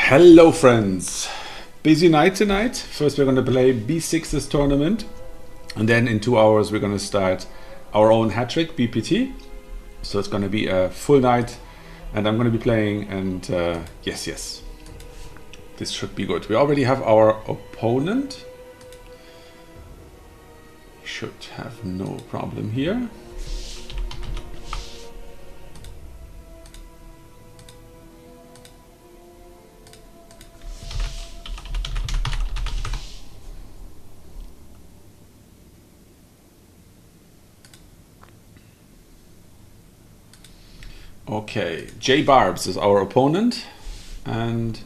Hello friends, busy night tonight. First we're going to play B6's tournament and then in 2 hours we're going to start our own hat trick BPT. So it's going to be a full night and I'm going to be playing and yes, this should be good. We already have our opponent. Should have no problem here. Okay, J Barbs is our opponent, and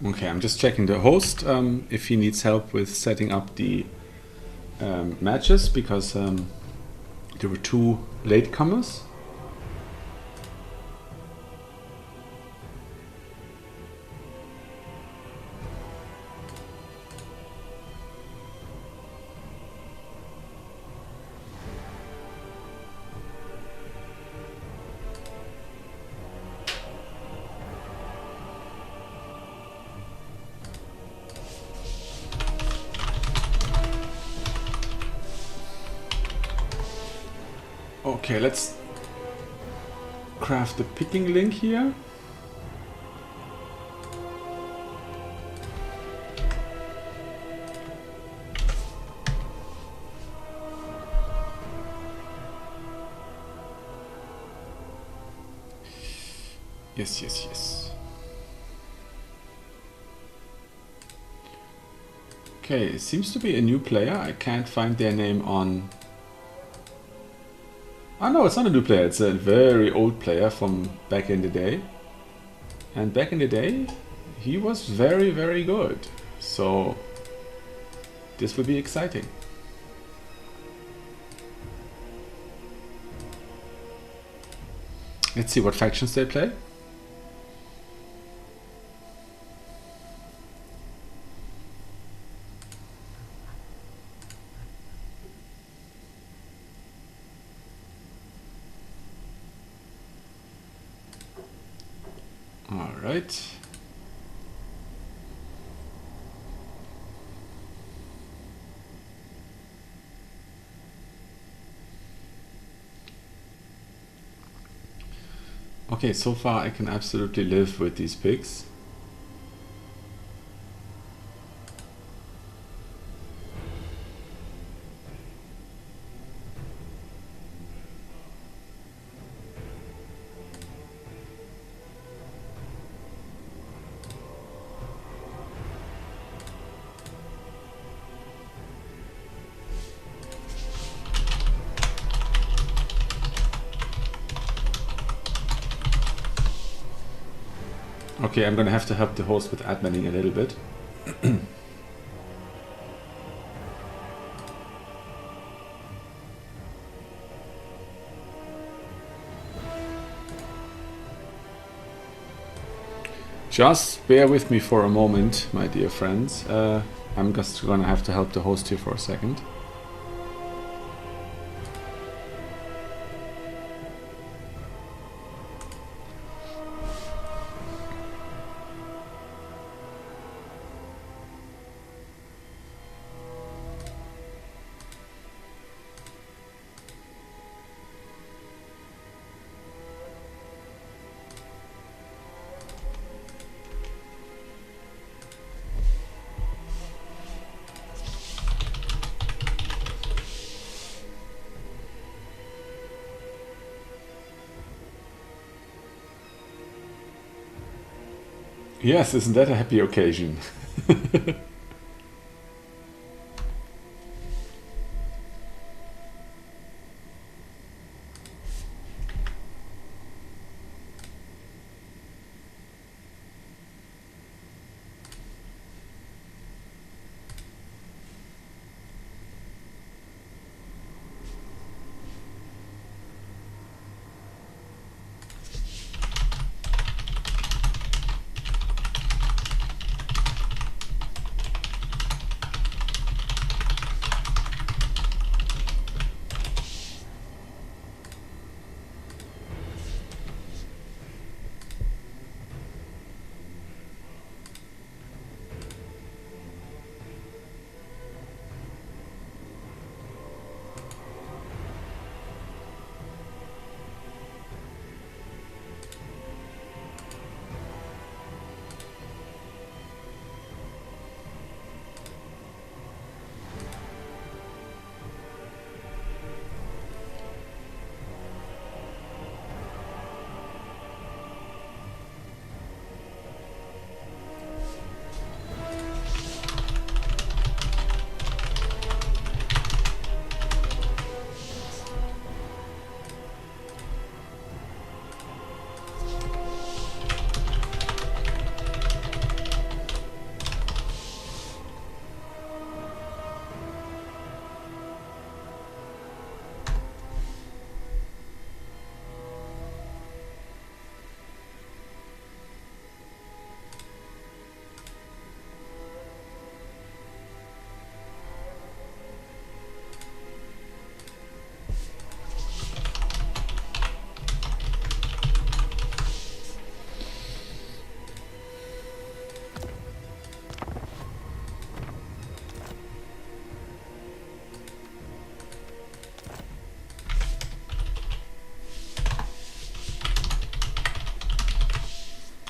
okay, I'm just checking the host if he needs help with setting up the matches because there were 2 latecomers. Okay, let's craft the picking link here. Yes. Okay, it seems to be a new player. I can't find their name on... Oh no, it's not a new player, it's a very old player from back in the day. And back in the day, he was very good. So, this will be exciting. Let's see what factions they play. All right. Okay, so far I can absolutely live with these pigs. Okay, I'm gonna have to help the host with adminning a little bit. Just bear with me for a moment, my dear friends. I'm just gonna have to help the host here for a second. Yes, isn't that a happy occasion?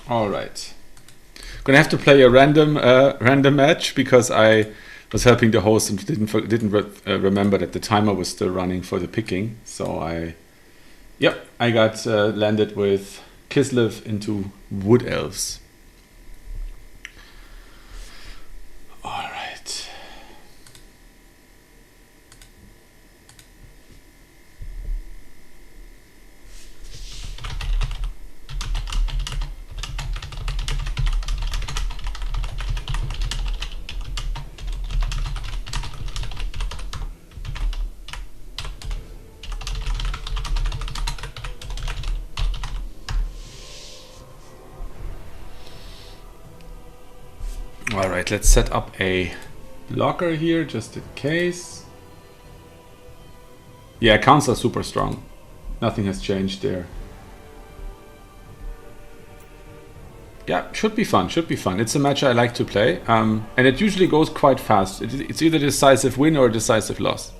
All right. Gonna have to play a random match because I was helping the host and didn't remember that the timer was still running for the picking. So I got landed with Kislev into Wood Elves. All right. All right, let's set up a blocker here just in case. Yeah, accounts are super strong. Nothing has changed there. Yeah, should be fun, should be fun. It's a match I like to play, and it usually goes quite fast. It's either a decisive win or a decisive loss.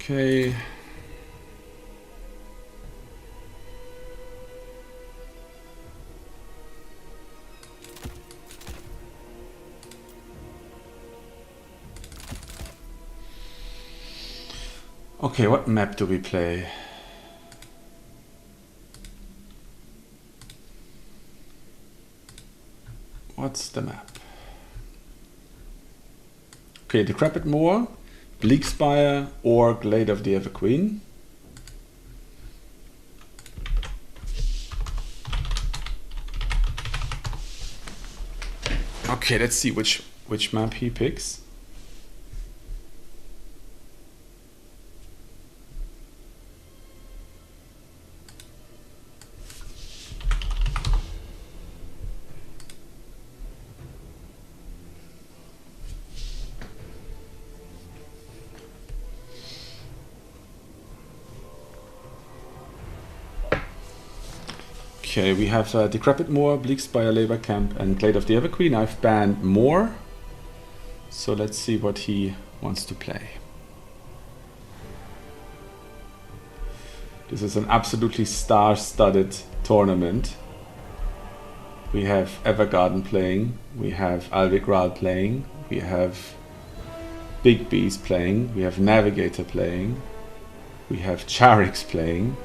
Okay. Okay, what map do we play? What's the map? Okay, Decrepit Moor, Bleakspire, or Glade of the Everqueen. Okay, let's see which map he picks. Okay, we have Decrepit Moor, Bleakspire, Labor Camp, and Glade of the Everqueen. I've banned Moor, so let's see what he wants to play. This is an absolutely star-studded tournament. We have Evergarden playing, we have Alvik Ral playing, we have Big Bees playing, we have Navigator playing, we have Charix playing.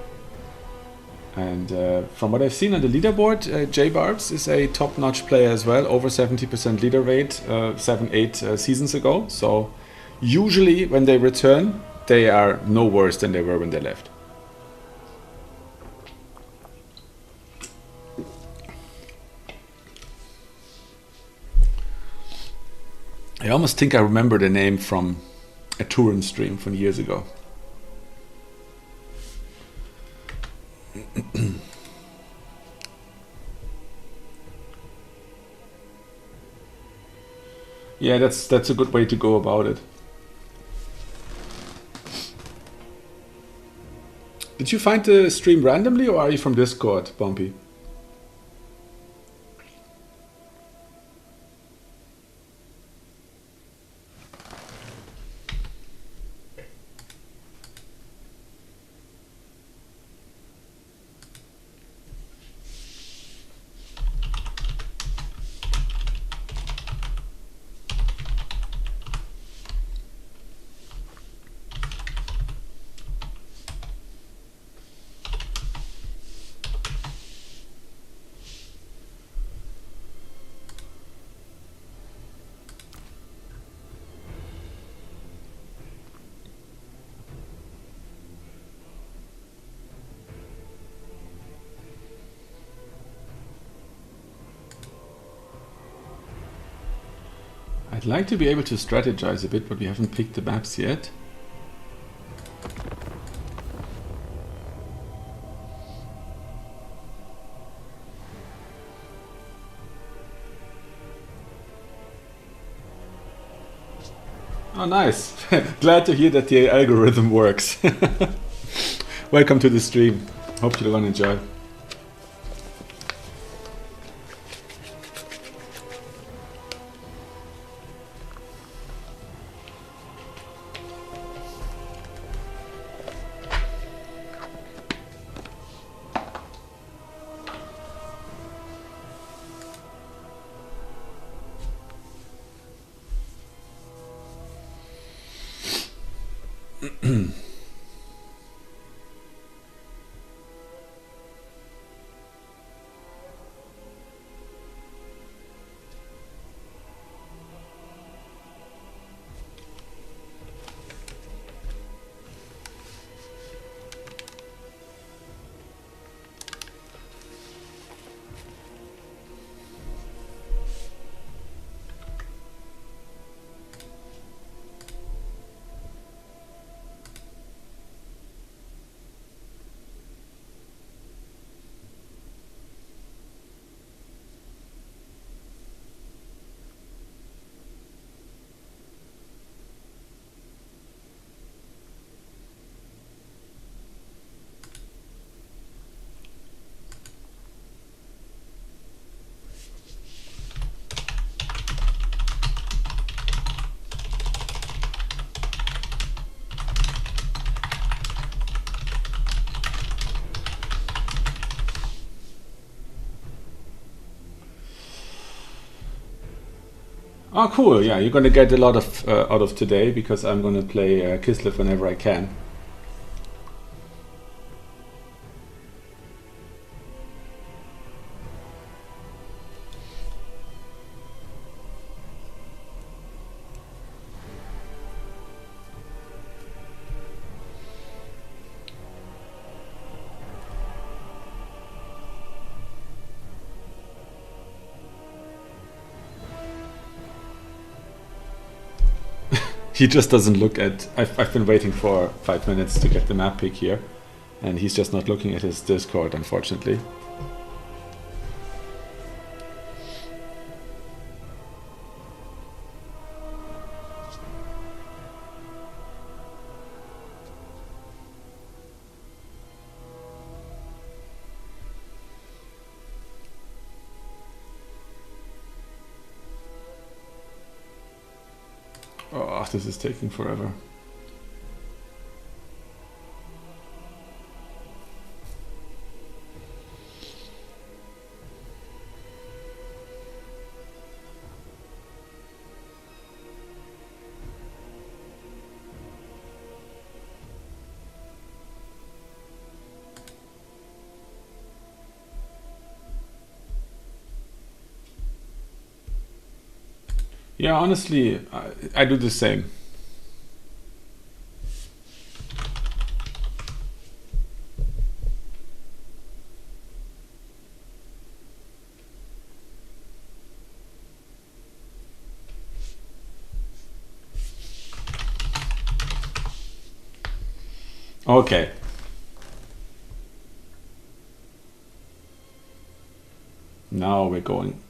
And from what I've seen on the leaderboard, J-Barbs is a top-notch player as well, over 70% leader rate 7-8 seasons ago. So usually when they return, they are no worse than they were when they left. I almost think I remember the name from a Turin stream from years ago. Yeah, that's a good way to go about it. Did you find the stream randomly, or are you from Discord, Bumpy? I'd like to be able to strategize a bit, but we haven't picked the maps yet. Oh, nice. Glad to hear that the algorithm works. Welcome to the stream. Hope you're gonna enjoy. Oh, cool. Yeah, you're going to get a lot of out of today because I'm going to play Kislev whenever I can. He just doesn't look at... I've been waiting for 5 minutes to get the map pick here, and he's just not looking at his Discord, unfortunately. Oh, this is taking forever. Yeah, honestly, I do the same. Okay. Now we're going.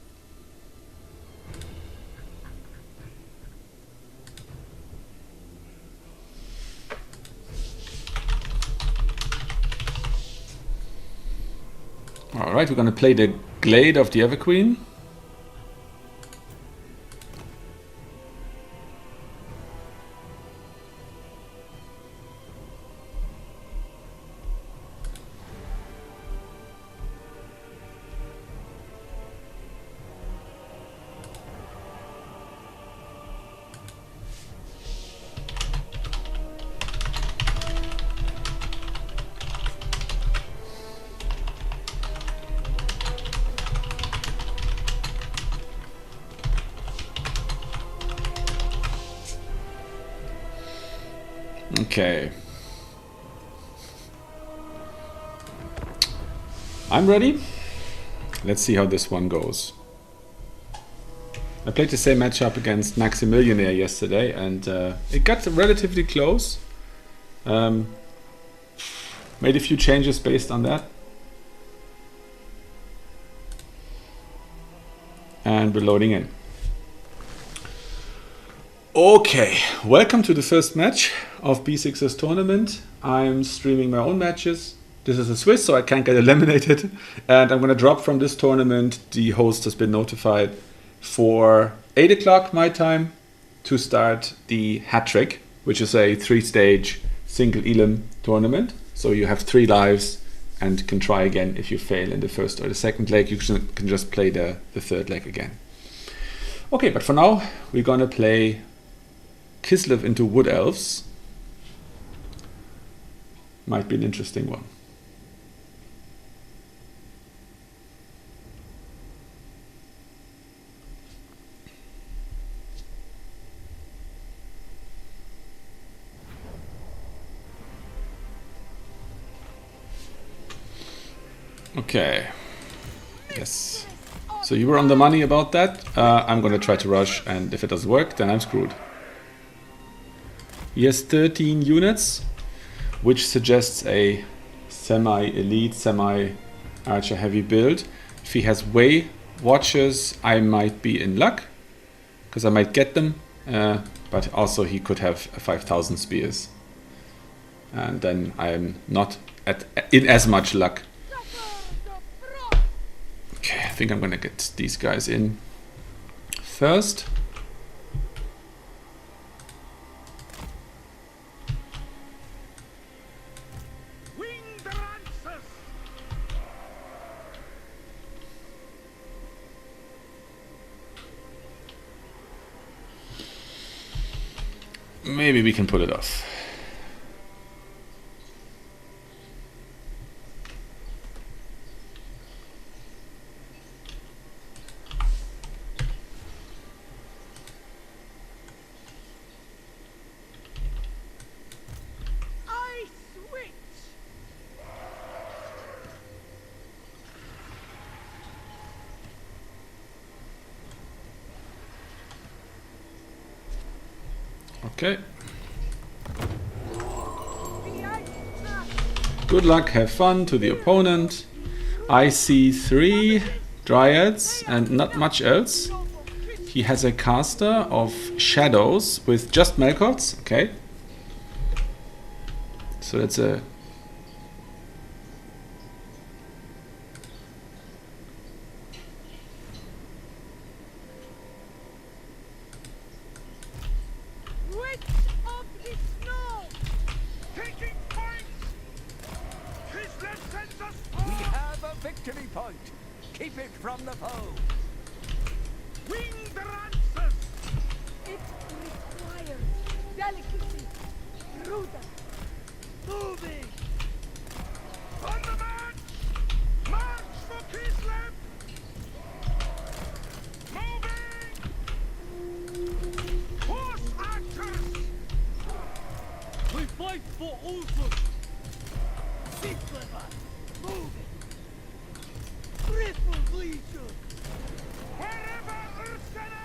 All right, we're going to play the Glade of the Everqueen. Okay. I'm ready. Let's see how this one goes. I played the same matchup against Maximillionaire yesterday, and it got relatively close. Made a few changes based on that. And we're loading in. Okay, welcome to the first match of B6's tournament. I'm streaming my own matches. This is a Swiss, so I can't get eliminated. And I'm going to drop from this tournament. The host has been notified for 8 o'clock my time to start the hat trick, which is a 3-stage single elim tournament. So you have 3 lives and can try again. If you fail in the first or the second leg, you can just play the third leg again. Okay, but for now, we're going to play Kislev into Wood Elves. Might be an interesting one. Okay. Yes. So you were on the money about that. I'm going to try to rush, and if it doesn't work, then I'm screwed. He has 13 units, which suggests a semi-elite, semi-archer heavy build. If he has way watchers, I might be in luck, because I might get them. But also he could have 5,000 spears. And then I'm not in as much luck. Okay, I think I'm going to get these guys in first. Maybe we can pull it off. Okay. Good luck, have fun to the opponent. I see 3 dryads and not much else. He has a caster of shadows with just Melkots. Okay. So that's a... Victory point! Keep it from the foe! Wing the Rances! It requires delicacy, prudence, moving! On the march! March for Kislev! Moving! Horse archers! We fight for Ulfus! Kislev! Moving! Wherever Ursula!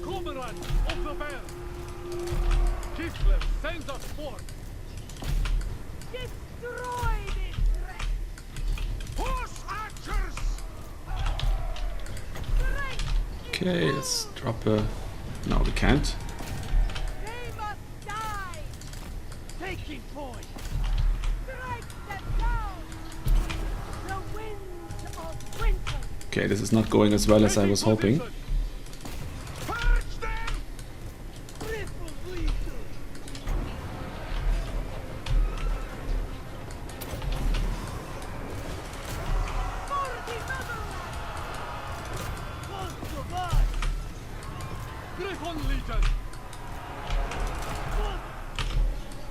Comrades of the bell! Kislev sends us forth! Destroy this wreck! Horse archers! Okay, let's drop a... No, we can't. They must die! Taking point! Strike them down! The winds of winter! Okay, this is not going as well as I was hoping. Purge them! Triple legion! For the motherland! Close to us! Griffon legion!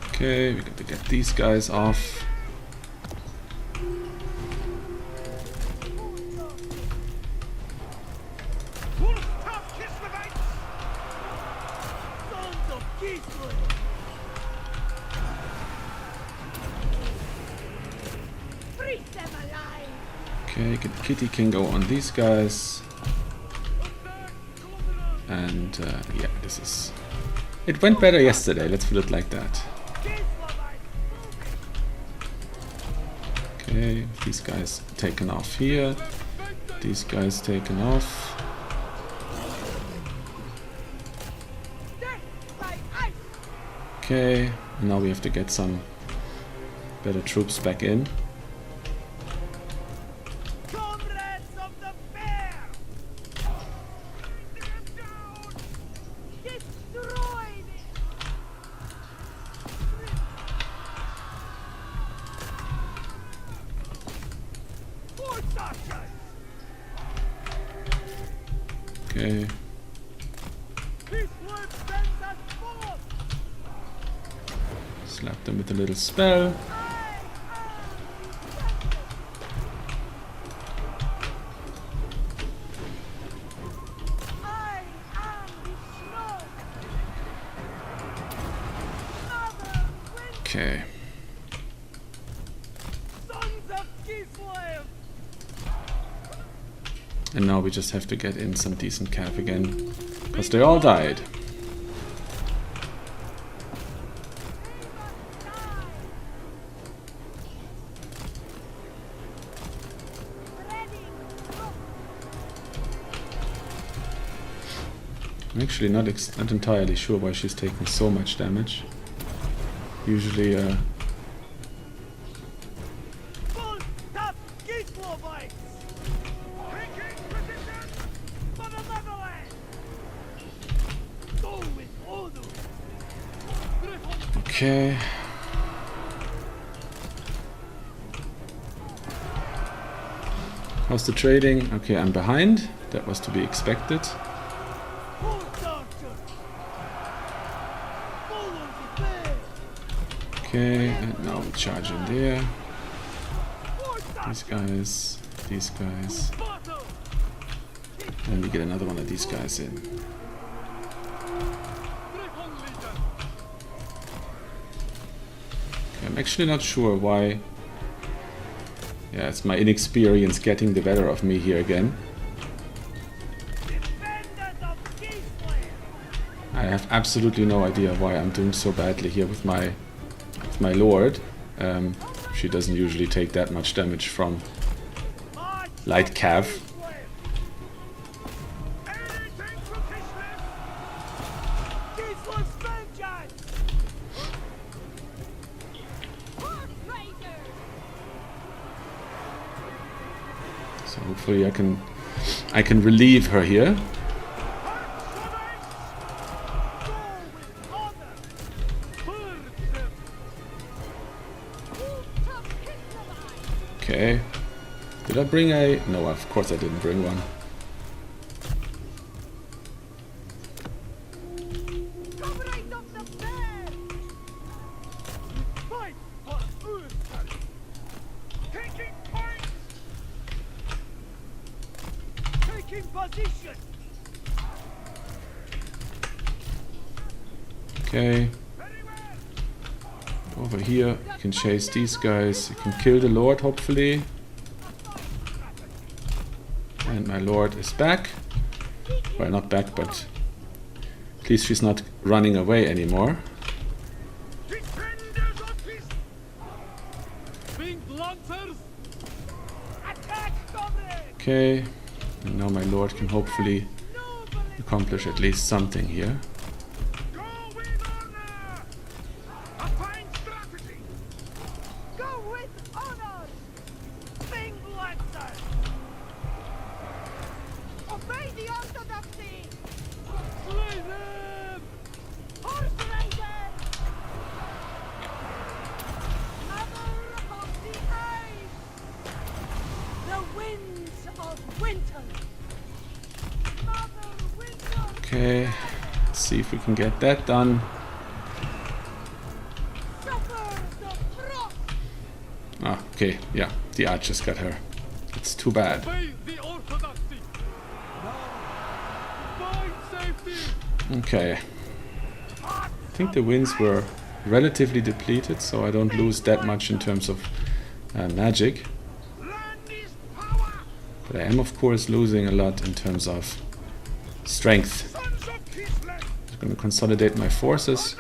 Okay, we got to get these guys off. Freeze them alive! Okay, Kitty can go on these guys. And yeah, this is... It went better yesterday, let's put it like that. Okay, these guys taken off here. These guys taken off. Okay, and now we have to get some better troops back in. Okay. Slap them with a little spell. Okay. And now we just have to get in some decent cav again, because they all died. I'm actually not entirely sure why she's taking so much damage. Usually, okay. How's the trading? Okay, I'm behind. That was to be expected. Okay, and now we charge in there. These guys. And we get another one of these guys in. Okay, I'm actually not sure why. Yeah, it's my inexperience getting the better of me here again. I have absolutely no idea why I'm doing so badly here with my lord. She doesn't usually take that much damage from light cav. So hopefully I can relieve her here. Okay. Did I bring a... No, of course I didn't bring one. Okay. Over here, you can chase these guys. You can kill the lord, hopefully. And my lord is back. Well, not back, but at least she's not running away anymore. Okay. And now my lord can hopefully accomplish at least something here. Okay, let's see if we can get that done. Ah, okay, yeah, the archers got her. It's too bad. Okay, I think the winds were relatively depleted, so I don't lose that much in terms of magic. But I am, of course, losing a lot in terms of strength. I'm gonna consolidate my forces.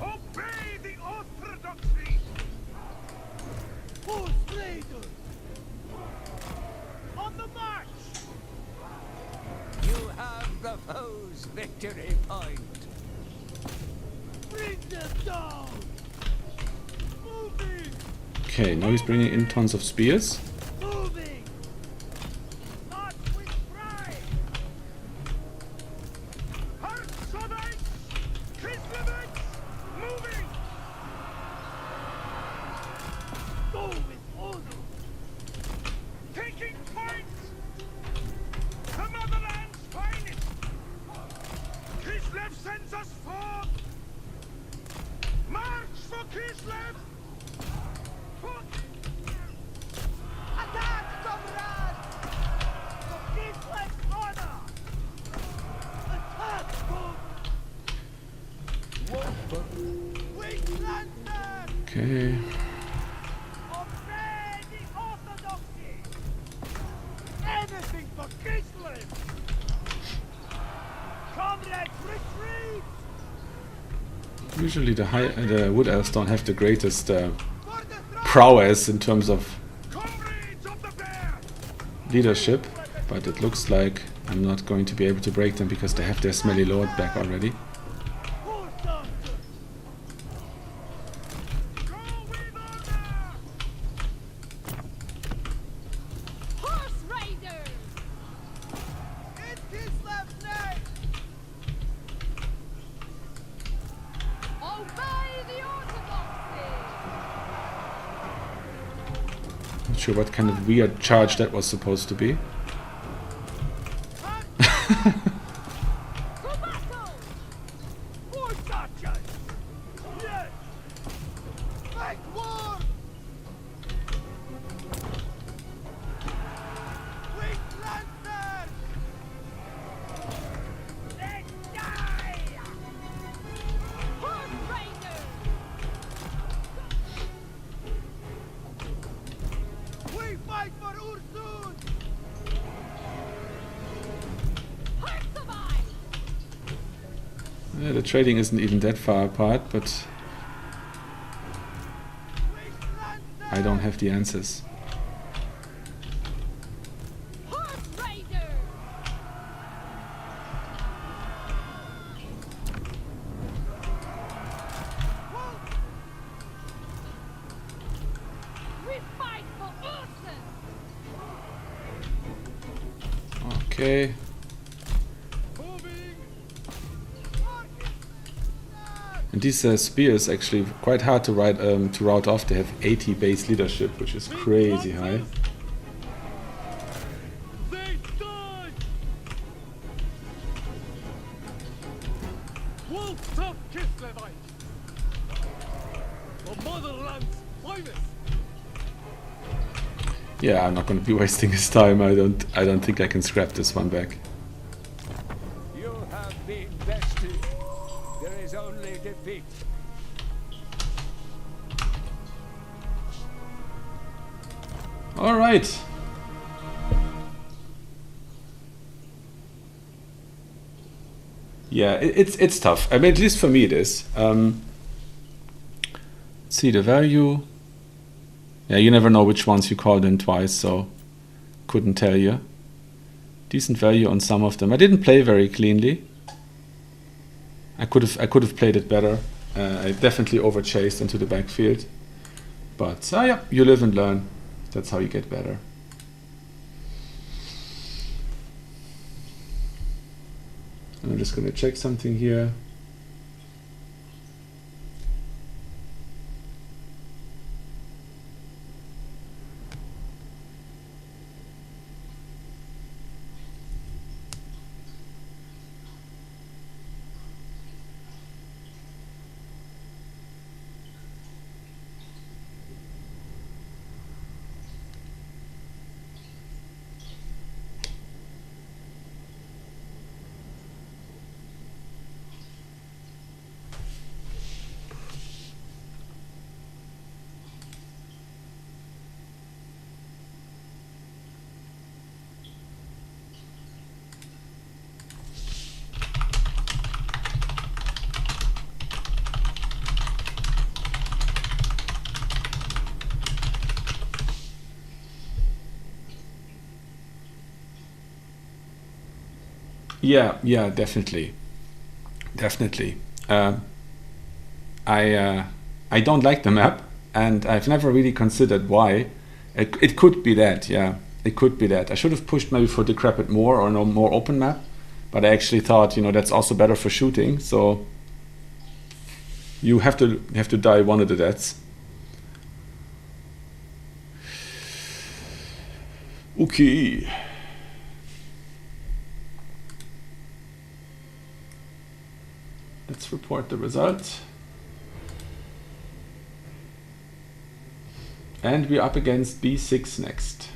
Obey the orthodoxy. Horse raiders. On the march. You have the foe's victory point. Bring them down. Moving. Okay, now he's bringing in tons of spears. Moving. Not with pride. Hearts of ice. Kislevich. Moving. Go with honor. Taking points. The motherland's finest. Kislev sends us forth. March for Kislev. Attack, comrade! For Kislev's honor. Attack, Winglander! Okay. Obey the orthodoxy! Anything for Kislev! Comrades, retreat! Usually the wood elves don't have the greatest For the throne! prowess in terms of Comrades of the bear! leadership, but it looks like I'm not going to be able to break them because they have their smelly lord back already. Horse doctor! Go with honor! Horse Raiders! In Kislev's name! Obey the orthodoxy! Not sure what kind of weird charge that was supposed to be. To battle! More touches! Yes! Make war! Winglander! Let's die! Horse Raiders! We fight for Ursun! Hearts of Ice! Yeah, the trading isn't even that far apart, but Winglander! I don't have the answers. Horse Raiders! We fight for Ursun! Okay. Moving! And these spears actually quite hard to route off. They have 80 base leadership, which is crazy high. They die! Wolves of Kislevite! The motherland's finest! Yeah, I'm not going to be wasting his time. I don't think I can scrap this one back. You have been bested. There is only defeat. All right. Yeah, it's tough. I mean, at least for me it is. Let's see the value. Yeah, you never know which ones you called in twice, so couldn't tell you. Decent value on some of them. I didn't play very cleanly. I could have played it better. I definitely overchased into the backfield. But yeah, you live and learn. That's how you get better. I'm just gonna check something here. Yeah, yeah, definitely. Definitely. I don't like the map, and I've never really considered why. It could be that, yeah. It could be that. I should have pushed maybe for Decrepit more or no more open map, but I actually thought, that's also better for shooting, so you have to die one of the deaths. Okay. Let's report the result. And we're up against B6 next.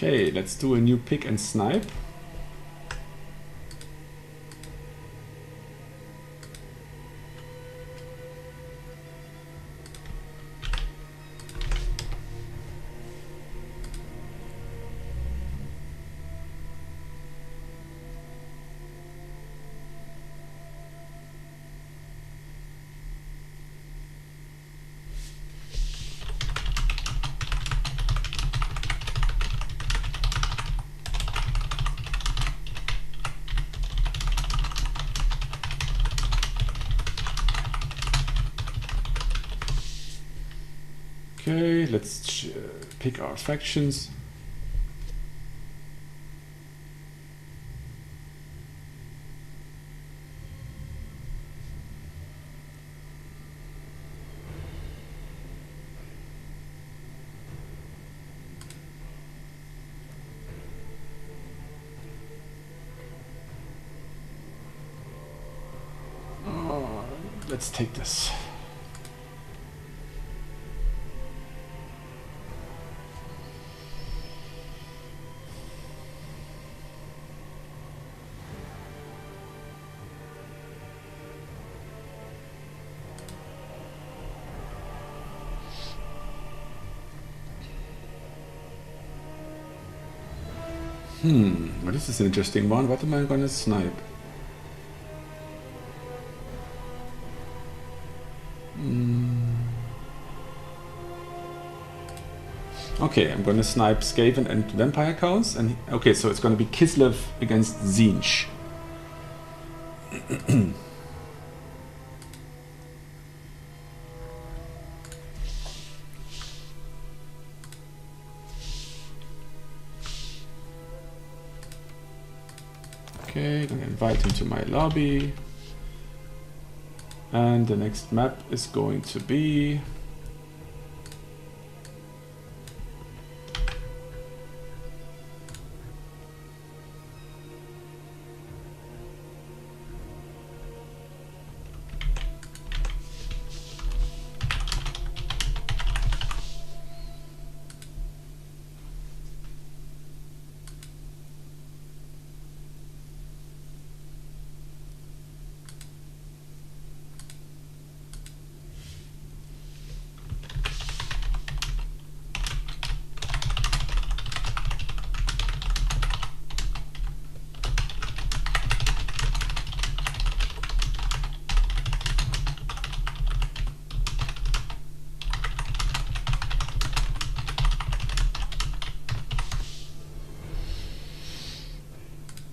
Okay, let's do a new pick and snipe. Okay, let's pick our factions. Let's take this. Well, this is an interesting one. What am I gonna snipe? Okay, I'm gonna snipe Skaven and Vampire Counts, and okay, so it's gonna be Kislev against Tzeentch. Okay, I'm gonna invite him to my lobby. And the next map is going to be...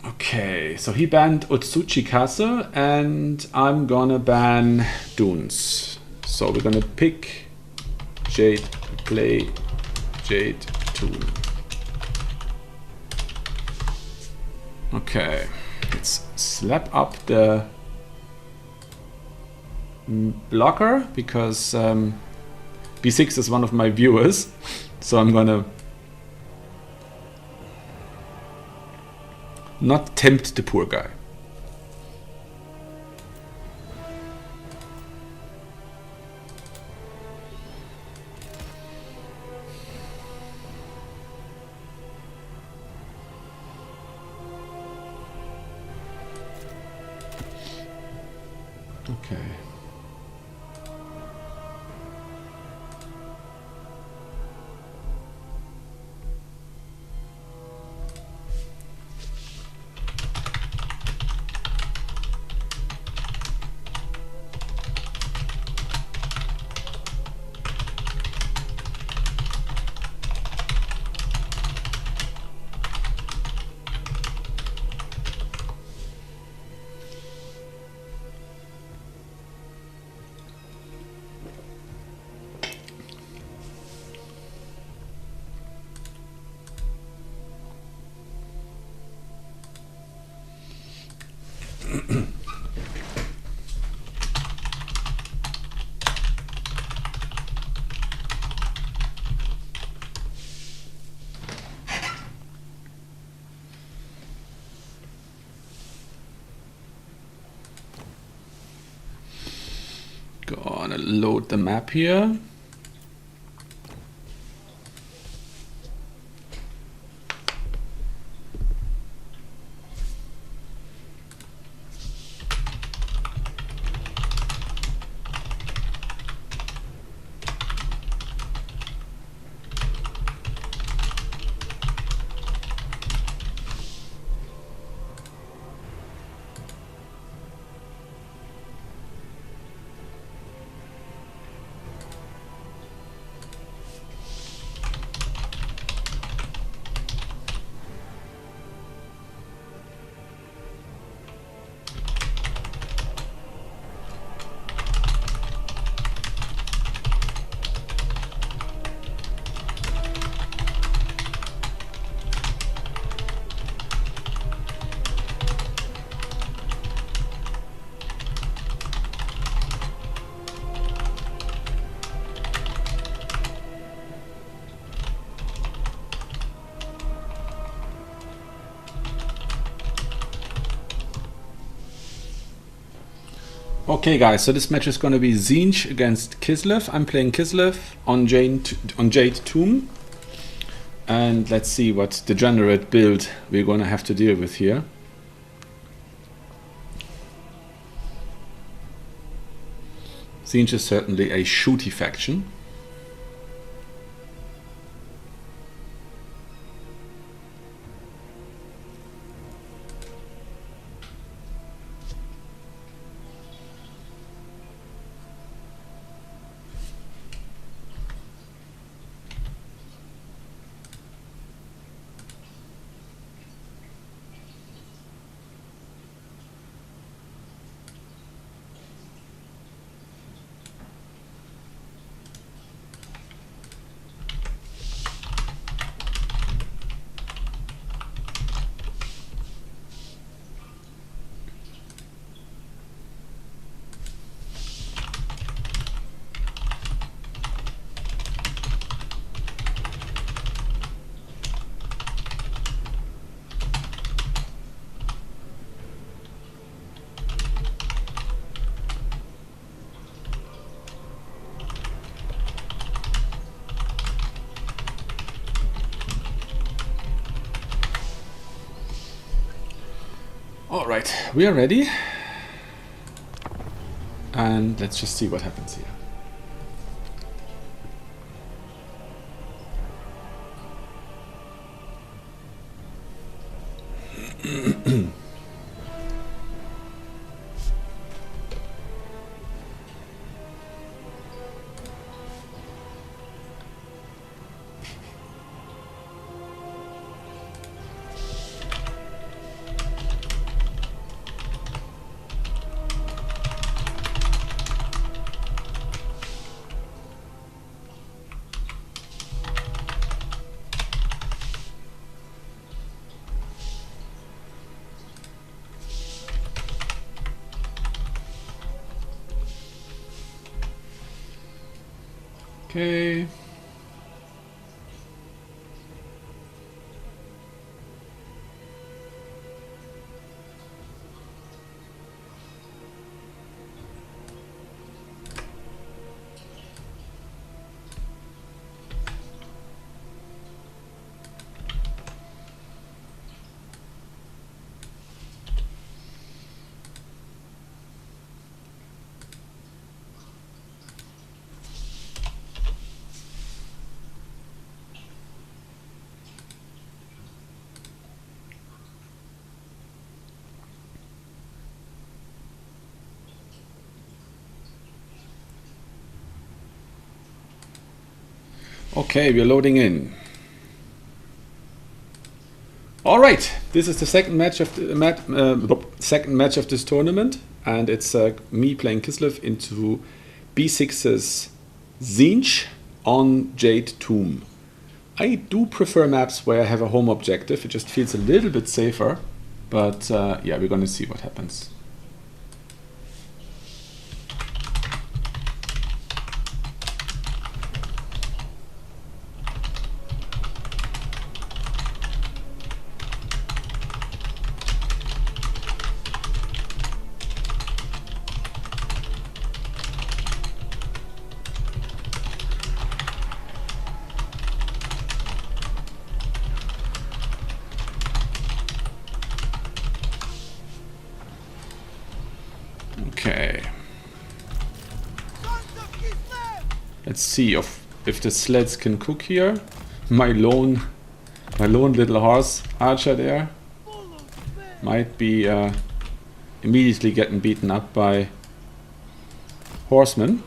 Okay, so he banned Otsuchi Castle, and I'm gonna ban Dunes. So we're gonna pick Jade, play Jade tool. Okay, let's slap up the blocker because B6 is one of my viewers, so I'm gonna not tempt the poor guy. Okay. Gonna load the map here. Okay guys, so this match is going to be Tzeentch against Kislev. I'm playing Kislev on Jade Tomb. And let's see what degenerate build we're going to have to deal with here. Tzeentch is certainly a shooty faction. Alright, we are ready. And let's just see what happens here. Okay. Okay, we're loading in. All right, this is the second match of this tournament, and it's me playing Kislev into B6's Zinj on Jade Tomb. I do prefer maps where I have a home objective. It just feels a little bit safer, but yeah, we're gonna see what happens. Okay. Let's see if the sleds can cook here. My lone little horse archer there might be immediately getting beaten up by horsemen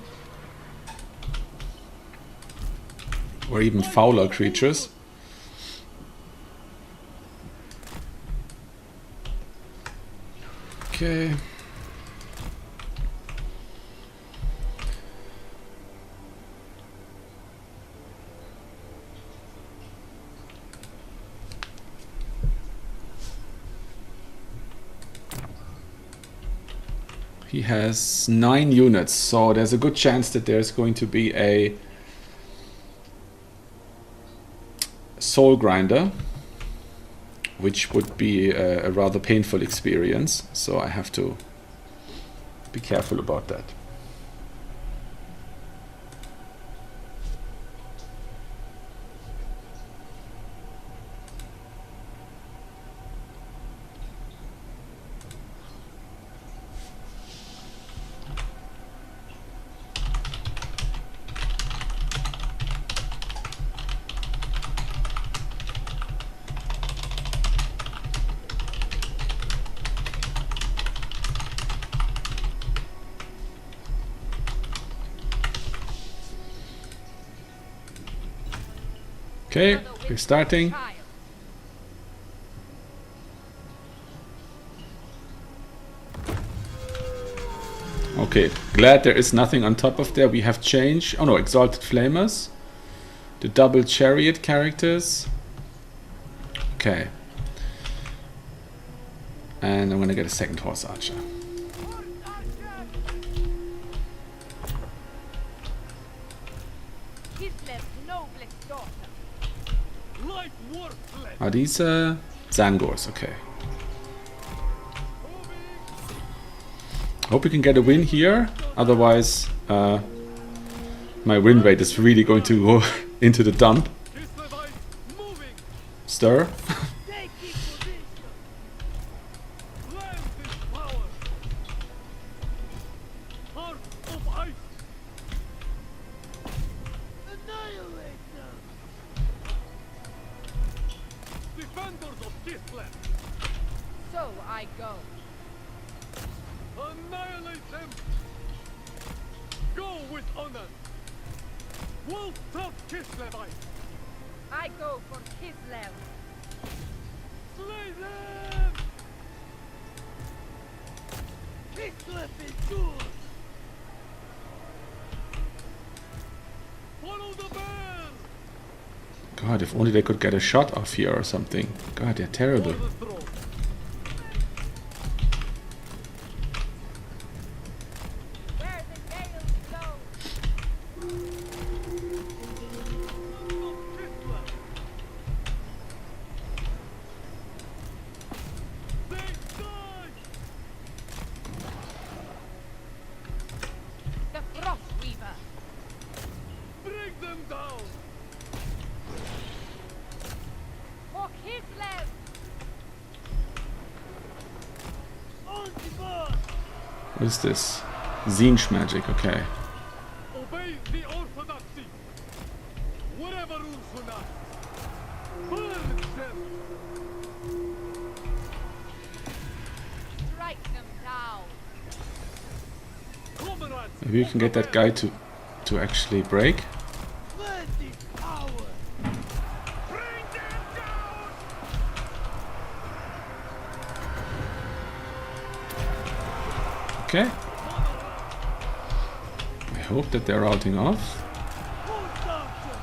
or even fouler creatures. Okay. He has 9 units, so there's a good chance that there's going to be a soul grinder, which would be a rather painful experience, so I have to be careful about that. Okay, we're starting. Okay, glad there is nothing on top of there. We have changed. Oh no, Exalted Flamers. The double chariot characters. Okay. And I'm gonna get a second horse archer. Are these Zangors? Okay. Hope we can get a win here. Otherwise, my win rate is really going to go into the dump. Stir. So I go. Annihilate them! Go with honor! Wolf top Kislevite! I go for Kislev. Slay them! Kislev is yours! Follow the bell! God, if only they could get a shot off here or something. God, they're terrible. Where the gales blow. What is this? Zinj magic, okay. Obey the orthodoxy. Whatever rules for now. Burn them. Strike them down. Comrades, Maybe we can get that guy to actually break. plenty power. Bring them down. Okay. I hope that they're routing off. Hold doctor.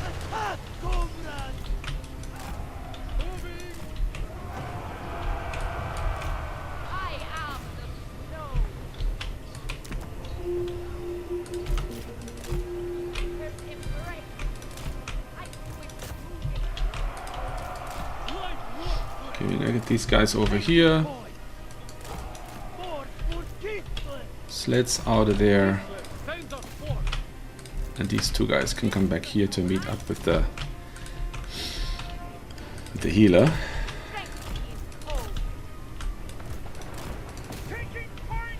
Attack, comrades. Moving. I am the snow. There's embrace. I switch moving. Light work. Okay, we're gonna get these guys over here. More for Keithland. Sleds out of there. Send us forth. And these two guys can come back here to meet up with the healer. Strength is home. Taking point.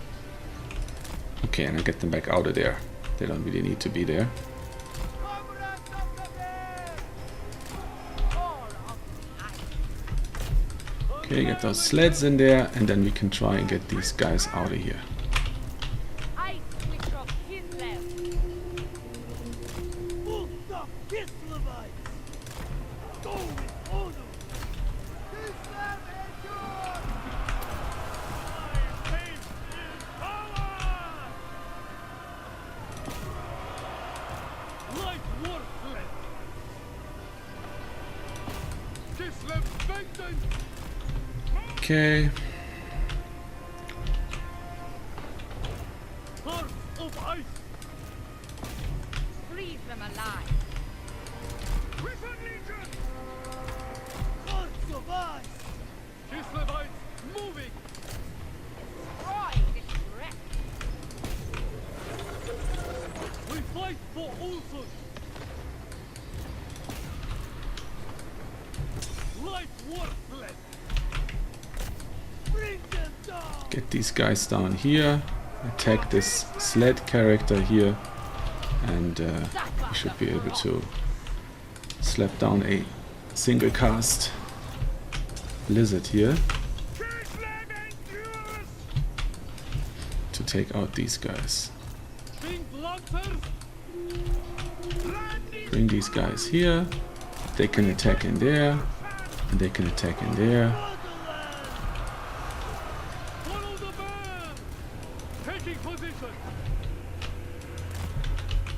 Okay, and I get them back out of there. They don't really need to be there. Comrades of the bear. All of the ice. Okay, get those sleds in there, and then we can try and get these guys out of here. I switch off his left. Full stop, Kislevites. Go with honor. Kislev endure. My faith is power. Light worthless. Kislev vengeance. Okay, Hearts of ice. Freeze them alive. Griffin Legion. Hearts of ice. Kislevites moving. Destroy this wreck. We fight for Ulson. Light worthless. Bring them down. get these guys down here. Attack this sled character here. And we should be able to slap down a single cast lizard here Kislev endures. to take out these guys. Think lancers. Bring these guys here. They can attack in there. And they can attack in there. Follow the bear. Taking position.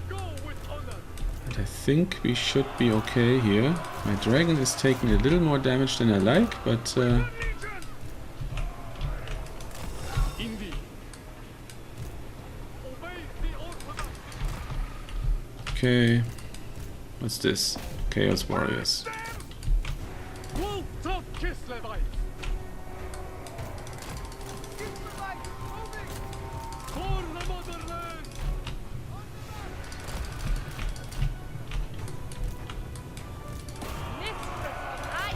Go with honor. And I think we should be okay here. My dragon is taking a little more damage than I like, but Legion. Indeed. Obey the orthodox. okay. What's this? Chaos Warriors. Wolf top Kislevites. Kislevites moving. For the motherland. Mistress of ice.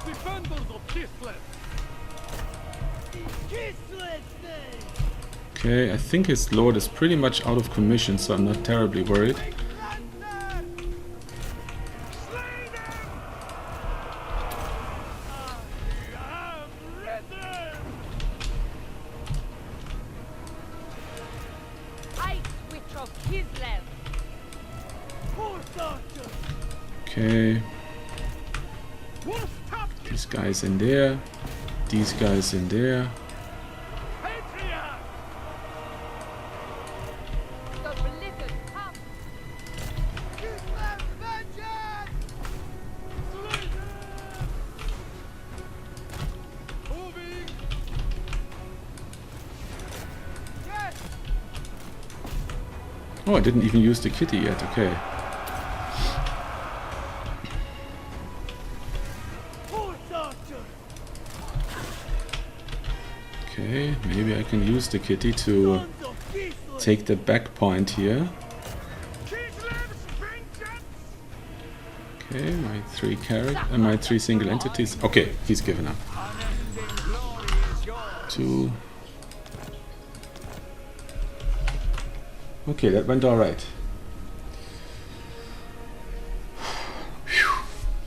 Defenders of Kislev. Kislev's name. Okay, I think his lord is pretty much out of commission, so I'm not terribly worried. Slay them. I am ready. I switch off his left. Horse archer. Okay, Wolf top these guys in there. These guys in there. Patriot. The blizzard comes. Kislev vengeance. Slay them. Moving. Yes. Oh, I didn't even use the kitty yet. Okay. Horse archer. Okay, maybe I can use the kitty to Sons of Kislev. take the back point here. Kislev's vengeance. Okay, my three single entities. Okay, he's given up. Unending glory 2. Okay, that went all right.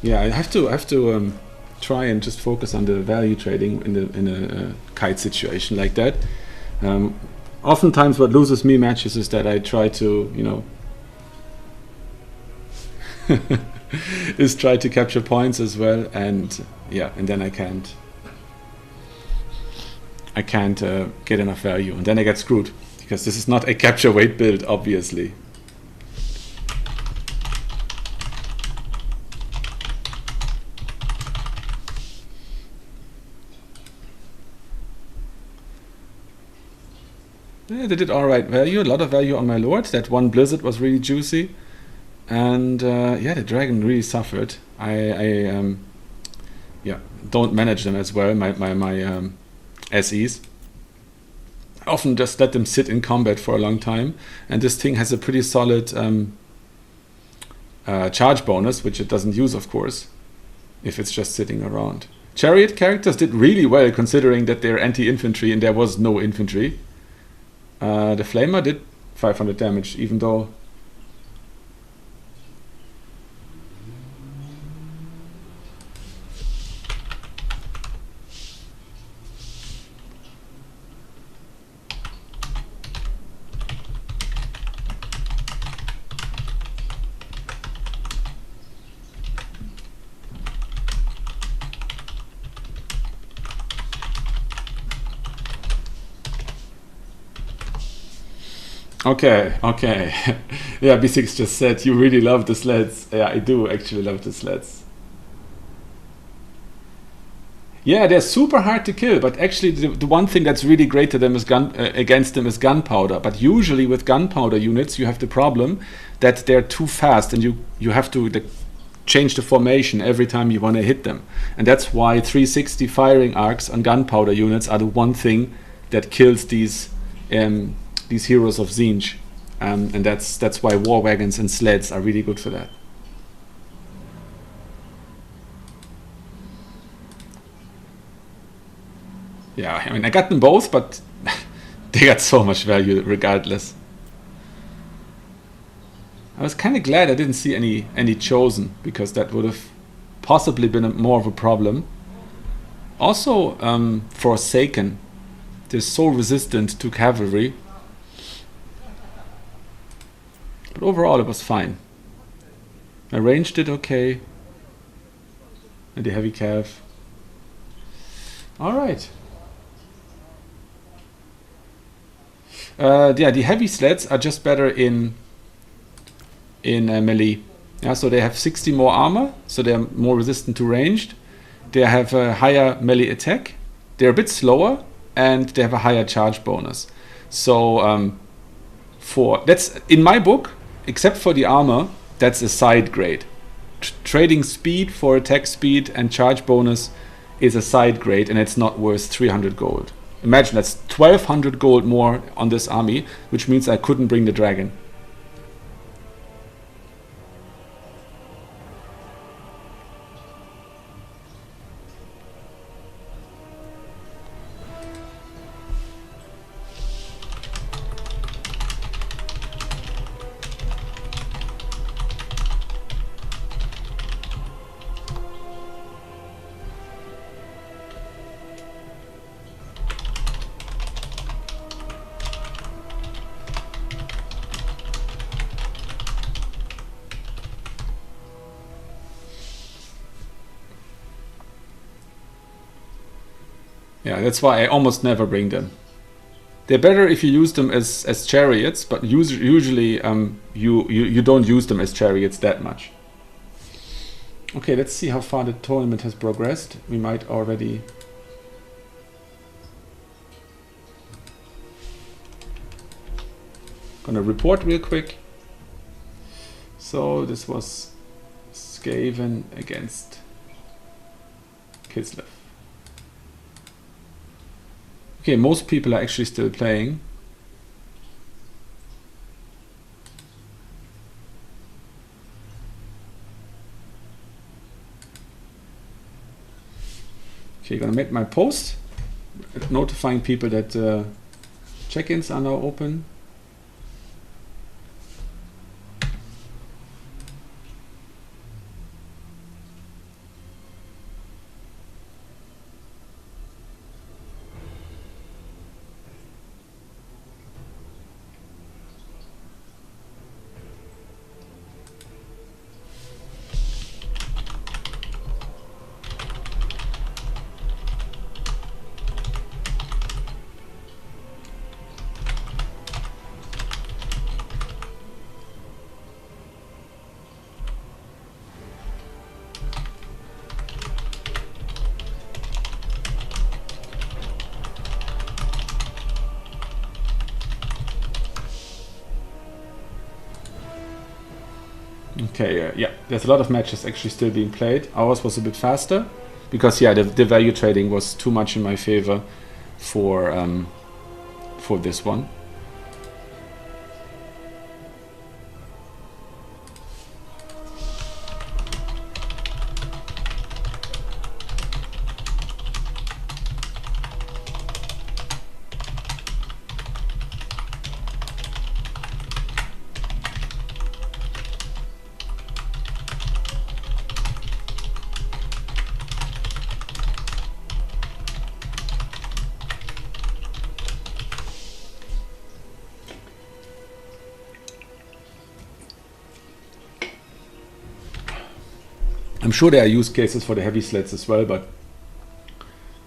Yeah, I have to try and just focus on the value trading in a kite situation like that. Oftentimes, what loses me matches is that I try to, you know, is try to capture points as well, and yeah, and then I can't get enough value, and then I get screwed because this is not a capture weight build, obviously. Yeah, they did all right value, a lot of value on my lord. That one blizzard was really juicy, and yeah, the dragon really suffered. I yeah, don't manage them as well. My SEs. I often just let them sit in combat for a long time, and this thing has a pretty solid charge bonus, which it doesn't use, of course, if it's just sitting around. Chariot characters did really well considering that they're anti-infantry and there was no infantry. The Flamer did 500 damage, even though... Okay. Yeah, B6 just said you really love the sleds. Yeah, I do actually love the sleds. Yeah, they're super hard to kill, but actually the one thing that's really great to them is against them is gunpowder. But usually with gunpowder units, you have the problem that they're too fast, and you have to change the formation every time you want to hit them. And that's why 360 firing arcs on gunpowder units are the one thing that kills these heroes of Tzeentch, and that's why war wagons and sleds are really good for that. Yeah, I mean, I got them both, but they got so much value regardless. I was kind of glad I didn't see any chosen, because that would have possibly been more of a problem. Also, Forsaken, they're so resistant to cavalry. But overall it was fine. My range did okay. And the heavy cav. Alright. Yeah, the heavy sleds are just better in melee. Yeah, so they have 60 more armor, so they're more resistant to ranged. They have a higher melee attack. They're a bit slower, and they have a higher charge bonus. So that's in my book, except for the armor, that's a side grade. Trading speed for attack speed and charge bonus is a side grade, and it's not worth 300 gold. Imagine that's 1200 gold more on this army, which means I couldn't bring the dragon. Yeah, that's why I almost never bring them. They're better if you use them as chariots, but usually you don't use them as chariots that much. Okay, let's see how far the tournament has progressed. We might already... Gonna report real quick. So this was Skaven against Kislev. Okay, most people are actually still playing. Okay, gonna make my post. notifying people that check-ins are now open. Okay, yeah, there's a lot of matches actually still being played. Ours was a bit faster because the value trading was too much in my favor for this one. I'm sure there are use cases for the heavy sleds as well, but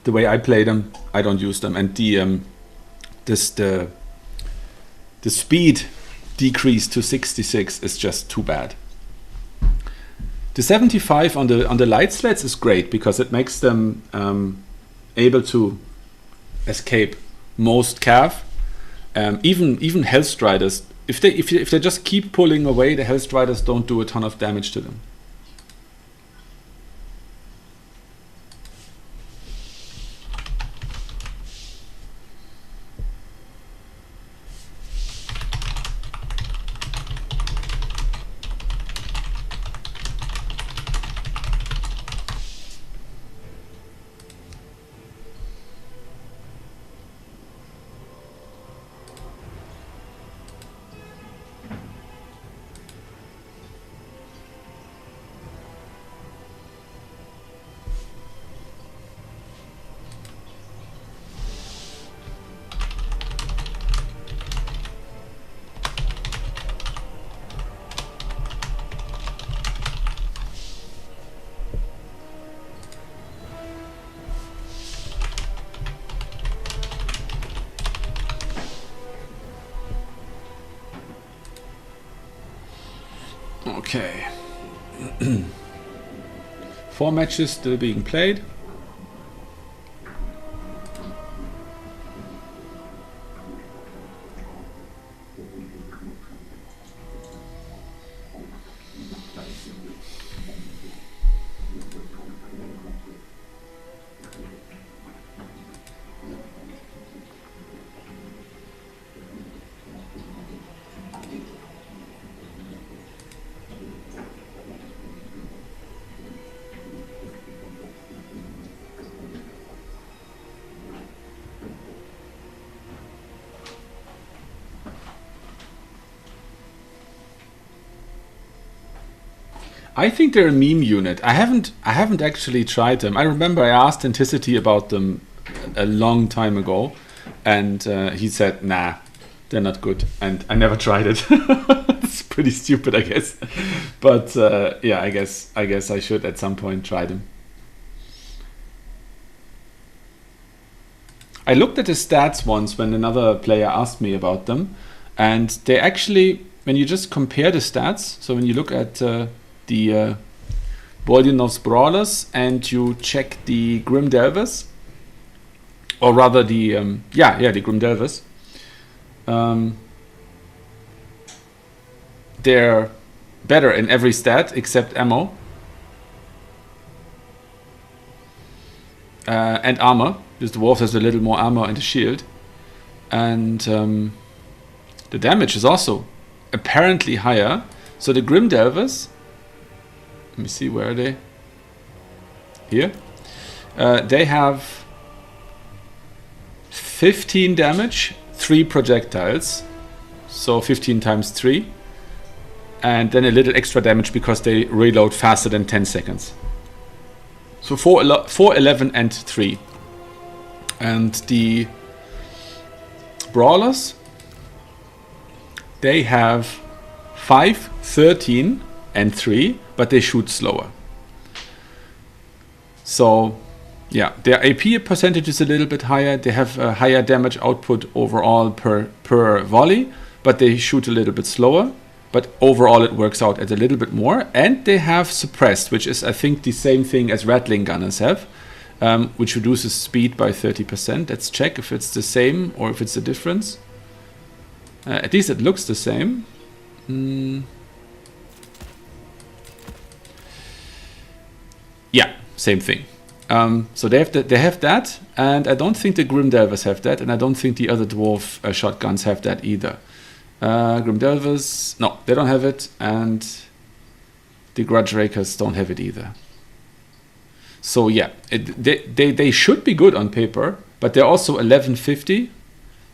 the way I play them, I don't use them, and the speed decrease to 66 is just too bad. The 75 on the light sleds is great because it makes them able to escape most cav. Even Hell Striders, if they just keep pulling away, the Hell Striders don't do a ton of damage to them. Okay. 4 matches still being played. I think they're a meme unit. I haven't actually tried them. I remember I asked Anticity about them a long time ago, and he said, "Nah, they're not good." And I never tried it. It's pretty stupid, I guess. But yeah, I guess I should at some point try them. I looked at the stats once when another player asked me about them, and they actually, when you just compare the stats, so when you look at the Boldinov's Brawlers and you check the Grim Delvers, or rather the the Grim Delvers, they're better in every stat except ammo and armor, because the Dwarf has a little more armor and a shield, and the damage is also apparently higher. So the Grim Delvers, let me see, where are they? Here. They have 15 damage, 3 projectiles, so 15 times 3, and then a little extra damage because they reload faster than 10 seconds. So 4, 11, and 3. And the brawlers, they have 5, 13, and 3, but they shoot slower. So yeah, their AP percentage is a little bit higher. They have a higher damage output overall per volley, but they shoot a little bit slower. But overall it works out at a little bit more. And they have suppressed, which is I think the same thing as Rattling gunners have, which reduces speed by 30%. Let's check if it's the same or if it's a difference. At least it looks the same. Yeah, same thing. So they have that, and I don't think the Grim Delvers have that, and I don't think the other dwarf shotguns have that either. Grim Delvers, no, they don't have it, and the Grudge Rakers don't have it either. So yeah, they should be good on paper, but they're also 1150,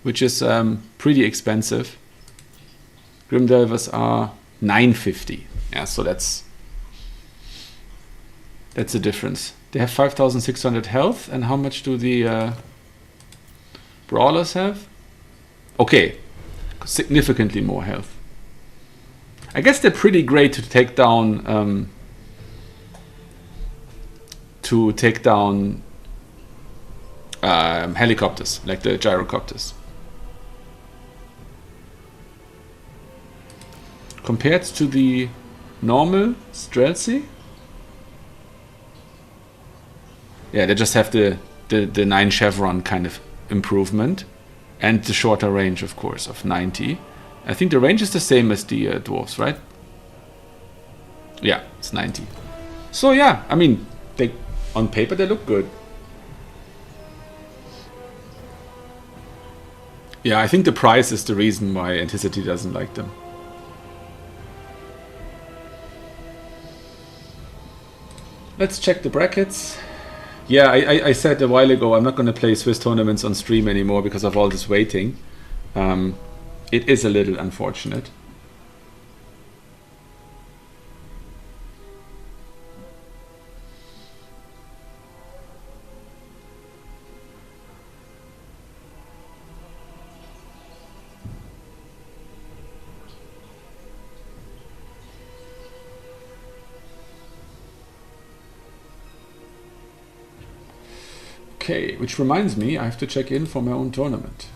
which is pretty expensive. Grim Delvers are 950. Yeah, so that's a difference. They have 5,600 health, and how much do the brawlers have? Okay, significantly more health. I guess they're pretty great to take down helicopters, like the gyrocopters. Compared to the normal Streltsy, yeah, they just have the 9 chevron kind of improvement, and the shorter range, of course, of 90. I think the range is the same as the dwarves, right? Yeah, it's 90. So yeah, I mean, on paper they look good. Yeah, I think the price is the reason why Anticity doesn't like them. Let's check the brackets. Yeah, I said a while ago I'm not going to play Swiss tournaments on stream anymore because of all this waiting. It is a little unfortunate. Okay, which reminds me, I have to check in for my own tournament.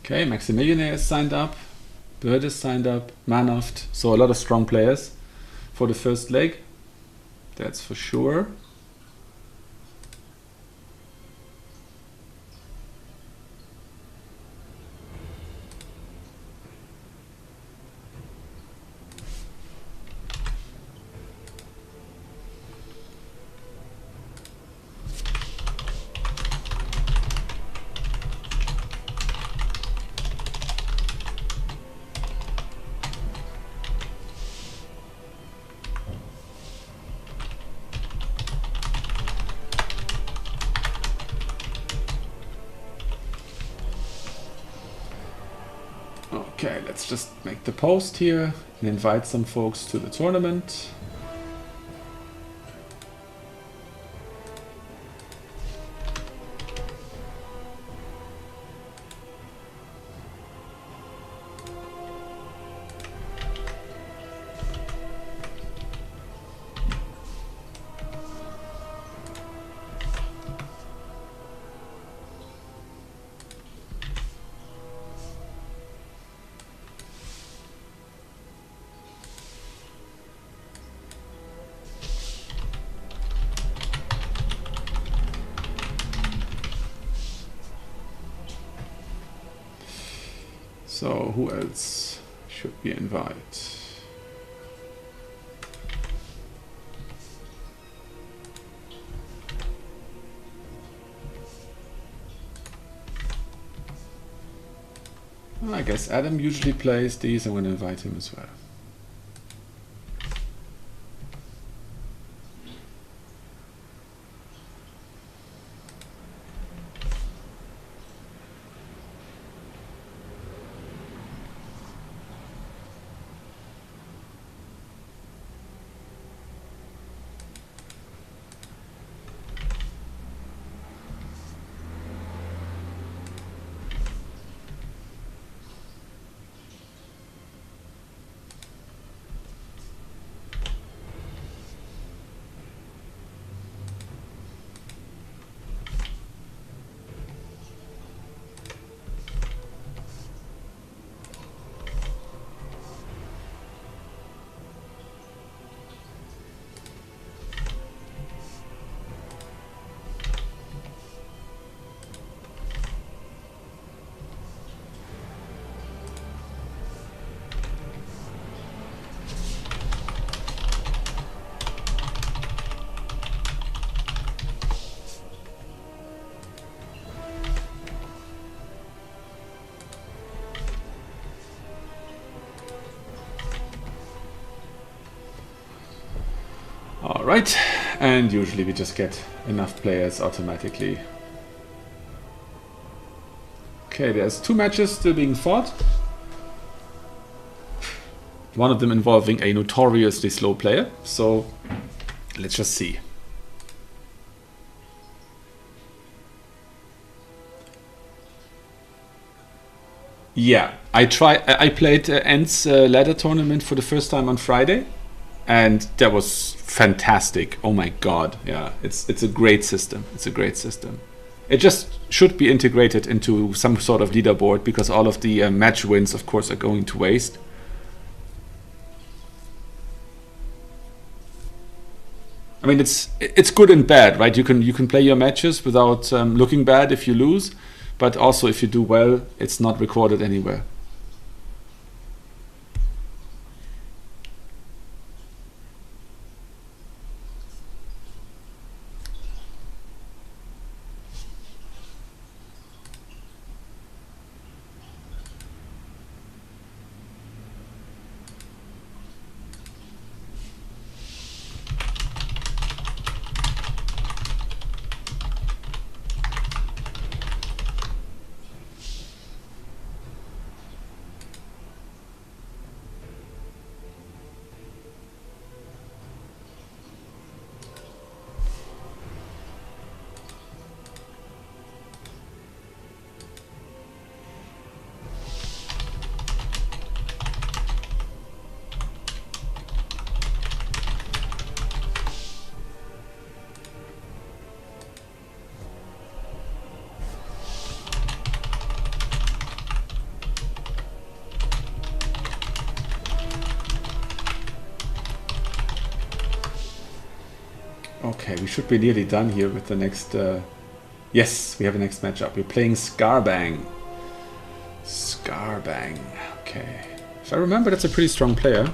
Okay, Maximilian is signed up. Bird is signed up, Manoft, so a lot of strong players for the first leg, that's for sure. Okay, let's just make the post here and invite some folks to the tournament. So who else should we invite? I guess Adam usually plays these. I'm going to invite him as well. Alright, and usually we just get enough players automatically. Okay, there's 2 matches still being fought. One of them involving a notoriously slow player, so let's just see. Yeah, I played End's ladder tournament for the first time on Friday. And that was fantastic. Oh my god, yeah, it's a great system. It's a great system. It just should be integrated into some sort of leaderboard, because all of the match wins, of course, are going to waste. I mean, it's good and bad, right? You can play your matches without looking bad if you lose, but also if you do well, it's not recorded anywhere. Okay, we should be nearly done here with the next... yes, we have a next matchup. We're playing Scarbang. Scarbang, okay. If I remember, that's a pretty strong player.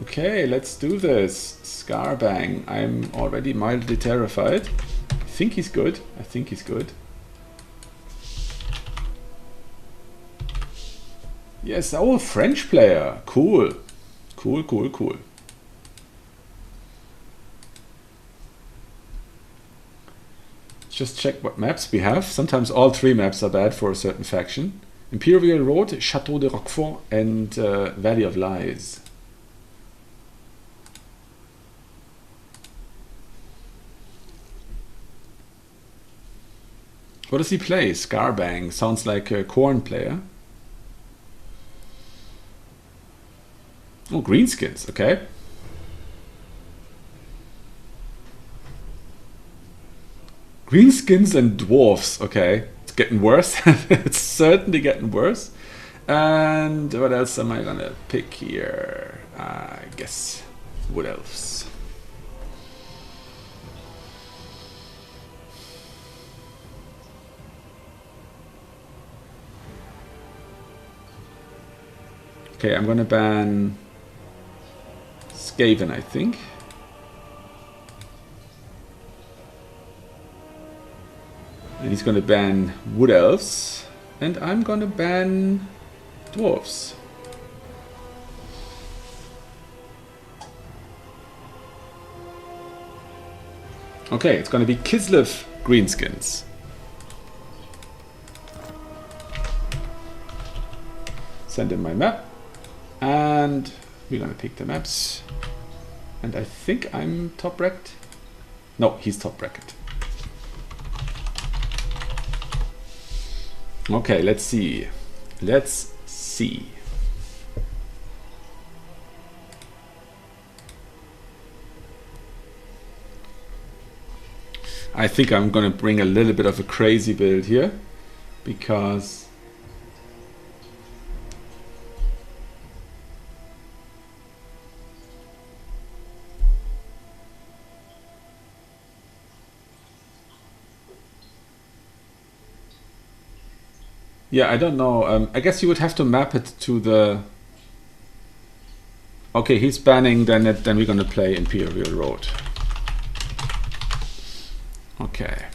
Okay, let's do this. Scarbang. I'm already mildly terrified. I think he's good. I think he's good. Yes, oh, a French player. Cool. Cool, cool, cool. Let's just check what maps we have. Sometimes all 3 maps are bad for a certain faction. Imperial Road, Chateau de Roquefort, and Valley of Lies. What does he play? Scarbang. Sounds like a corn player. Oh, greenskins. Okay. Greenskins and dwarfs. Okay. It's getting worse. It's certainly getting worse. And what else am I gonna pick here? I guess wood elves. Okay, I'm gonna ban Skaven, I think. And he's gonna ban wood elves, and I'm gonna ban dwarves. Okay, it's gonna be Kislev greenskins. Send in my map, and we're gonna pick the maps. And I think I'm top ranked. No, he's top ranked. Okay, let's see. Let's see. I think I'm gonna bring a little bit of a crazy build here, because yeah, I don't know. I guess you would have to map it to the. Okay, he's banning. Then we're gonna play Imperial Road. Okay,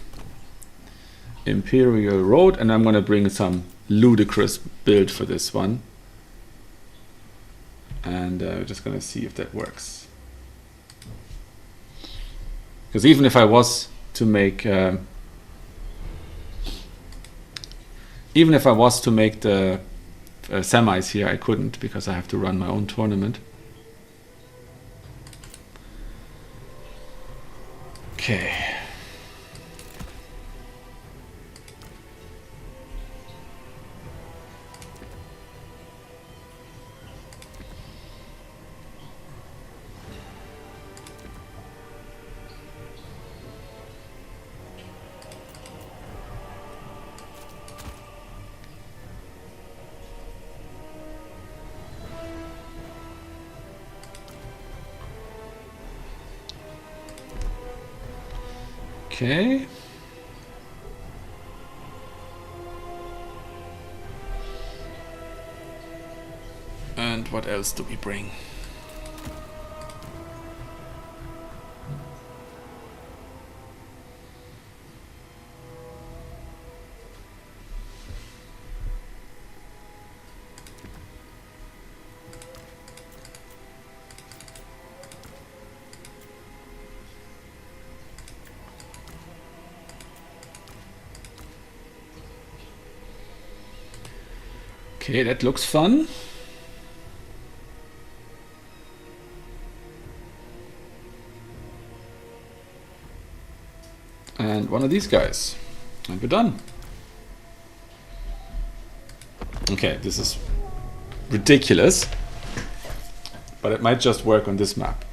Imperial Road, and I'm gonna bring some ludicrous build for this one, and we're just gonna see if that works. Because even if I was to make even if I was to make the semis here, I couldn't, because I have to run my own tournament. Okay. Okay. And what else do we bring? Okay, that looks fun. And one of these guys. And we're done. Okay, this is ridiculous, but it might just work on this map.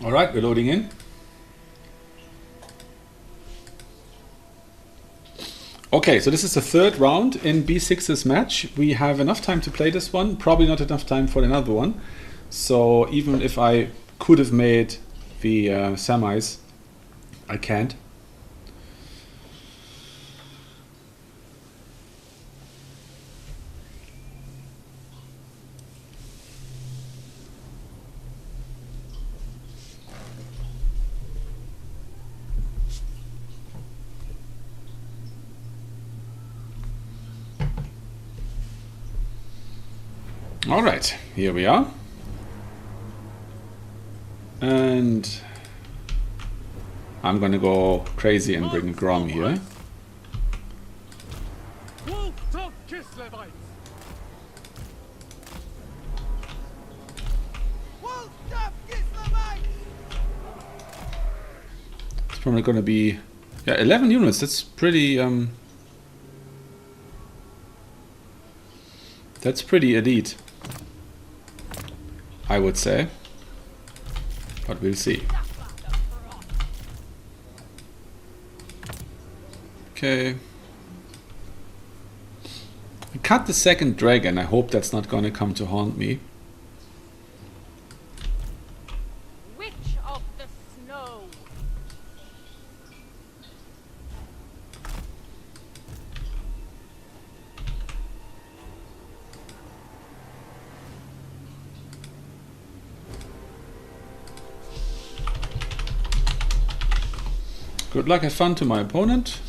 Alright, we're loading in. Okay, so this is the third round in B6's match. We have enough time to play this one, probably not enough time for another one. So even if I could have made the semis, I can't. All right, here we are. And I'm gonna go crazy and bring Grom here. It's probably gonna be, yeah, 11 units. That's pretty elite, I would say, but we'll see. Okay. I cut the second dragon. I hope that's not gonna come to haunt me. Witch of the snow. Good luck, have fun to my opponent.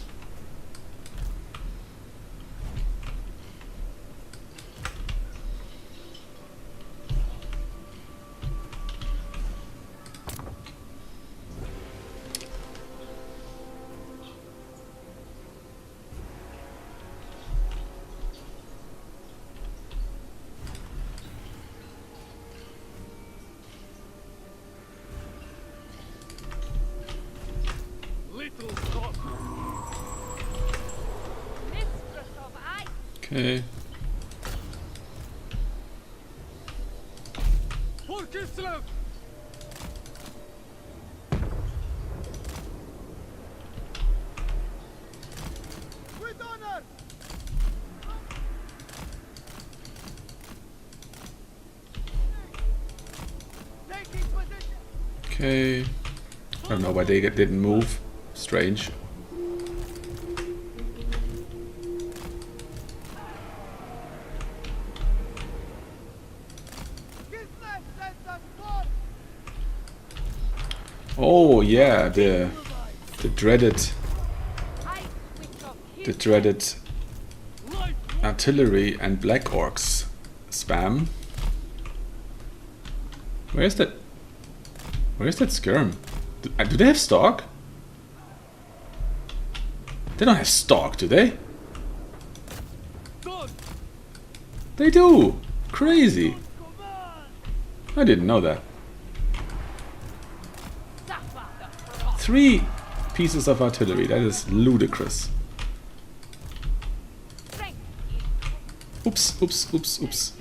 Okay. Okay. I don't know why they didn't move. Strange. Oh yeah, the dreaded artillery and black orcs spam. Where's that skirm? Do they have stock? They don't have stock, do they? They do! Crazy! I didn't know that. 3 pieces of artillery, that is ludicrous. Oops, oops, oops, oops.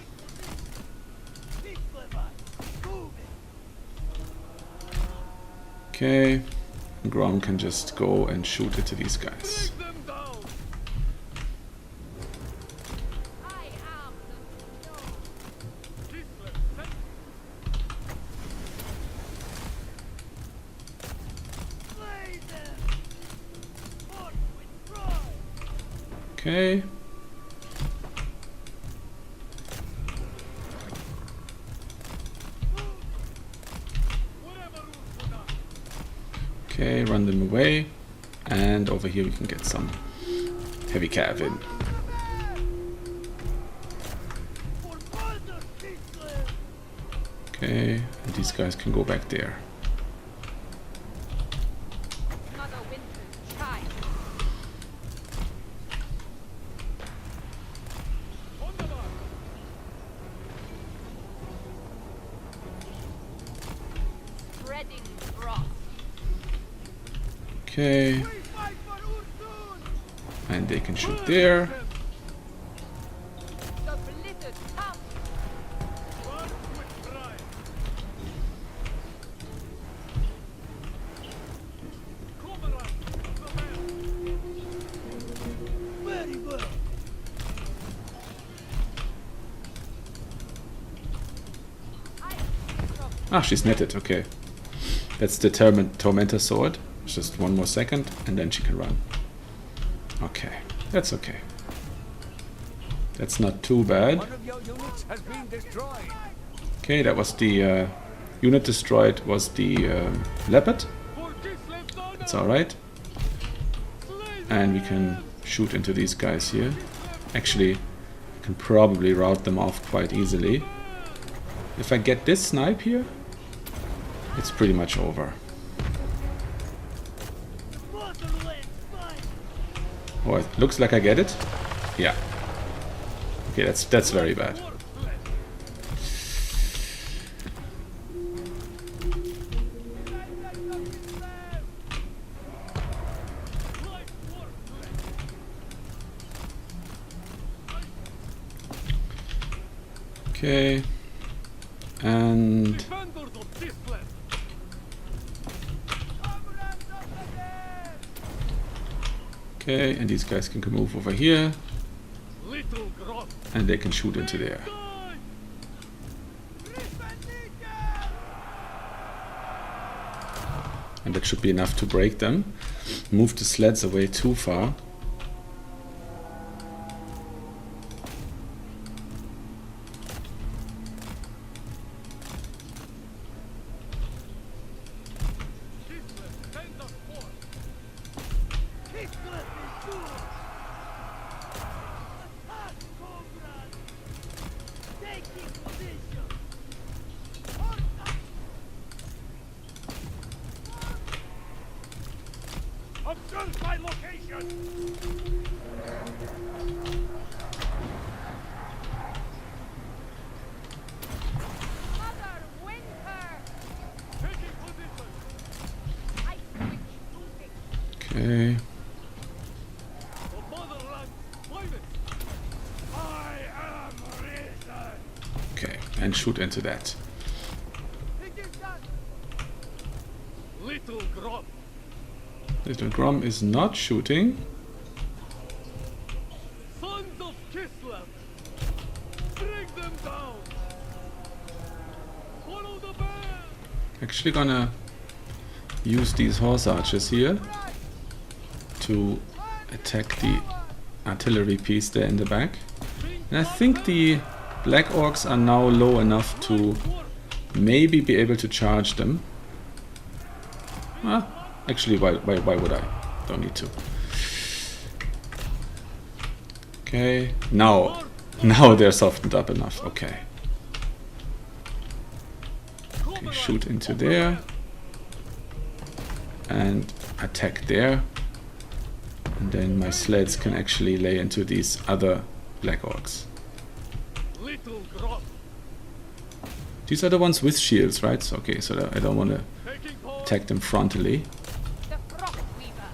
Okay, Grom can just go and shoot it to these guys. Okay. Okay, run them away. And over here we can get some heavy cav in. Okay, and these guys can go back there. Okay, and they can shoot there. Ah, she's netted, okay. That's the Tormentor sword. Just one more second, and then she can run. Okay, that's okay. That's not too bad. One of your units has been destroyed. Okay, that was the unit destroyed was the leopard. For Kislev's honor! It's alright. Slay And we can shoot into these guys here. Actually, I can probably rout them off quite easily. If I get this snipe here, it's pretty much over. Oh, it looks like I get it. Yeah. Okay, that's very bad. Okay. And Defenders of Kislev! okay, and these guys can move over here, Little Grot! and they can shoot into there. And that should be enough to break them. Move the sleds away too far. Kislev, send us forth! Observe my location! Mother Winter! Taking position! I switch moving. Okay. The motherland's finest! I am risen! Okay, and shoot into that. Little Grot! Little Grom is not shooting. Sons of Kislev! Bring them down! Follow the band! Actually gonna use these horse archers here to attack the artillery piece there in the back. And I think the black orcs are now low enough to maybe be able to charge them. Ah, actually, why would I? Don't need to. Okay, now they're softened up enough. Okay. Okay, shoot into there and attack there, and then my sleds can actually lay into these other black orcs. Little Grot! These are the ones with shields, right? So, okay, so I don't want to Taking point! attack them frontally. The Frost Weaver.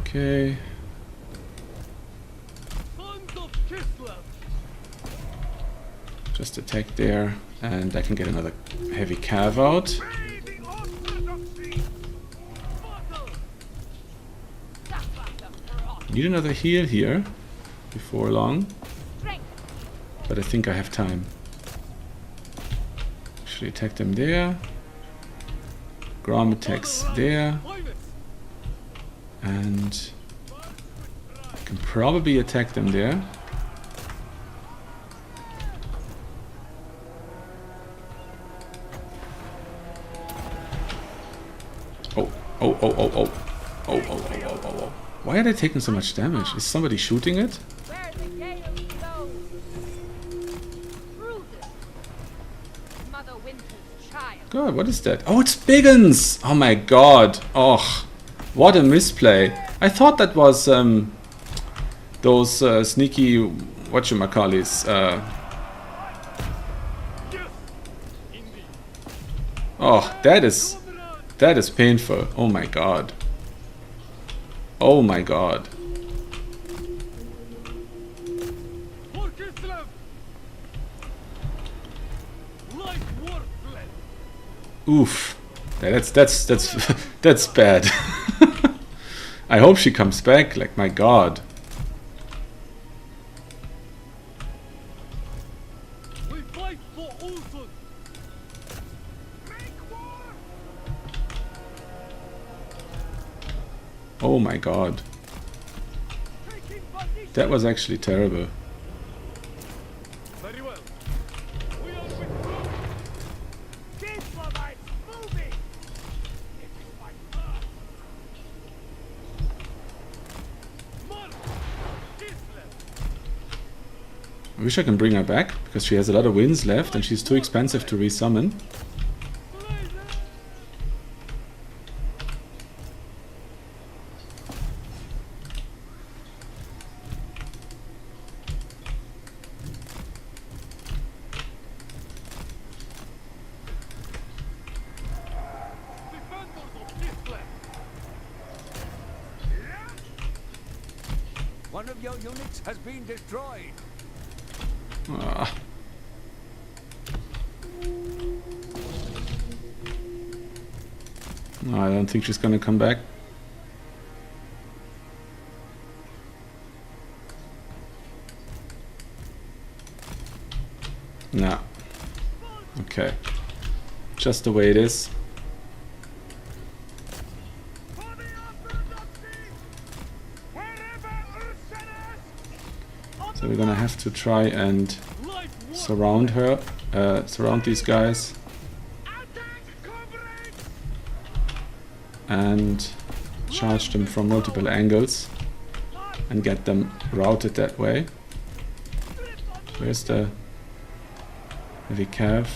Okay. Sons of Kislev! Just attack there, and I can get another heavy cav out. May the orthodoxy! Battle! Suffer the Frost. Need another heal here before long, Strength. but I think I have time. Actually attack them there. Grom attacks there, Finest! and I can probably attack them there. Oh. Why are they taking so much damage? Is somebody shooting it? Where the gale blows. Through this. Mother Winter's child. God, what is that? Oh, it's Biggins! Oh my god. Oh, what a misplay. I thought that was those sneaky whatchamacallis. Yes! Indeed! Oh, that is painful. Oh my god. Oh my god. For Kislev! Life worthless! Oof. That's bad. I hope she comes back. Like, my god. We fight for Oh my god. Taking position. That was actually terrible. Very well. We are withdrawing. Kislevites moving. It is my turn. March. Kislev. I wish I can bring her back, because she has a lot of wins left and she's too expensive to resummon. Slay them. Defenders of Kislev. One of your units has been destroyed. Ah. No, I don't think she's gonna come back. No. Okay. Just the way it is. For the orthodoxy. Wherever Ursinus. So we're gonna have to try and Light war. surround her, surround these guys, Attack comrades. and charge them from multiple angles and get them routed that way. Where's the heavy cav?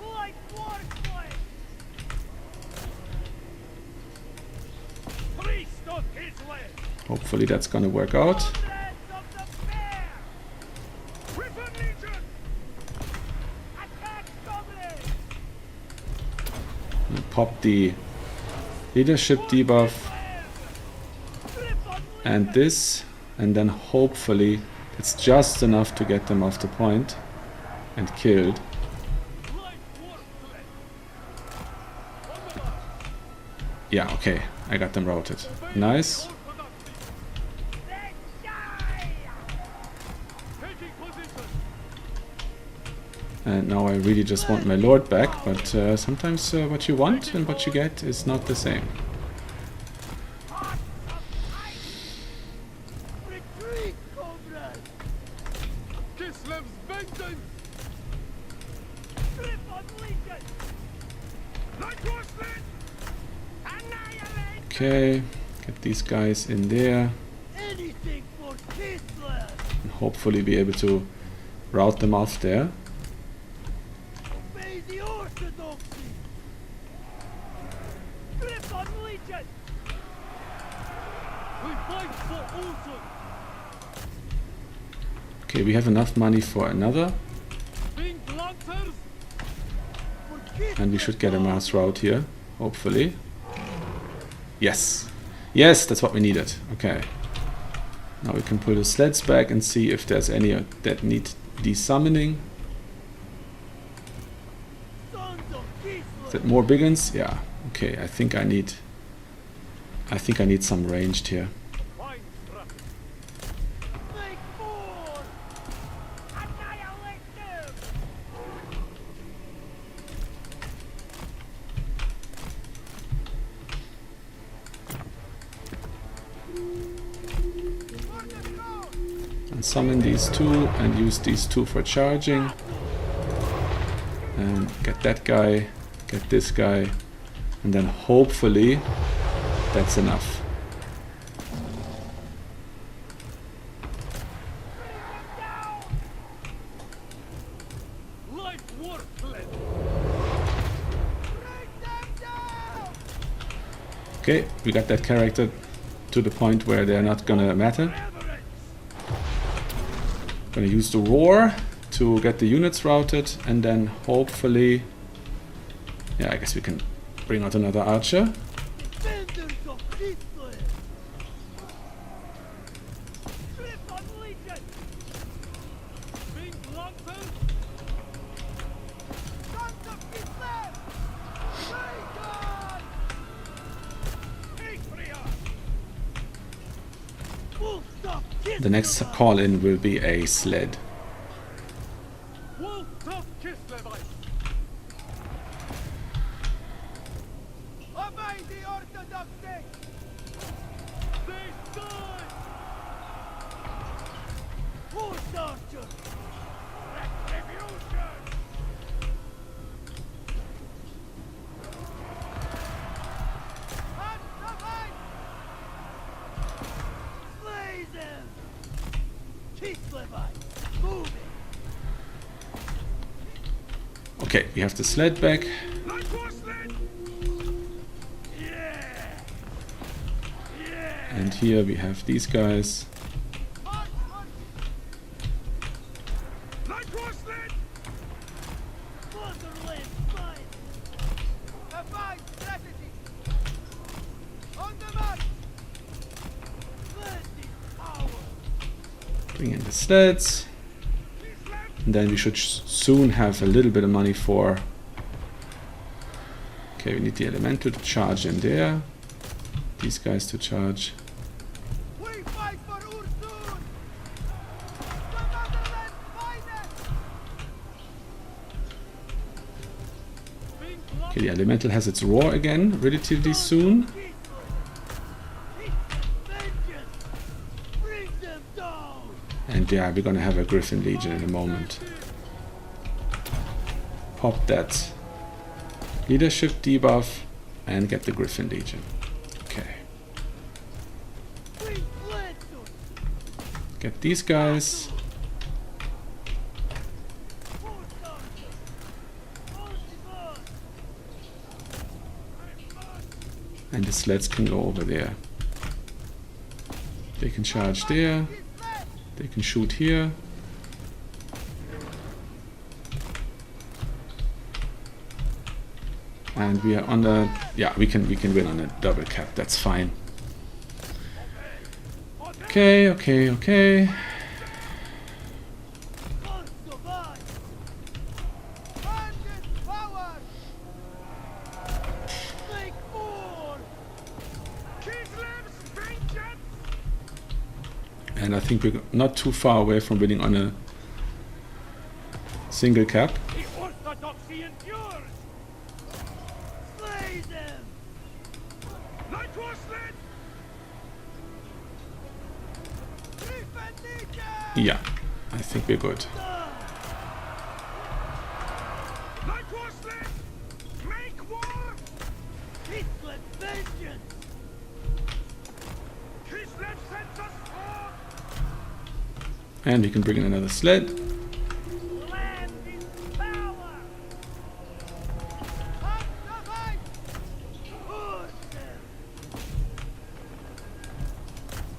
Light war flame. Priest of Kislev. Hopefully that's gonna work out. Comrades of the fair. River Legion. Attack comrades. Pop the leadership debuff and this, and then hopefully it's just enough to get them off the point and killed. Light war flame. Yeah, okay, I got them routed. Nice. They die. Taking position. And now I really just want my lord back, but sometimes what you want and what you get is not the same. Retreat, comrades. Kislev's vengeance. Grip on Legion. Light war flame. Annihilate. Okay, get these guys in there Anything for Kislev. and hopefully be able to route them off there. Obey the orthodoxy. Grip on Legion. We fight for Ulsan. Okay, we have enough money for another, Being lancers. and we should get a mass route here, hopefully. Yes. Yes, that's what we needed. Okay. Now we can pull the sleds back and see if there's any that need desummoning. Sons of Is Kislev. it more big ones? Yeah. Okay, I think I need some ranged here. Fine traffic. Make more. Annihilate them. And summon these two and use these two for charging. And get that guy, get this guy, and then hopefully that's enough. Light war flame. Break them down. Okay, we got that character to the point where they're not gonna matter. Reverence. Gonna use the roar to get the units routed, and then hopefully, yeah, I guess we can bring out another archer. Defenders of Kislev. Grip on Legion. Being lancers. Sons of Kislev. Satan. Patriot. Wolves of Kislev. The next call in will be a sled. Wolves of Kislevite. Obey the orthodoxy. Okay, we have the sled back. And here we have these guys. Bring in the sleds. And then we should soon have a little bit of money for... Okay, we need the elemental to charge in there. These guys to charge. Okay, the elemental has its roar again, relatively soon. And yeah, we're gonna have a Griffin Legion in a moment. Pop that leadership debuff and get the Griffin Legion. Okay. Get these guys. And the sleds can go over there. They can charge there. They can shoot here. And we are on the... Yeah, we can win on a double cap. That's fine. Okay, okay, okay. And I think we're not too far away from winning on a single cap. The orthodoxy endures! Slay them! Light horsemen! Yeah, I think we're good. Light horsemen! Make war! Kislev vengeance! Kislev sends us forth! And we can bring in another sled. Land is power! Up the fight! Push them!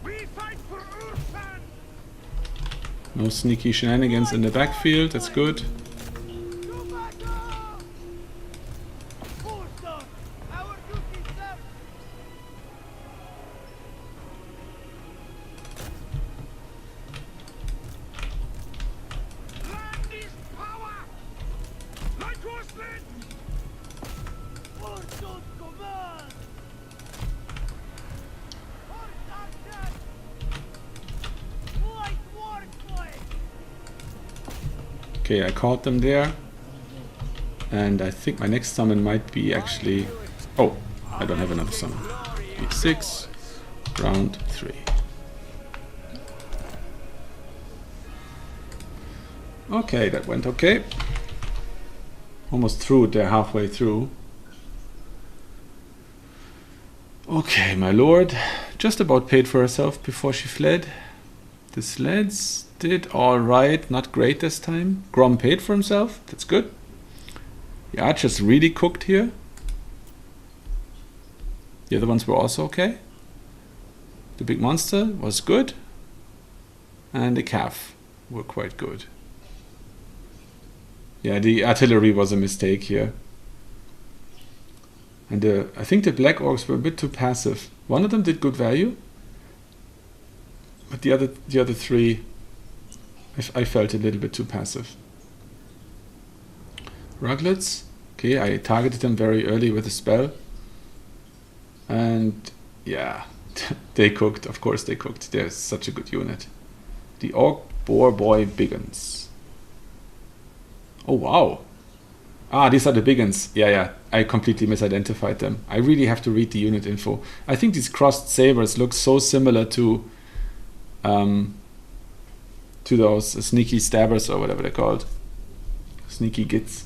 We fight for Ursan! No sneaky shenanigans in the backfield, that's good. To battle! Force on! Our duty, sir! Land is power! Light horsemen! Force on command! Force action! Light warplane! Okay, I caught them there. And I think my next summon might be actually... Oh, I don't have another summon. B6, round 3. Okay, that went okay. Almost through it there, halfway through. Okay, my lord just about paid for herself before she fled. The sleds did alright, not great this time. Grom paid for himself, that's good. The archers really cooked here. The other ones were also okay. The big monster was good. And the calf were quite good. Yeah, the artillery was a mistake here. And I think the black orcs were a bit too passive. One of them did good value. But the other three, I felt a little bit too passive. Ruglets. Okay, I targeted them very early with a spell. And yeah, they cooked. Of course they cooked. They're such a good unit. The Orc Boar Boy Biggins. Oh wow. Ah, these are the Biggins. Yeah, I completely misidentified them. I really have to read the unit info. I think these crossed sabers look so similar to those sneaky stabbers or whatever they're called. Sneaky gits.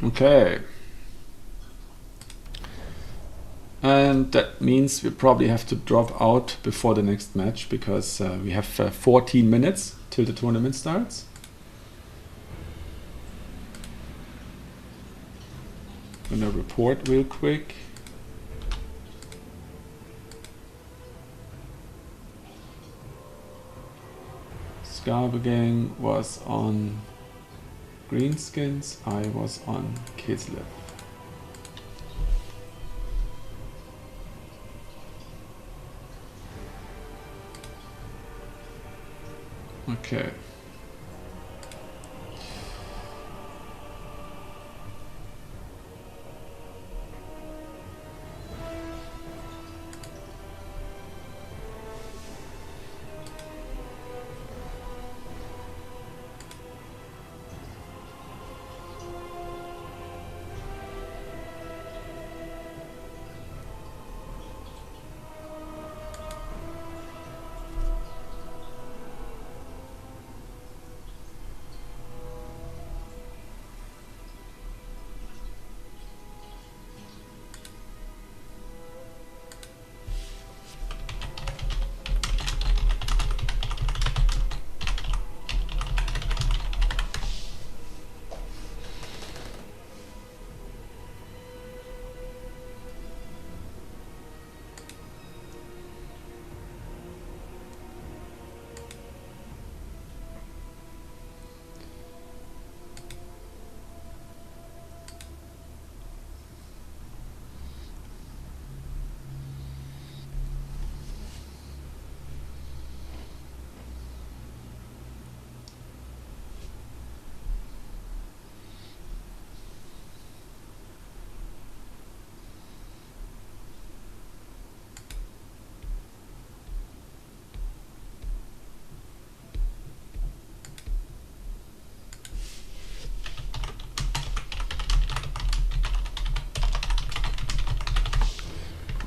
Okay. And that means we probably have to drop out before the next match because we have 14 minutes till the tournament starts. I'm gonna report real quick. Scarbergang was on Greenskins, I was on Kislev. Okay.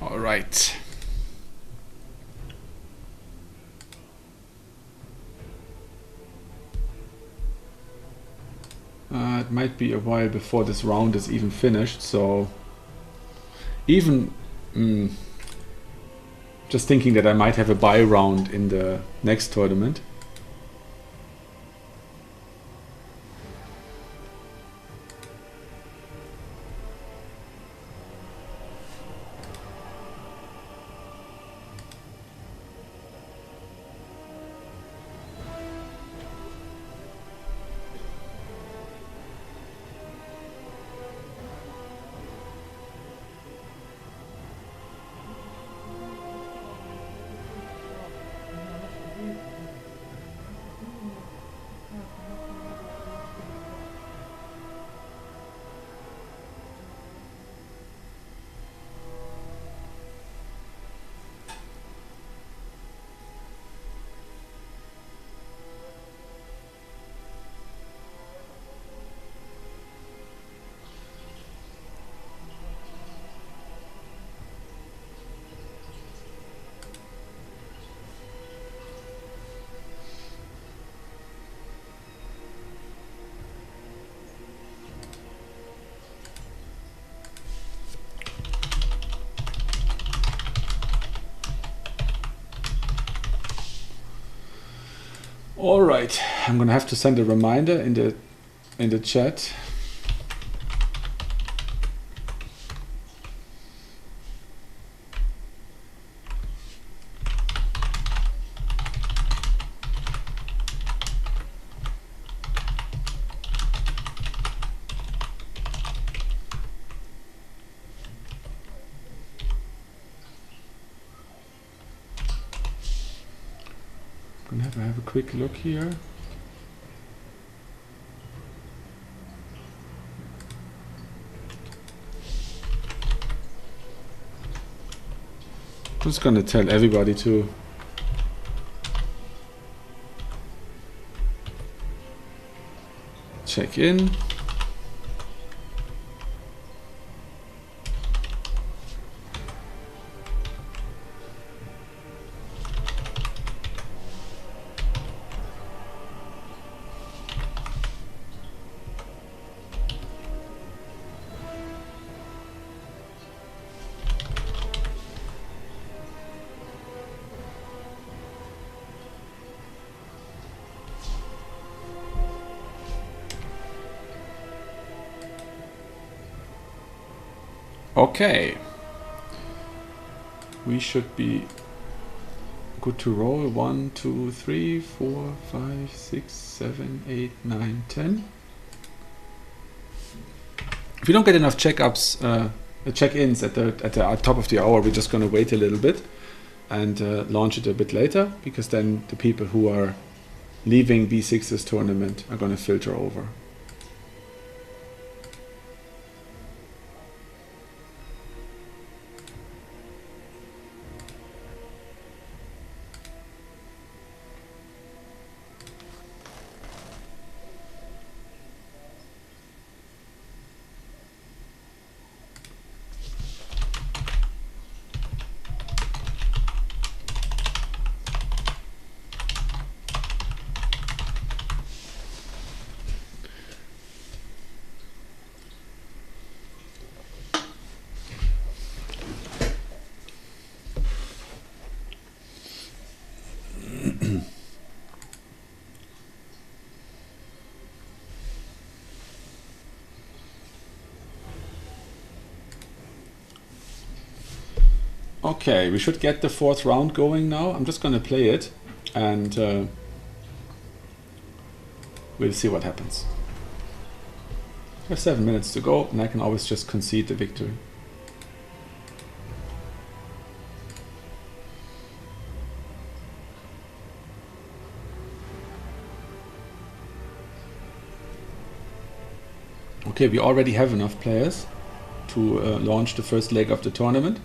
All right. It might be a while before this round is even finished, so even just thinking that I might have a bye round in the next tournament. All right, I'm gonna have to send a reminder in the chat. Gonna have a quick look here. I'm just gonna tell everybody to check in. Okay. We should be good to roll. 1, 2, 3, 4, 5, 6, 7, 8, 9, 10. If we don't get enough check-ins at the top of the hour, we're just going to wait a little bit and launch it a bit later, because then the people who are leaving B6's tournament are going to filter over. Okay, we should get the 4th round going now. I'm just going to play it and we'll see what happens. We have 7 minutes to go and I can always just concede the victory. Okay, we already have enough players to launch the first leg of the tournament.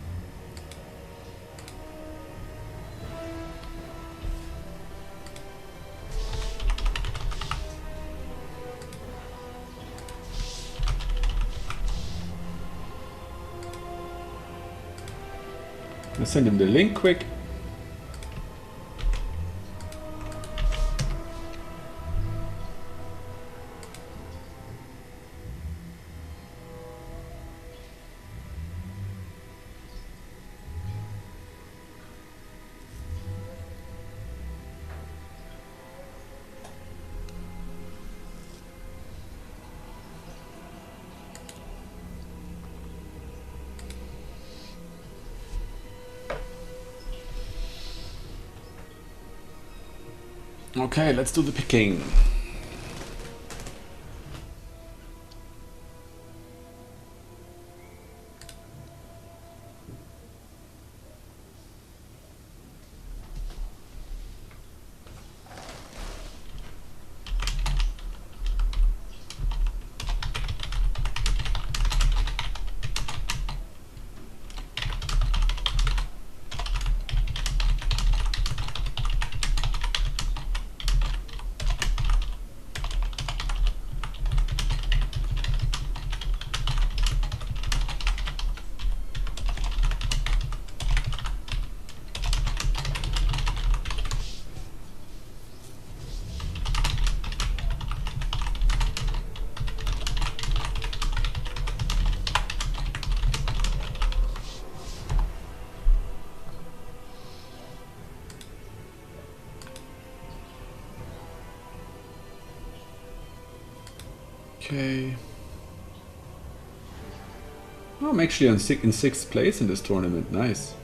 Let's send him the link quick. Okay, let's do the picking. Okay. Oh, I'm actually in 6th place in this tournament. Nice.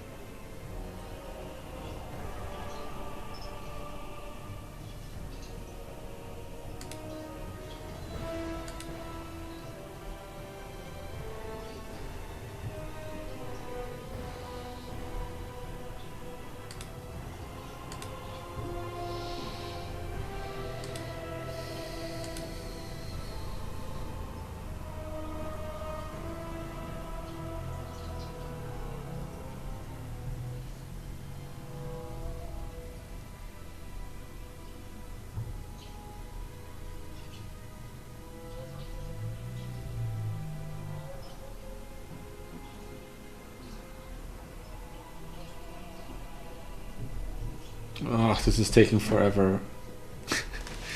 Oh, this is taking forever.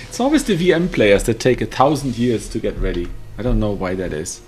It's always the VM players that take 1,000 years to get ready. I don't know why that is.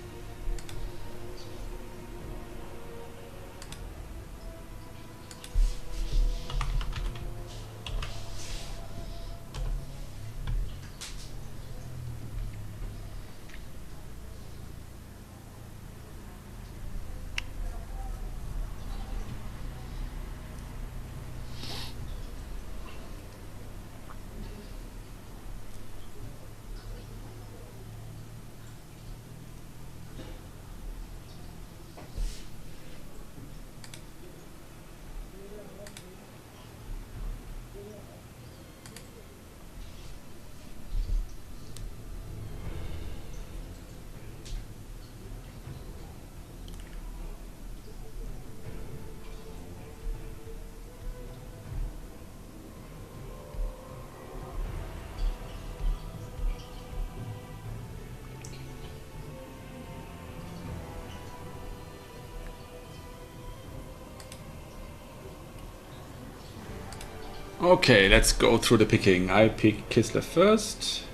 Okay, let's go through the picking. I pick Kislev first.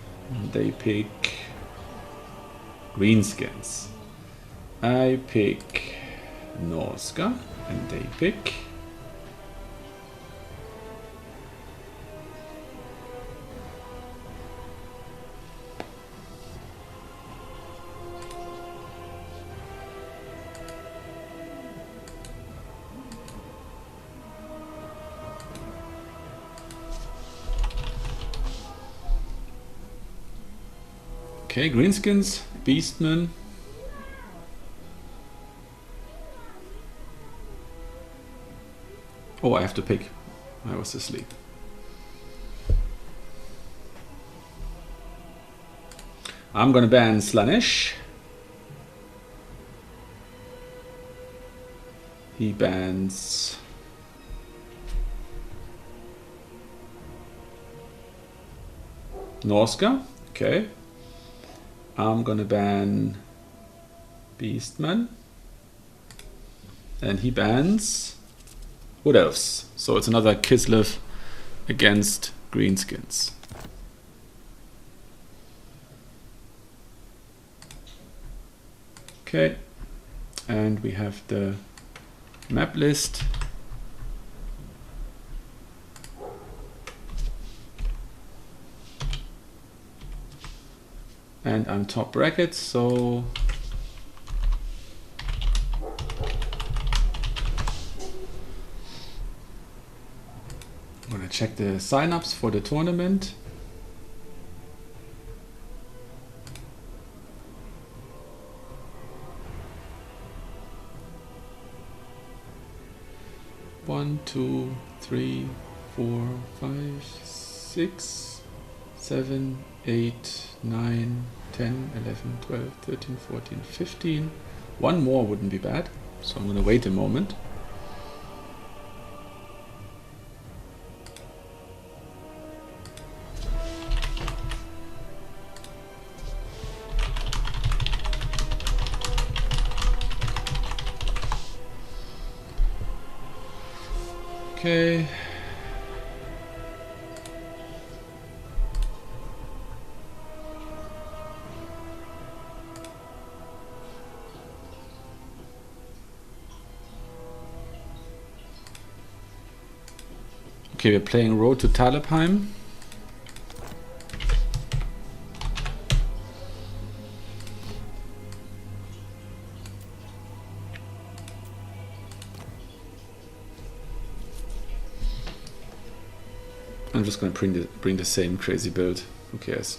They pick Greenskins. I pick Norska, and they pick okay, Greenskins, Beastman. Oh, I have to pick. I was asleep. I'm gonna ban Slaanesh. He bans Norska. Okay. I'm gonna ban Beastman. And he bans Wood Elves. So it's another Kislev against Greenskins. Okay. And we have the map list. And I'm top bracket, so I'm gonna check the signups for the tournament. One, 2, 3, 4, 5, 6, 7, 8, 9, 10, 11, 12, 13, 14, 15. One more wouldn't be bad, so I'm gonna wait a moment. Okay. Okay, we're playing Road to Talabheim. I'm just going to bring the same crazy build. Who cares?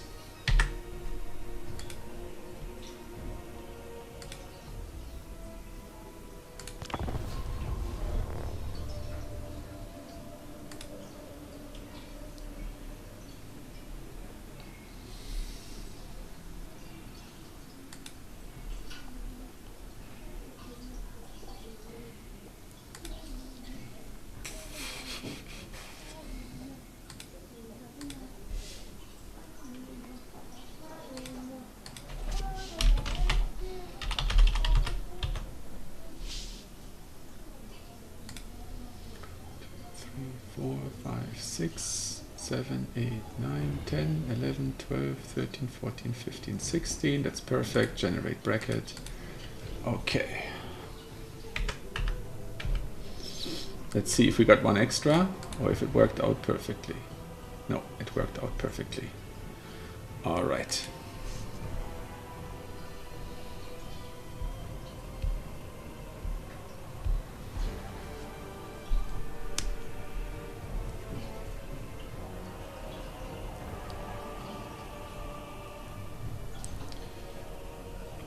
Four, 5, 6, 7, 8, 9, 10, 11, 12, 13, 14, 15, 16. That's perfect. Generate bracket. Okay. Let's see if we got one extra or if it worked out perfectly. No, it worked out perfectly. All right.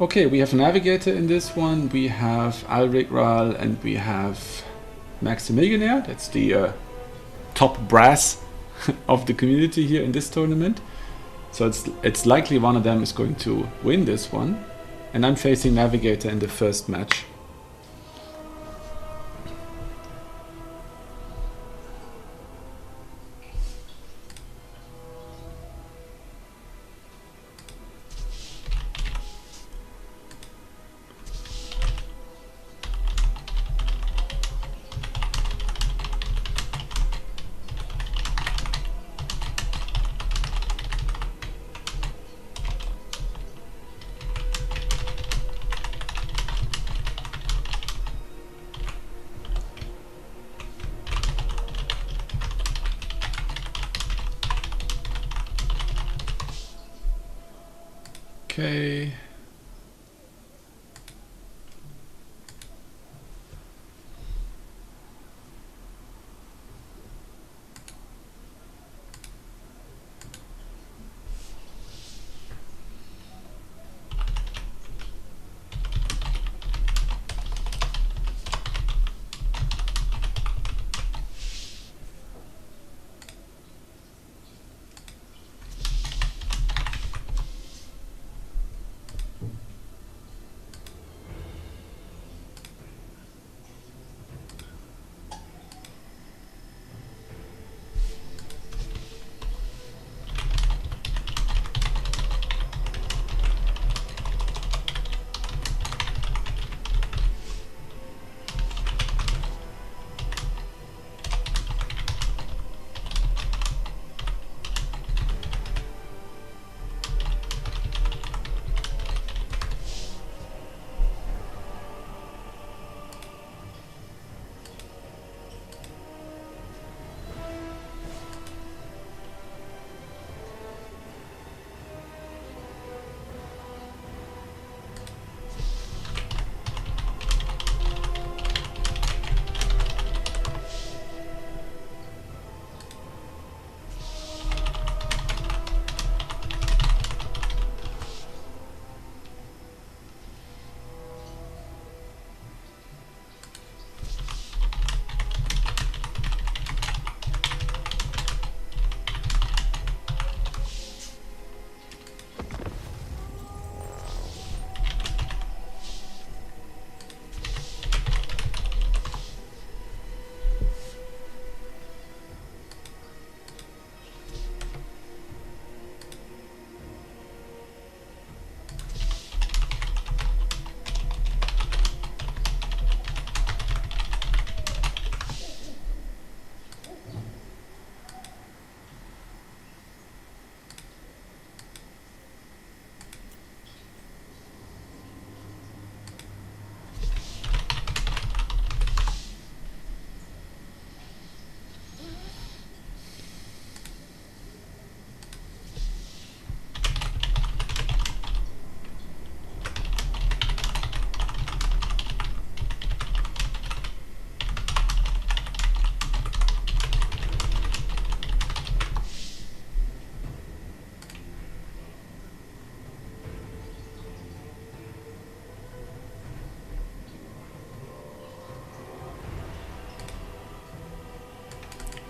Okay, we have Navigator in this one, we have Alrigral, and we have Maximillionaire. That's the top brass of the community here in this tournament. So it's likely one of them is going to win this one. And I'm facing Navigator in the first match. Okay.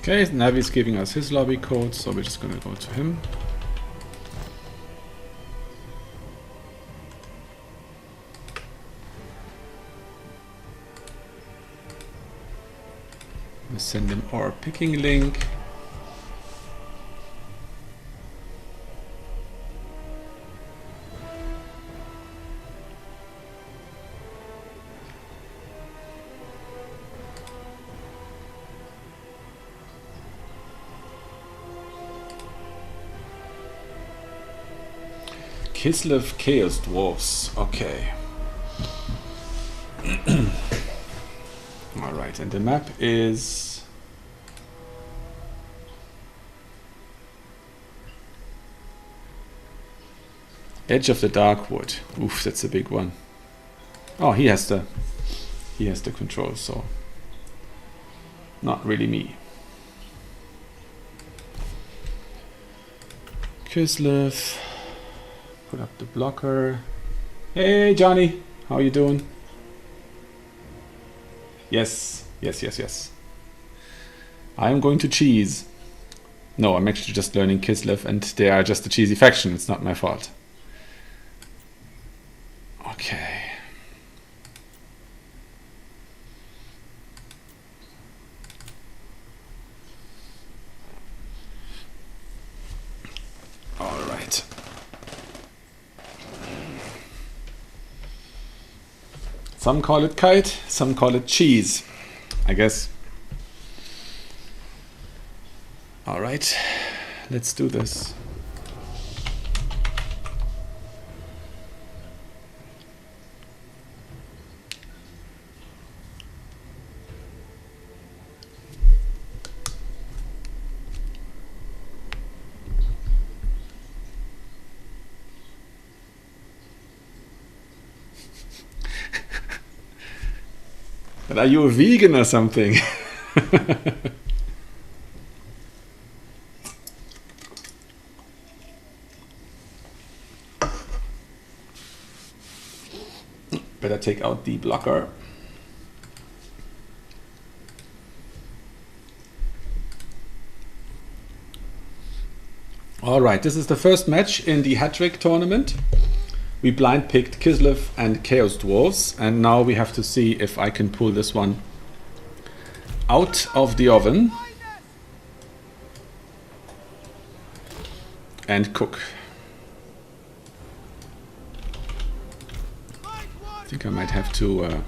Okay, Navi's giving us his lobby code, so we're just gonna go to him. We'll send him our picking link. Kislev Chaos Dwarfs. Okay. Alright, and the map is Edge of the Darkwood. Oof, that's a big one. Oh, he has the control, so not really me. Kislev. Put up the blocker. Hey Johnny, how you doing? Yes, yes, yes, yes. I'm going to cheese. No, I'm actually just learning Kislev and they are just a cheesy faction, it's not my fault. Okay. Alright. Some call it kite, some call it cheese, I guess. All right, let's do this. But are you a vegan or something? Better take out the blocker. Alright, this is the first match in the hat-trick tournament. We blind picked Kislev and Chaos Dwarves, and now we have to see if I can pull this one out of the oven and cook. I think I might have to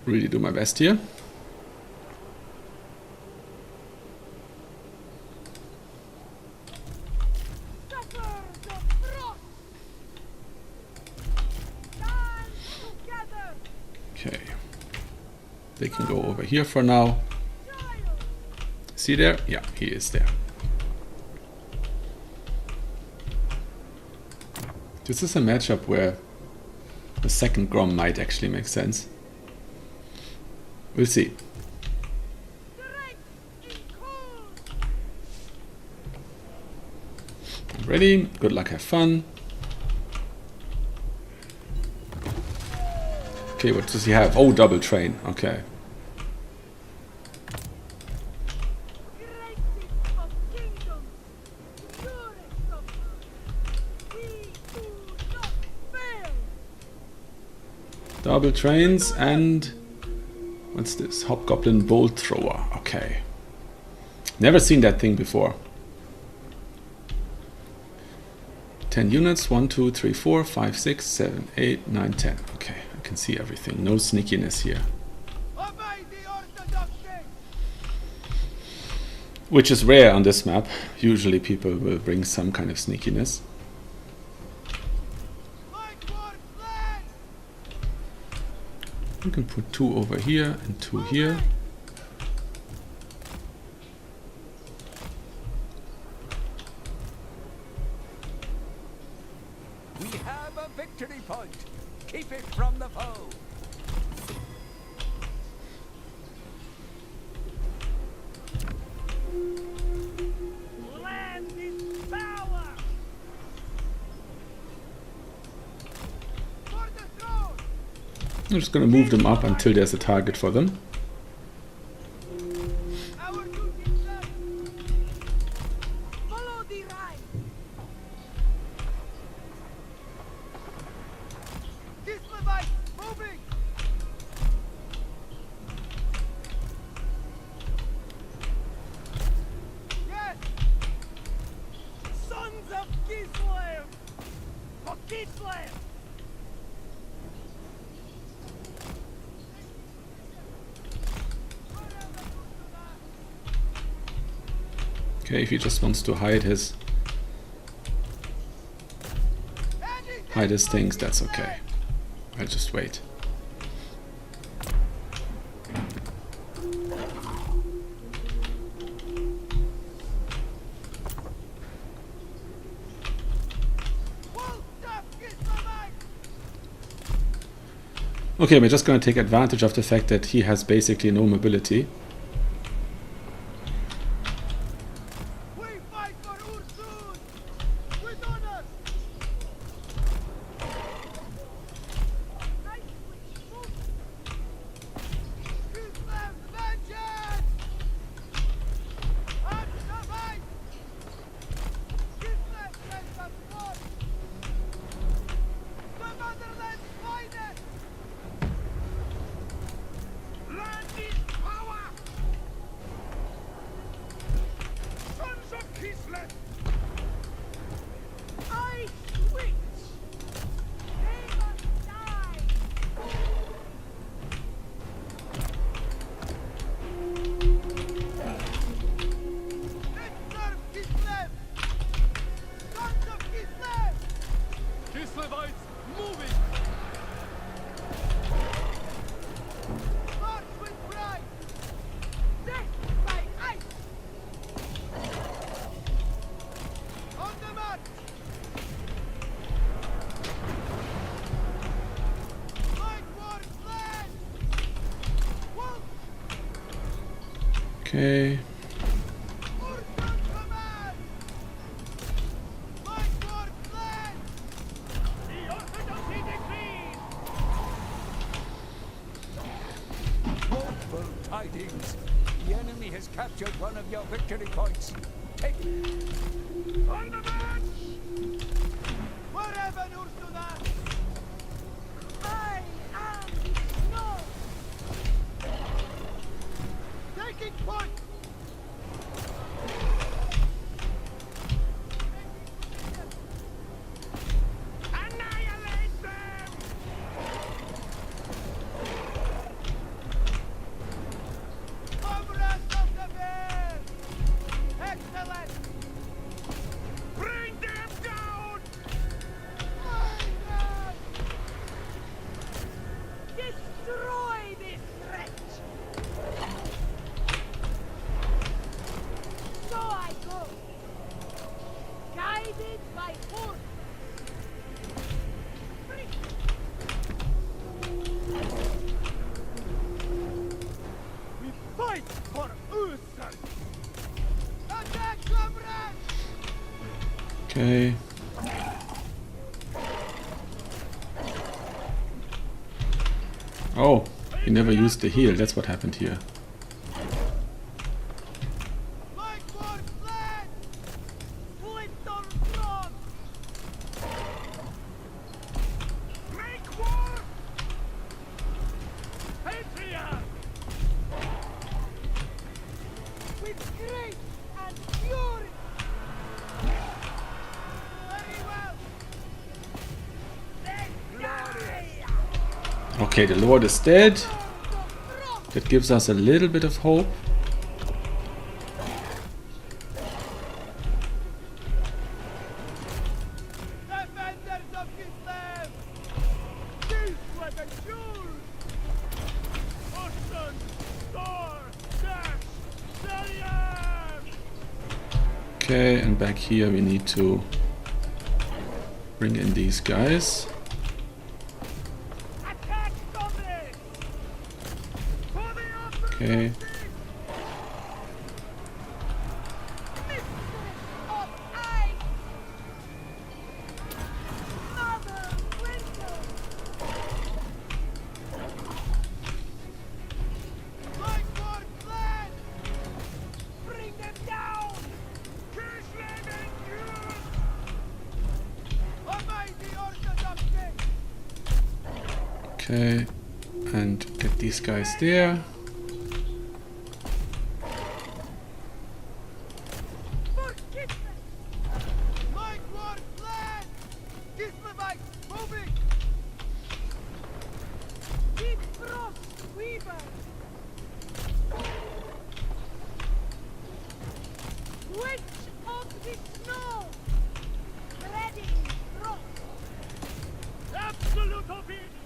really do my best here. Okay, they can go over here for now. See there? Yeah, he is there. This is a matchup where the second Grom might actually make sense. We'll see. Ready? Good luck, have fun. Okay, what does he have? Oh, double train. Okay. Double trains and what's this? Hobgoblin bolt thrower. Okay. Never seen that thing before. 10 units. 1, 2, 3, 4, 5, 6, 7, 8, 9, 10. Okay, I can see everything. No sneakiness here. Which is rare on this map. Usually people will bring some kind of sneakiness. You can put 2 over here and 2 here. We have a victory point. Keep it from the foe. Land is power. For the throne. I'm just going to move them up until there's a target for them. Our duty is done. Follow the right. This Levite moving. Yes. Sons of Kislev. For Kislev. Okay, if he just wants to hide his things, that's okay. I'll just wait. Okay, we're just going to take advantage of the fact that he has basically no mobility. Okay. Woeful tidings. The enemy has captured one of your victory points. Take it. On the march! Wherever Ursula! I am snow. Taking point! Annihilate them! Comrades of the bear! Excellent! Bring them down! My God! Destroy this wretch. So I go, guided by force. We fight for Ursula! Attack, comrades! Okay. Oh, he never used the heal. That's what happened here. Like for flag! Flint on front! Make war! Patriot! With grace and fury. Very well! Okay, the Lord is dead. That gives us a little bit of hope. Defenders of Kislev! Peace like a jewel! Ocean! Door! Dash! Stallion! Okay, and back here we need to bring in these guys. Attack, comrades! For the offensive! Okay. Mistress of ice. Mother winter. Like for flag! Bring them down. Kislev endures! Almighty Orthodox Faith! Okay, and get these guys there. For Kislev. Like for flag! Kislevites moving! Deep frost weaver. Witch of the snow. Ready frost. Absolute obedience!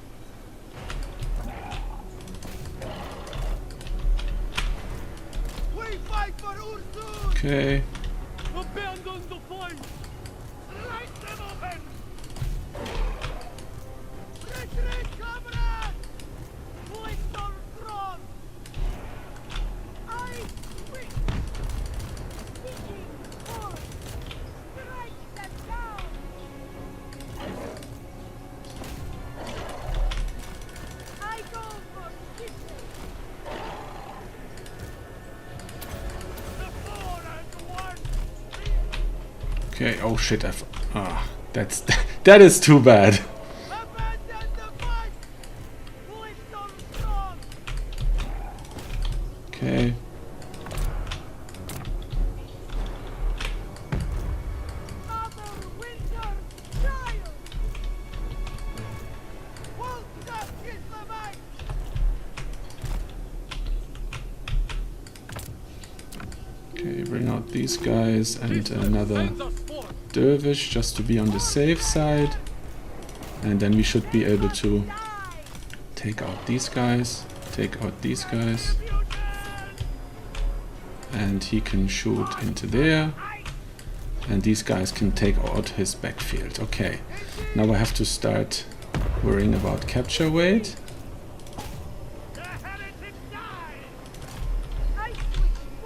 We fight for Ursul! Okay. Abandon the fight! Light them open! Retreat, comrades! Flint on front! I swing. Speaking forth. Strike them down. I go for Kislev. The 4 and 1! Okay. Oh shit! That is too bad. Abandon the fight! Flint on front! Okay. Mother winter child. Wolf of Kislevites! Okay. Bring out these guys and another dervish just to be on the safe side, and then we should be able to Die. take out these guys, take out these guys, and he can shoot into there, and these guys can take out his backfield. Okay, now I have to start worrying about capture weight. The heretics die! I switch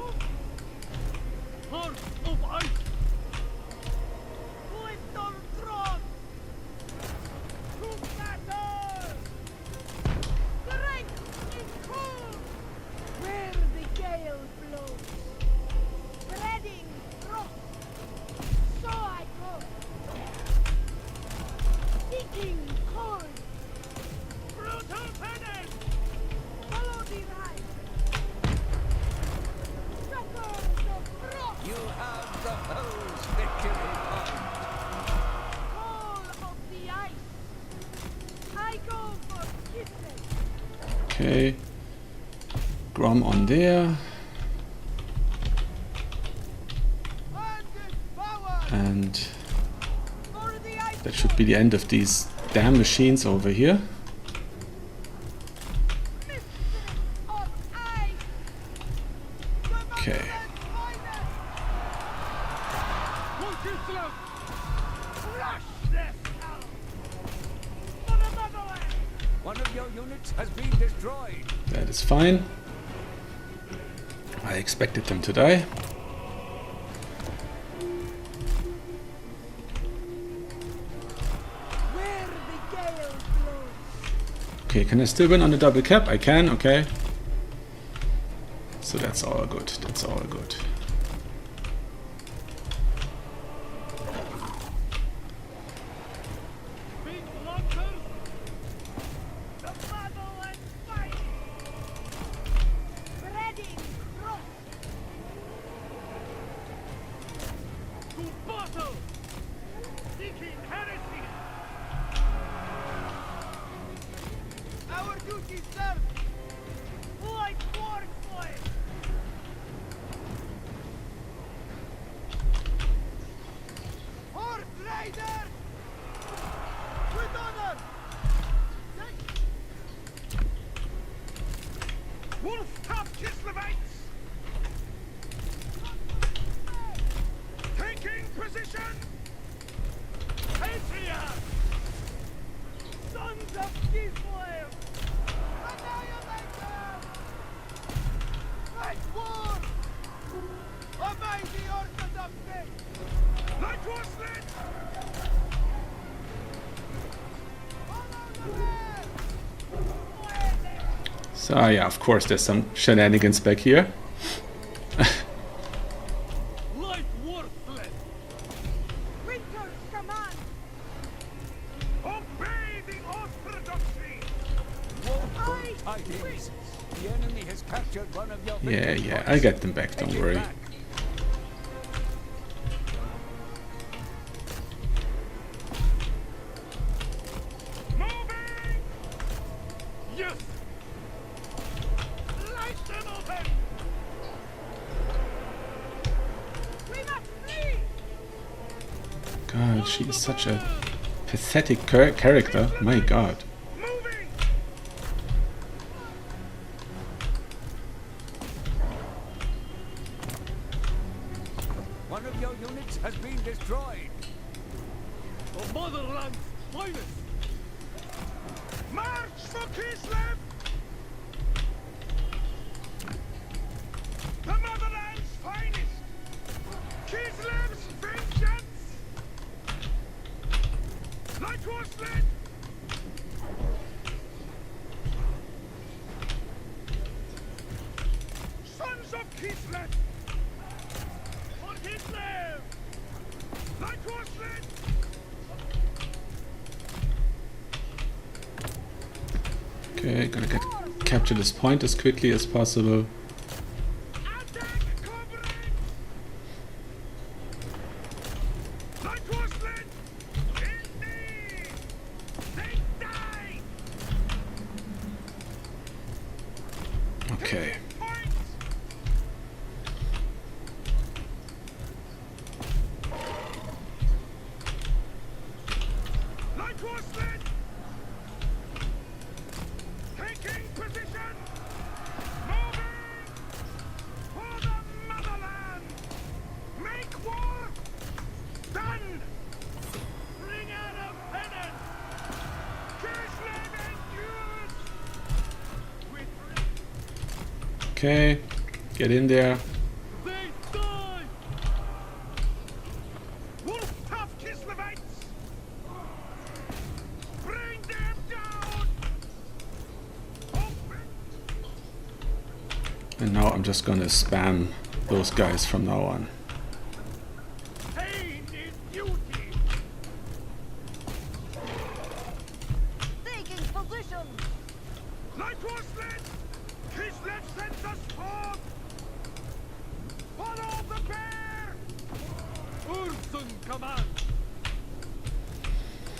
Taking cold. Brutal penance! Follow the right. Suckers of frost. You have the foe's victory point. Call of the ice. I go for kisses. Okay. Grom on there. And For the ice. that should be the end of these damn machines over here. Mistress of ice. Okay. Won't you slow? Rush this out! For the motherland. One of your units has been destroyed. That is fine. I expected them to die. Where the gale blows. Okay, can I still win on the double cap? I can, okay. So that's all good. That's all good. Big launchers! The motherland fight. Spreading frost. To battle! Seeking heresy! Our duty served. Like war slave. Horse riders. With honor. Wolf top Kislevites! Taking position! Patriot! Sons of Kislev. Annihilate them. Fight war. Obey the Orthodox faith. Like horsemen! Follow the man. So yeah, of course there's some shenanigans back here. Light worthless! Winter's command. Obey the orthodoxy! Woeful tidings. The enemy has captured one of your victory Yeah, points. I'll get them back, don't Take it worry. back. Moving! Yes! Light them open! We must flee. God, she is such a pathetic character. My God. Moving! One of your units has been destroyed. The motherland's finest! March for Kislev! The motherland's finest! Kislev's vengeance! Light horsemen! Sons of Kislev! For Kislev! Light horsemen! Okay, gonna capture this point as quickly as possible. Attack covering! Light horsemen! Indeed! They die! Okay. Points! Light horsemen! Taking position! Moving! For the motherland! Make war! Done! Bring out a penance! Kislev endures! With Okay, get in there. they die! Wolf tough Kislevites! Bring them down! Open! And now I'm just gonna spam those guys from now on. Pain is duty! position! Like horsemen! Kislev sends us forth! Follow the bear! Ursun command!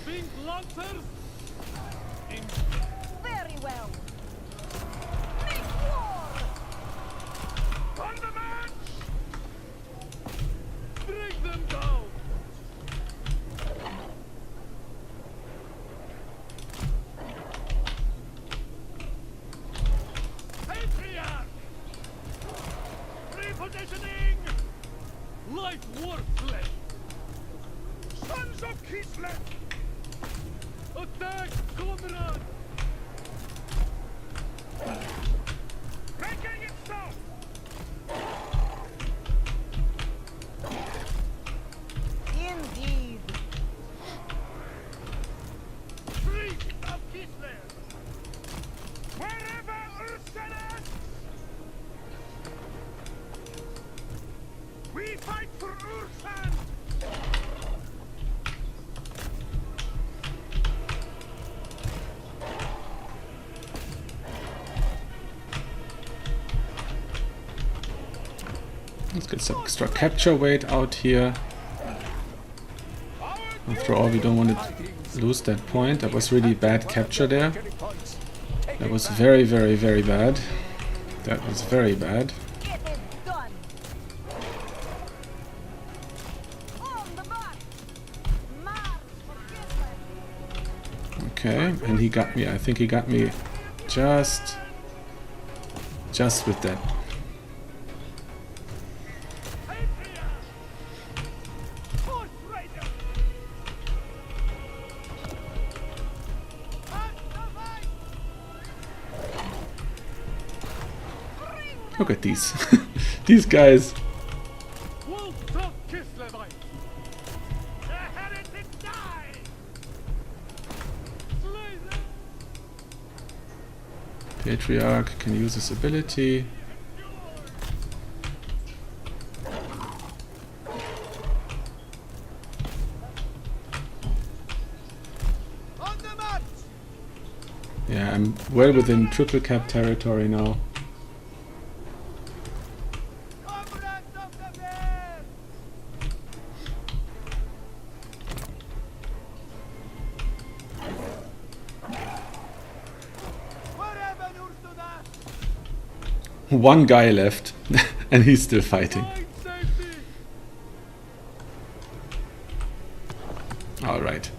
Pink lancers! In Very well! Make war! on the march! Bring them down! Patriarch! Repositioning! Light worthless! Sons of Kislev! Attack, comrade! Making it so! Indeed! Freak of Kislev! Wherever Ursen asks! We fight for Ursen! Let's get some extra capture weight out here. After all, we don't want to lose that point. That was really bad capture there. That was very, very, very bad. That was very bad. Get it done! On the march! March for Kislev! Okay, and he got me. I think he got me just with that. Horse rider! Look at these. These guys. Wolves of Kislevite! The heretic die! Slay them! Patriarch can use his ability. On the march! Yeah, I'm well within triple cap territory now. Comrades of the bear! Wherever Ursuna! One guy left, and he's still fighting. Find safety! Alright.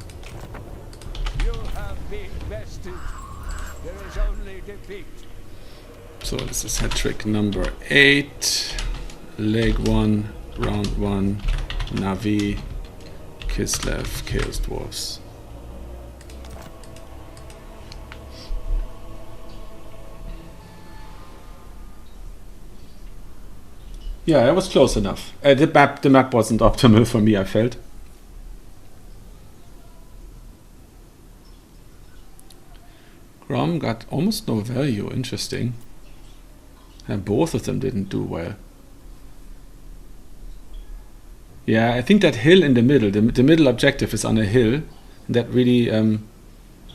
You have been bested. There is only defeat. So this is hat trick number 8. Leg 1, round 1, Navi, Kislev, Chaos Dwarfs. Yeah, that was close enough. The map wasn't optimal for me, I felt. Grom got almost no value, interesting. And both of them didn't do well. Yeah, I think that hill in the middle, the middle objective is on a hill. And that really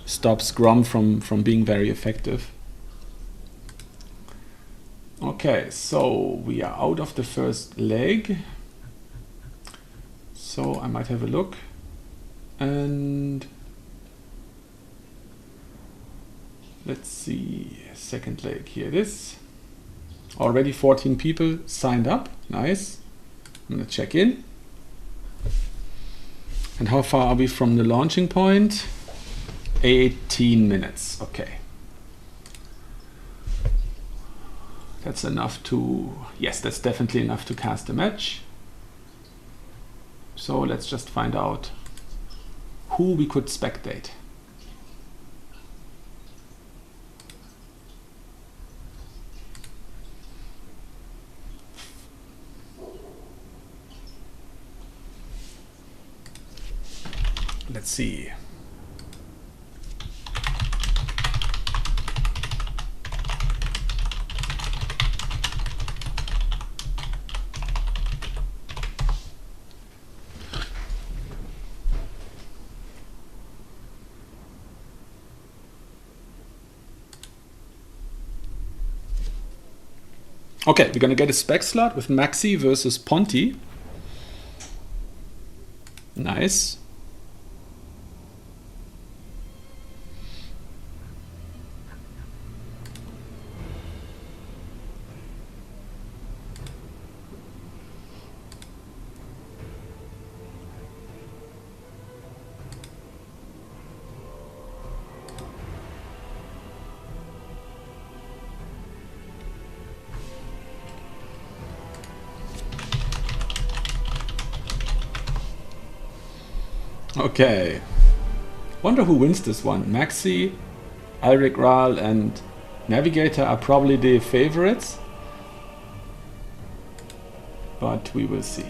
stops Grom from being very effective. Okay, so we are out of the first leg. So I might have a look. And let's see, second leg, here it is. Already 14 people signed up, nice. I'm gonna check in. And how far are we from the launching point? 18 minutes, okay. That's enough to, yes, that's definitely enough to cast a match. So let's just find out who we could spectate. Let's see. Okay, we're gonna get a spec slot with Maxi versus Ponti. Nice. Okay. Wonder who wins this one. Maxi, Alric Ral, and Navigator are probably the favorites. But we will see.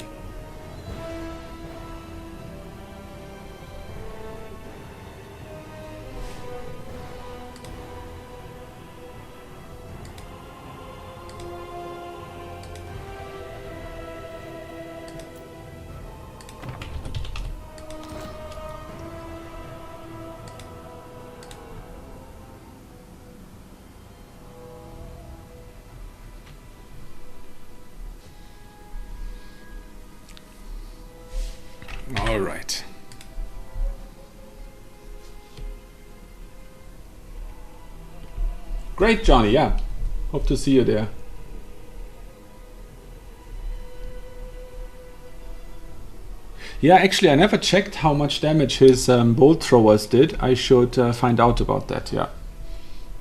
All right. Great, Johnny. Yeah. Hope to see you there. Yeah, actually, I never checked how much damage his bolt throwers did. I should find out about that, yeah.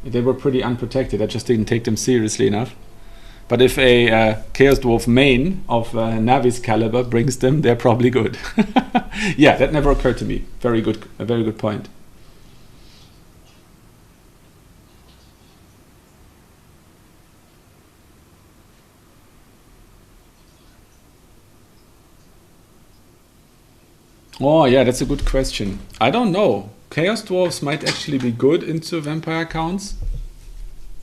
They were pretty unprotected. I just didn't take them seriously enough. But if a Chaos Dwarf main of Navi's caliber brings them, they're probably good. Yeah, that never occurred to me. Very good, a very good point. Oh yeah, that's a good question. I don't know. Chaos Dwarfs might actually be good into vampire counts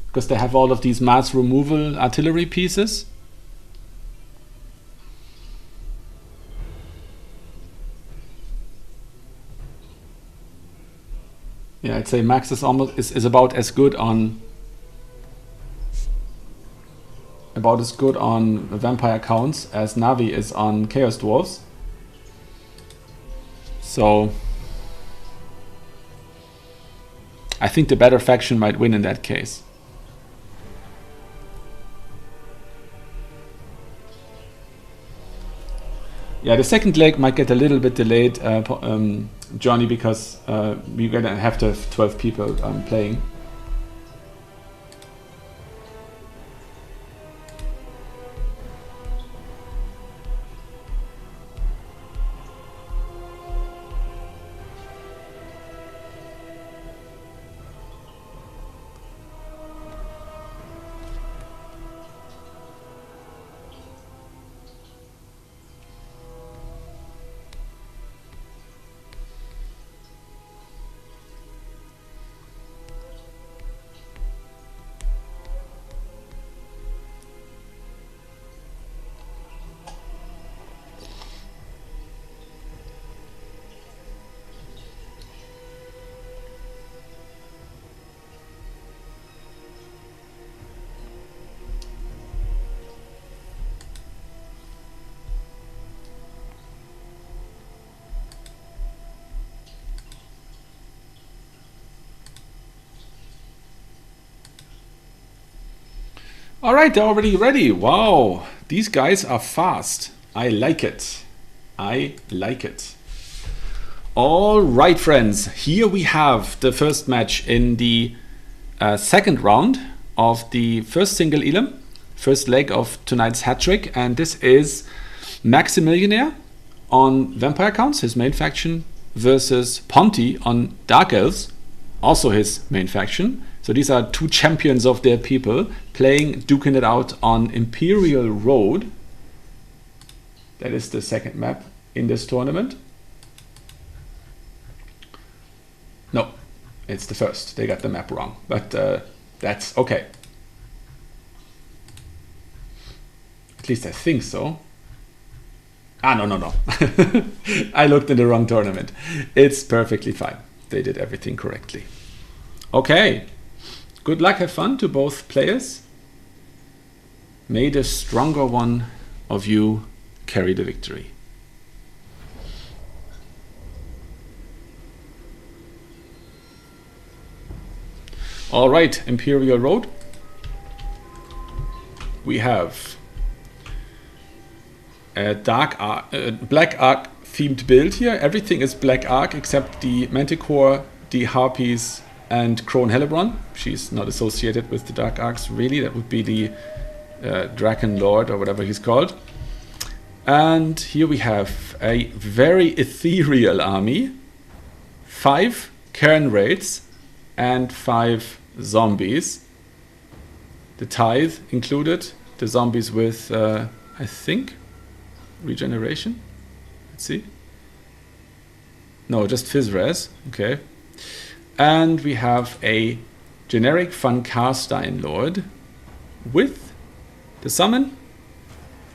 because they have all of these mass removal artillery pieces. Yeah, I'd say Max is almost is about as good on vampire counts as Navi is on Chaos Dwarfs. So I think the better faction might win in that case. Yeah, the second leg might get a little bit delayed, Johnny, because we're gonna have to have 12 people playing. All right, they're already ready. Wow, these guys are fast. I like it. I like it. All right, friends, here we have the first match in the second round of the first single Elam, first leg of tonight's hat trick, and this is Maximillionaire on Vampire Counts, his main faction, versus Ponti on Dark Elves, also his main faction. So these are two champions of their people playing, duking it out on Imperial Road. That is the second map in this tournament. No, it's the first. They got the map wrong, but that's okay. At least I think so. Ah, no. I looked in the wrong tournament. It's perfectly fine. They did everything correctly. Okay. Good luck, have fun to both players. May the stronger one of you carry the victory. All right, Imperial Road. We have a Black Ark themed build here. Everything is Black Ark except the Manticore, the Harpies, and Crone Hellebrand. She's not associated with the Dark Arks really. That would be the Draken Lord or whatever he's called. And here we have a very ethereal army, 5 Cairn Raids and 5 zombies. The Tithe included, the zombies with I think regeneration. Let's see. No, just Fizz-Res. Okay. And we have a generic Van Karstein Lord with the Summon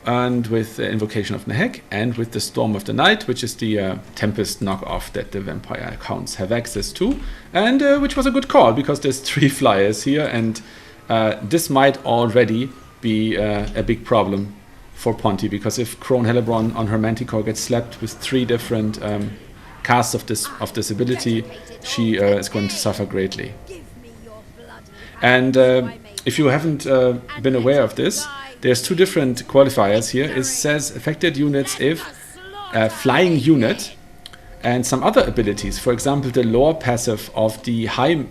and with the Invocation of Nehek and with the Storm of the Night, which is the Tempest knockoff that the vampire accounts have access to, and which was a good call because there's 3 flyers here, and this might already be a big problem for Ponty, because if Crone Hellebrand on her Manticore gets slapped with 3 different casts of this ability, she is going to suffer greatly. And if you haven't been aware of this, there's 2 different qualifiers here. It says affected units if a flying unit and some other abilities, for example the lore passive of the high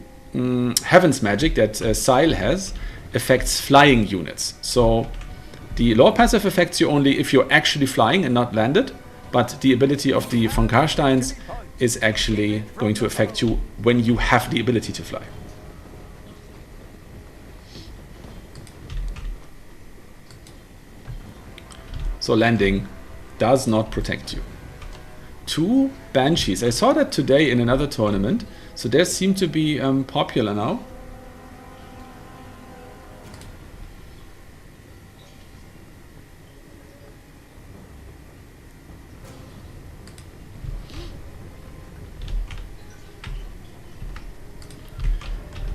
heavens magic that Sile has, affects flying units. So the lore passive affects you only if you're actually flying and not landed, but the ability of the Von Karsteins is actually going to affect you when you have the ability to fly. So landing does not protect you. 2 Banshees. I saw that today in another tournament, so they seem to be popular now.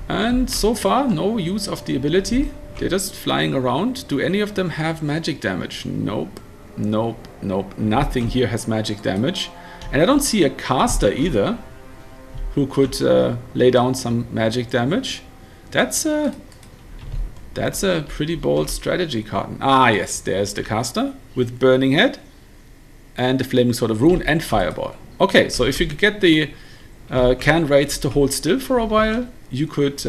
And so far, no use of the ability. They're just flying around. Do any of them have magic damage? Nope. Nope. Nope. Nothing here has magic damage. And I don't see a caster either who could lay down some magic damage. That's a pretty bold strategy, Carton. Ah, yes. There's the caster with Burning Head and the Flaming Sword of Rune and Fireball. Okay, so if you could get the Cairn Raids to hold still for a while, you could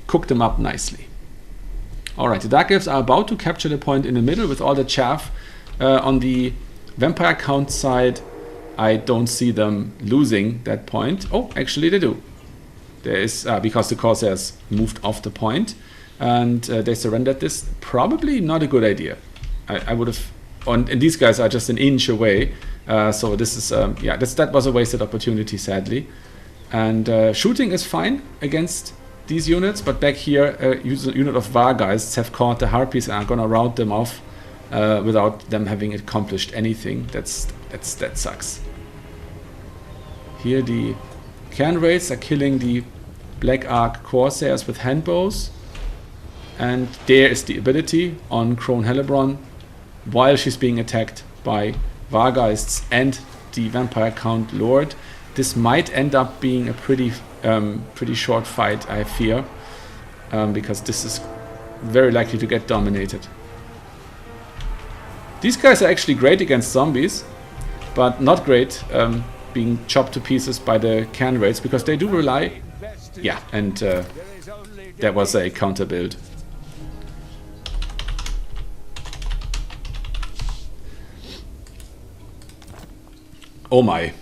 cook them up nicely. Alright, the Dark Elves are about to capture the point in the middle with all the chaff. On the Vampire Count side, I don't see them losing that point. Oh, actually they do. There is, because the Corsairs moved off the point and they surrendered this. Probably not a good idea. I would have, and these guys are just an inch away. So this is, yeah, that was a wasted opportunity, sadly. And shooting is fine against these units, but back here, a unit of Vargheists have caught the Harpies and are gonna rout them off without them having accomplished anything. That sucks. Here the Cairn Raids are killing the Black Ark Corsairs with handbows, and there is the ability on Crone Hellebrand while she's being attacked by Vargheists and the Vampire Count Lord. This might end up being a pretty short fight, I fear, because this is very likely to get dominated. These guys are actually great against zombies, but not great being chopped to pieces by the Cairn Raids, because they do rely... Yeah, and that was a counter build. Oh my.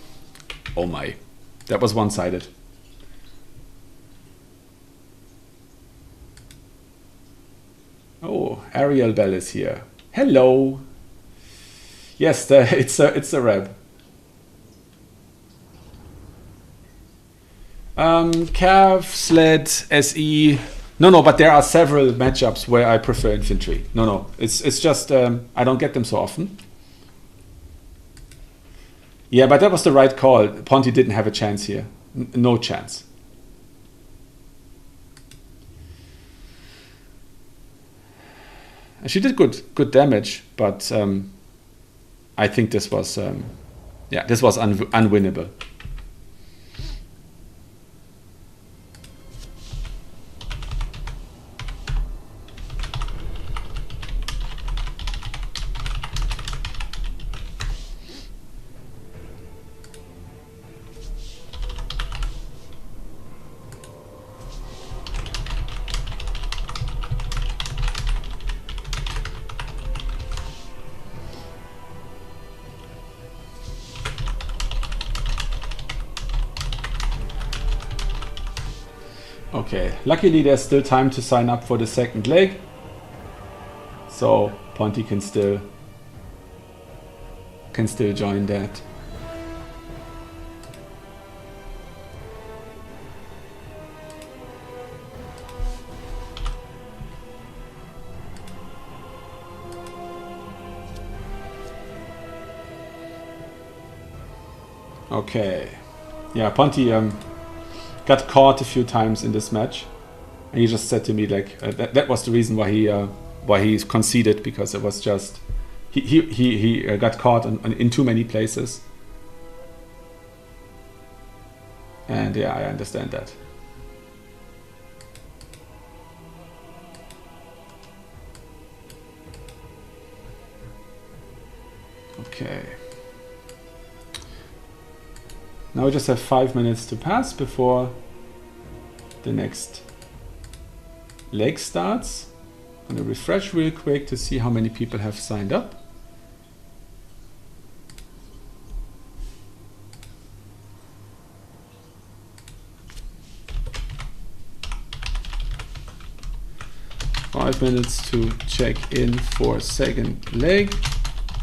Oh my. That was one-sided. Oh, Ariel Bell is here. Hello. Yes, it's a rep. Cav, Sled, SE. No, but there are several matchups where I prefer infantry. No, it's just I don't get them so often. Yeah, but that was the right call. Ponty didn't have a chance here. No chance. She did good damage, but I think this was this was unwinnable. Okay, luckily there's still time to sign up for the second leg, so Ponty can still join that. Okay, yeah, Ponty got caught a few times in this match, and he just said to me like that was the reason why he conceded, because it was just he got caught in too many places, and yeah, I understand that. Okay. Now we just have 5 minutes to pass before the next leg starts. I'm gonna refresh real quick to see how many people have signed up. Five minutes to check in for second leg.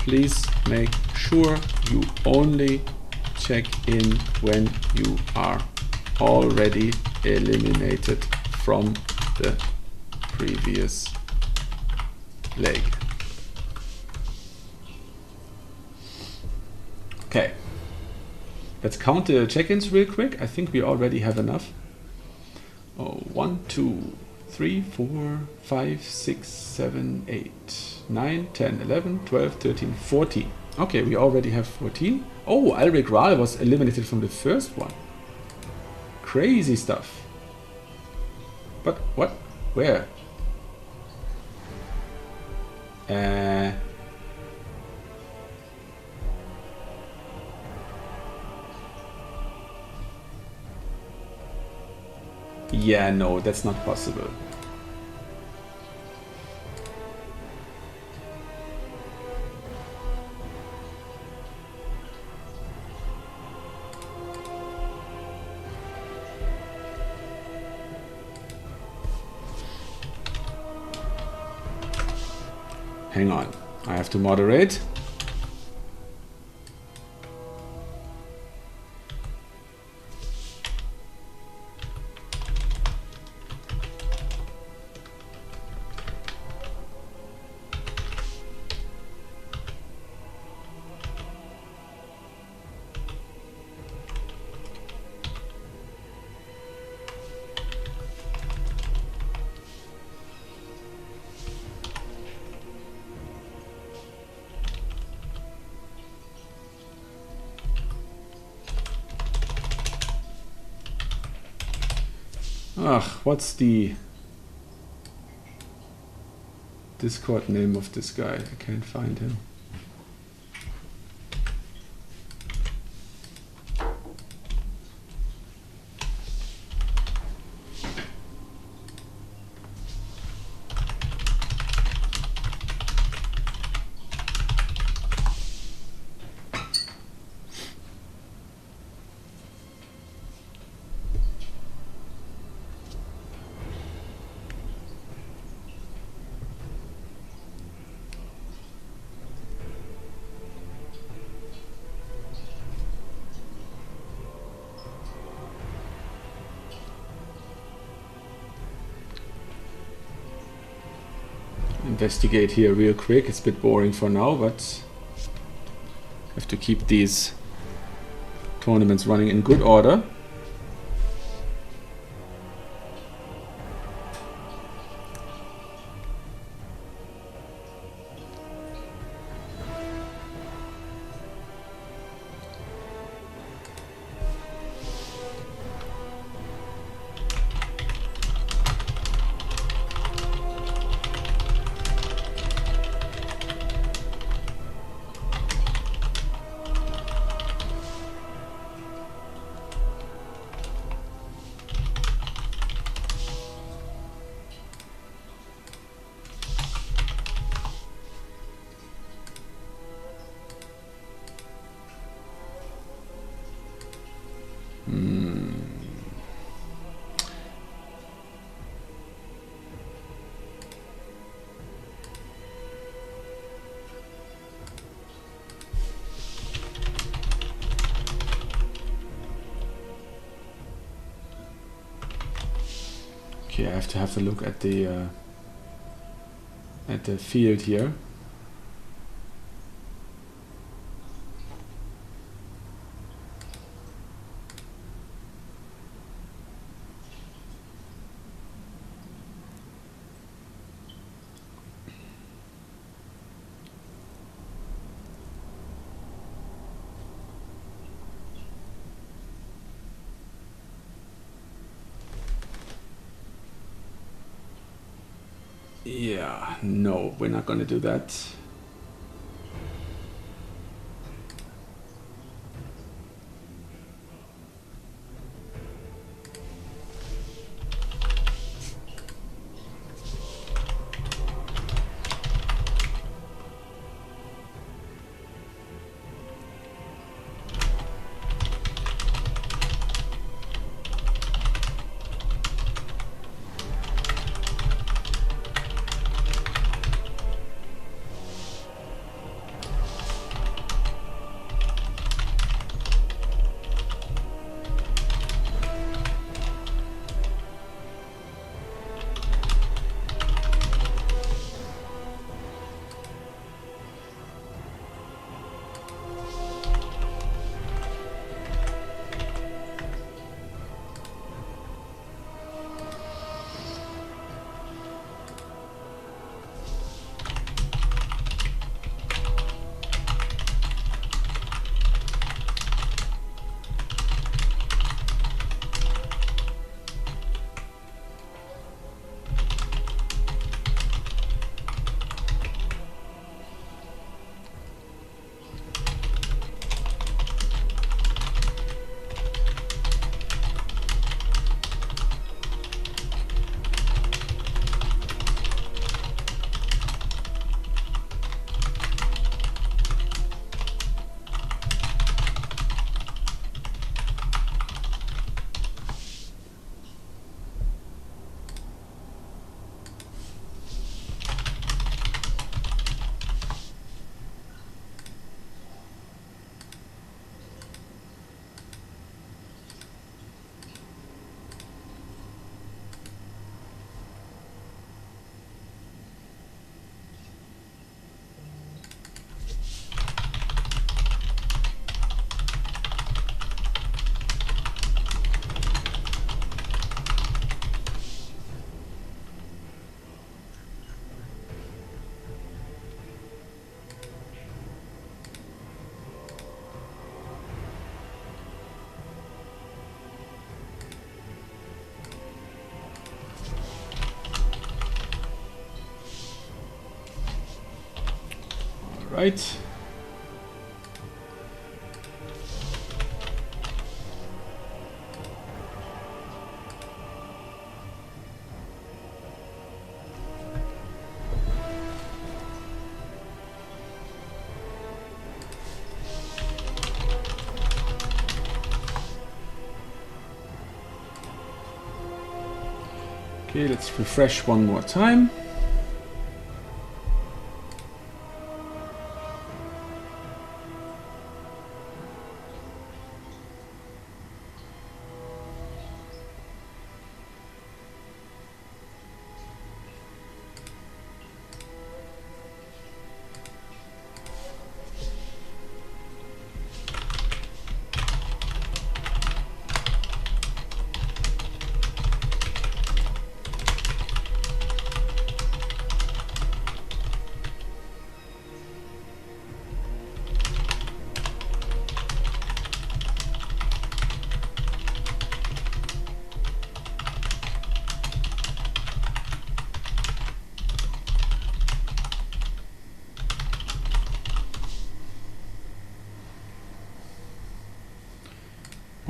Please make sure you only check in when you are already eliminated from the previous leg. Okay, let's count the check-ins real quick. I think we already have enough. 1, 2, 3, 4, 5, 6, 7, 8, 9, 10, 11, 12, 13, 14. Okay, we already have 14. Oh, Alric Rahl was eliminated from the first one. Crazy stuff. But what? Where? Yeah, no, that's not possible. Hang on, I have to moderate. Ugh, what's the Discord name of this guy? I can't find him. Investigate here real quick. It's a bit boring for now, but have to keep these tournaments running in good order. Okay, I have to have a look at the field here. Yeah, no, we're not going to do that. Right. Okay, let's refresh one more time.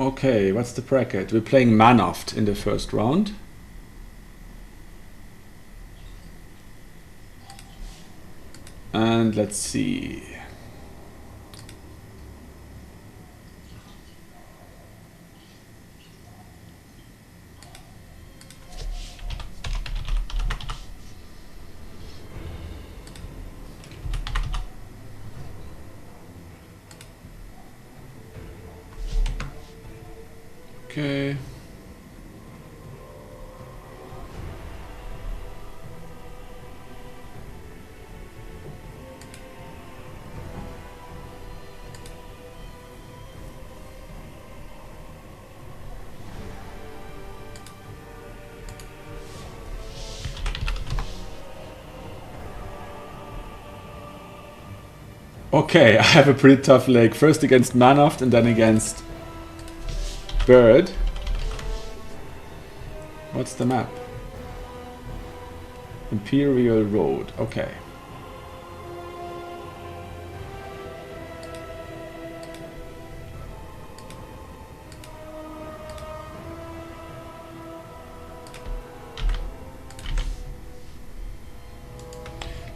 Okay, what's the bracket? We're playing Manoft in the first round. And let's see. Okay. Okay, I have a pretty tough leg. First against Manoft and then against Bird. What's the map? Imperial Road. Okay.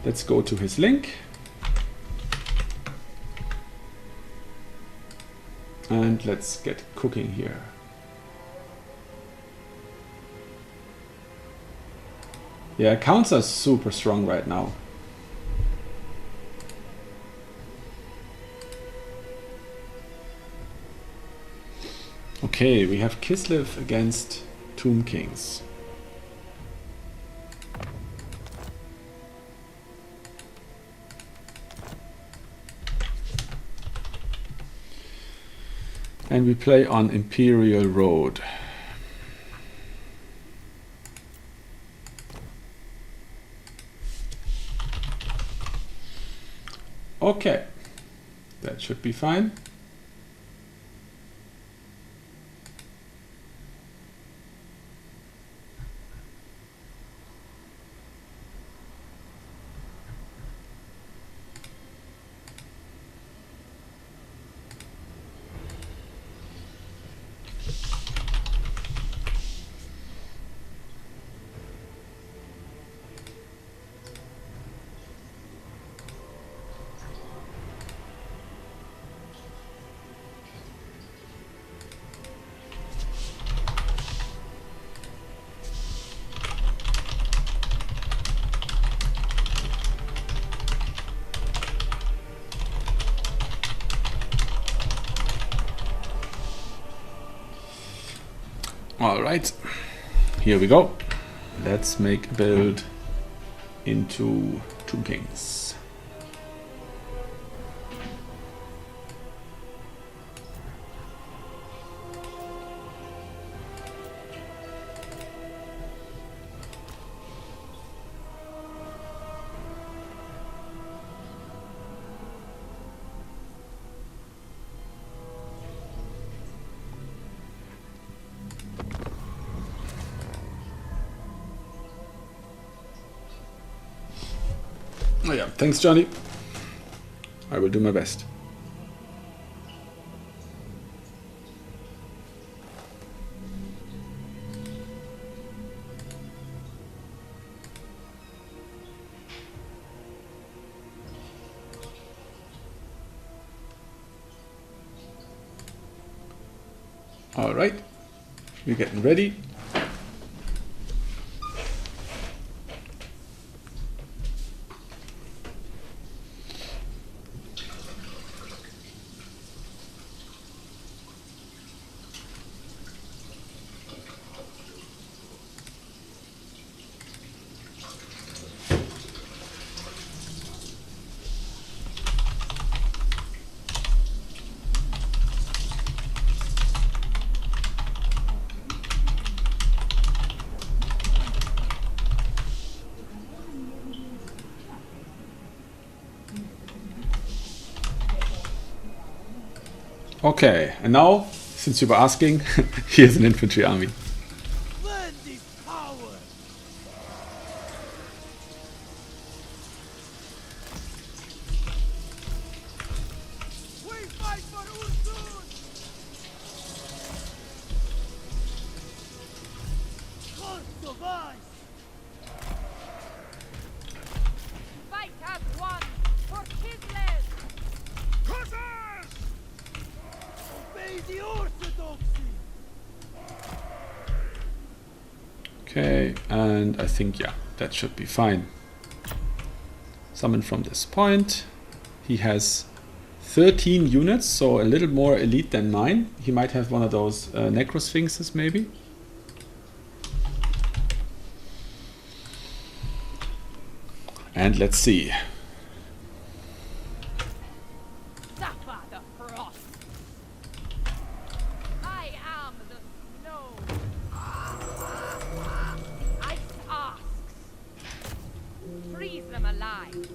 Let's go to his link. And let's get cooking here. Yeah, accounts are super strong right now. Okay, we have Kislev against Tomb Kings. And we play on Imperial Road. Okay, that should be fine. All right, here we go. Let's make a build into Tomb Kings. Oh yeah, thanks Johnny. I will do my best. All right, we're getting ready. Okay, and now, since you were asking, here's an infantry army. Splendid power! We fight for Ursun! Cost of us! Fight as one for Kislev! Cossacks! Obey the orthodoxy! Okay, and I think, yeah, that should be fine. Summon from this point. He has 13 units, so a little more elite than mine. He might have one of those Necrosphinxes, maybe. And let's see. Zappa the frost! I am the snow! Ice asks! Freeze them alive!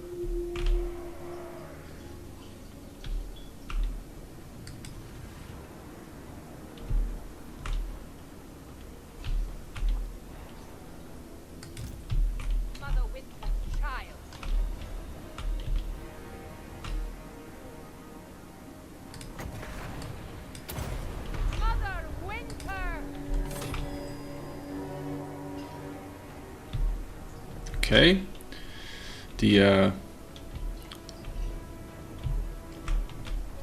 Okay. The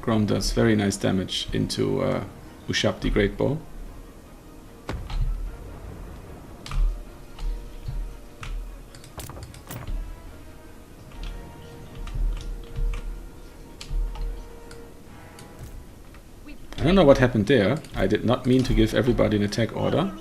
Grom does very nice damage into Ushab the Great Bow. I don't know what happened there. I did not mean to give everybody an attack order.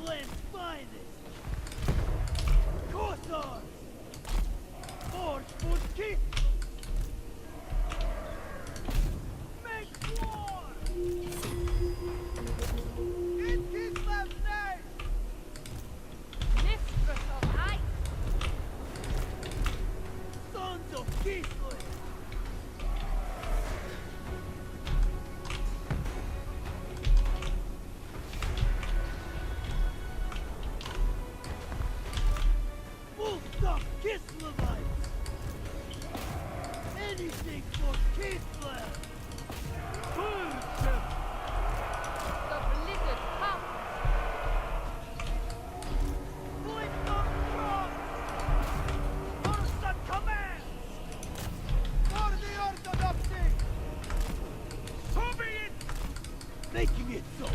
Making it so.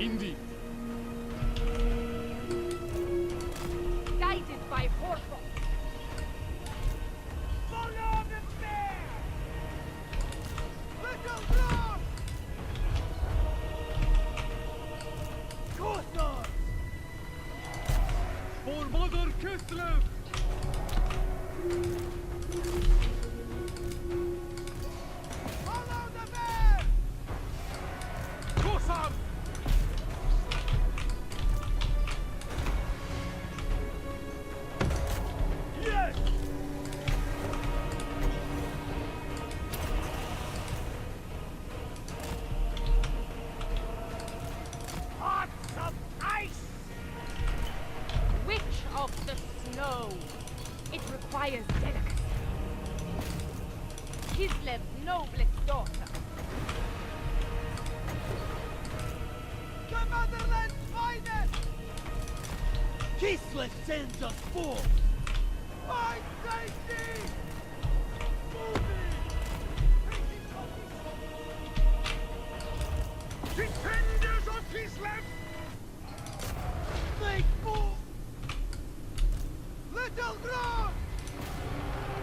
Indeed. Guided by Horcrux. Follow the bear! Little dog! Kothar! For Mother Kislev! Follow the bear! Kothar! Yes! Hearts of ice! Witch of the snow. It requires delicacy. Kislev's noblest daughter. The motherland's finest! Kislev sends us forth! Find safety! Moving! Defenders of Kislev! Make move! Little Gross!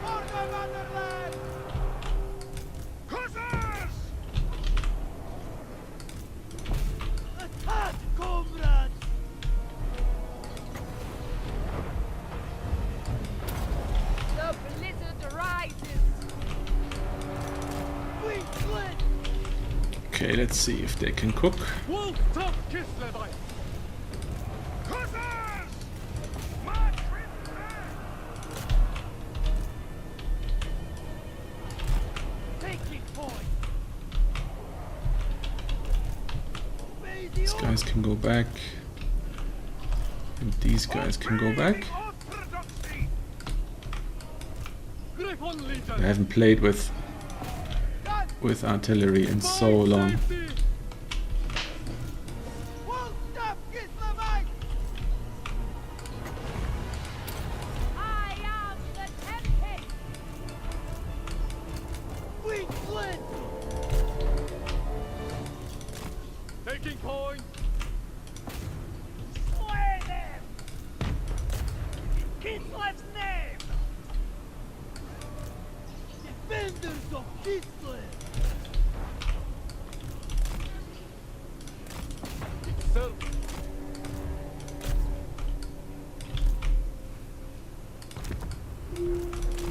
For the motherland! Hussars! Attack, comrades! The blizzard rises. We split! Okay, let's see if they can cook. Wolf top Kislevite! Hussars! March with them! Taking point! These guys can go back. And these guys can go back. I haven't played with artillery in so long. Wolf top Kislevite! I am the tempest. We split! Taking point! Slay them! In Kislev's name! Defenders of Kislev! Itself!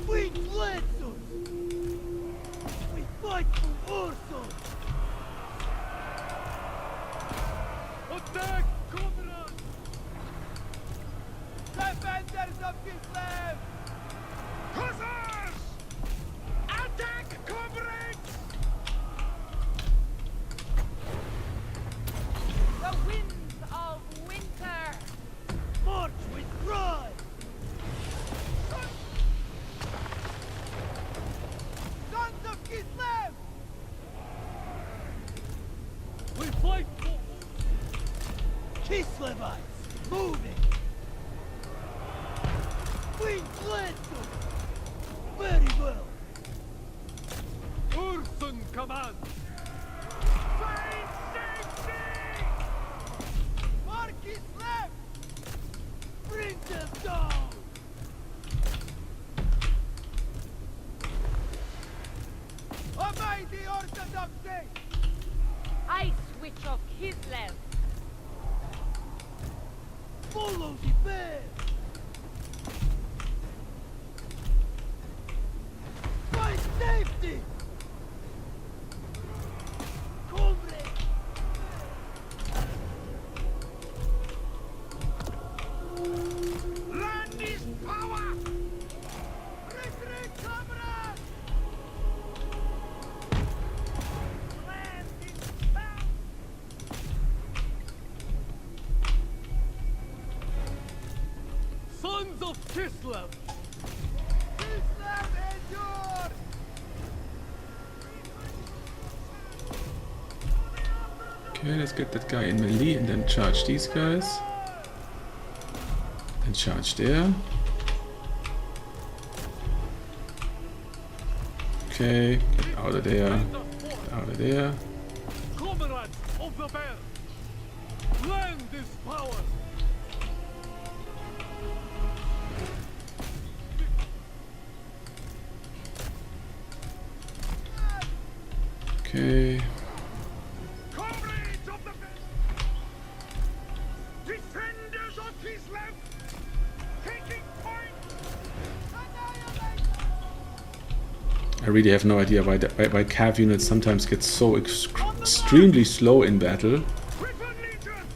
We Bledsos! We fight for Ursos! Attack, comrades! Defenders of Kislev! Hussars! Attack, comrades! The winds of winter. March with pride! Sons of Kislev! We fight for Kislevites! Moving! We Queen Glenton! Very well. Urson commands. Find safety! Mark is left! Bring them down! Obey the Orthodox day! I switch off his left. Follow the bear! Find safety! Comrade! Land is power! Retreat, comrade! Land is power! Sons of Kislev! Kislev endure! Okay, let's get that guy in melee and then charge these guys. And charge there. Okay, get out of there. Get out of there. Comrades of the bear! Land is power! Okay. Comrades of the bear! Defenders of Kislev! Taking point! Annihilate! I really have no idea why cav units sometimes get so extremely slow in battle. Griffin Legion!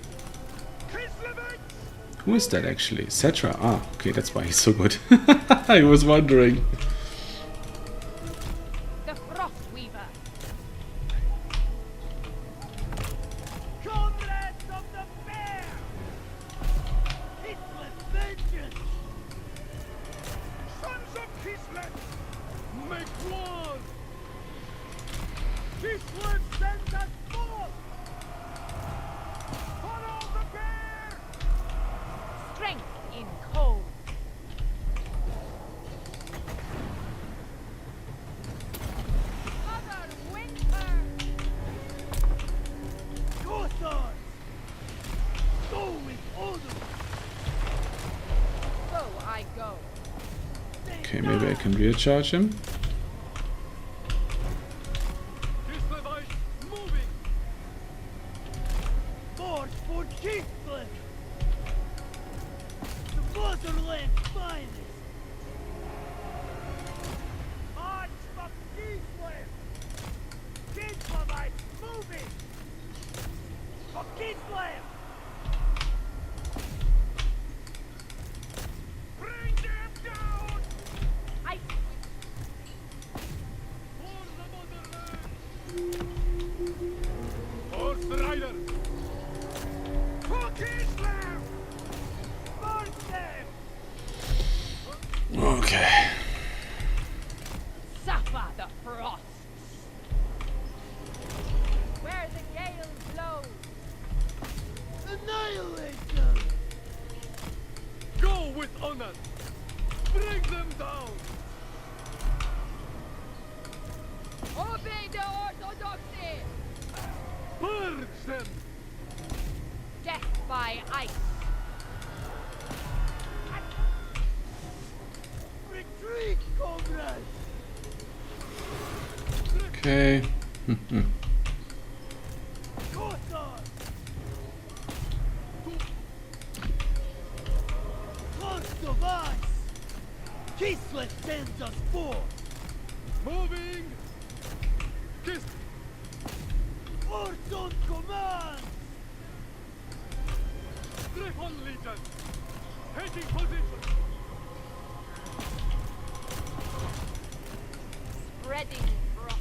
Kislevites! Who is that actually? Cetra. Ah, okay, that's why he's so good. I was wondering. The Frostweaver. Comrades of the bear! Kislev vengeance! Sons of Kislev! Make war! Kislev sends us forth! Follow the bear! Strength in cold. Mother Winter. Cossars! Go with order! So I go. Okay, maybe I can rear charge him. Kislevites moving! March for Kislev! The motherland's finest! March for Kislev! Kislevites moving! For Kislev! Bring them down! I For the motherland! Horse rider! For Kislev! March them! Okay. suffer the frosts. Where the gale blows. Annihilate them! Go with honor! Bring them down! Obey the orthodoxy. Purge them! Death by ice. Retreat, comrades! Okay. Cossars! Close of ice! Kislev sends us forth! Moving! Kiss! Orders on command! Griffin Legion! Taking position! Spreading frost.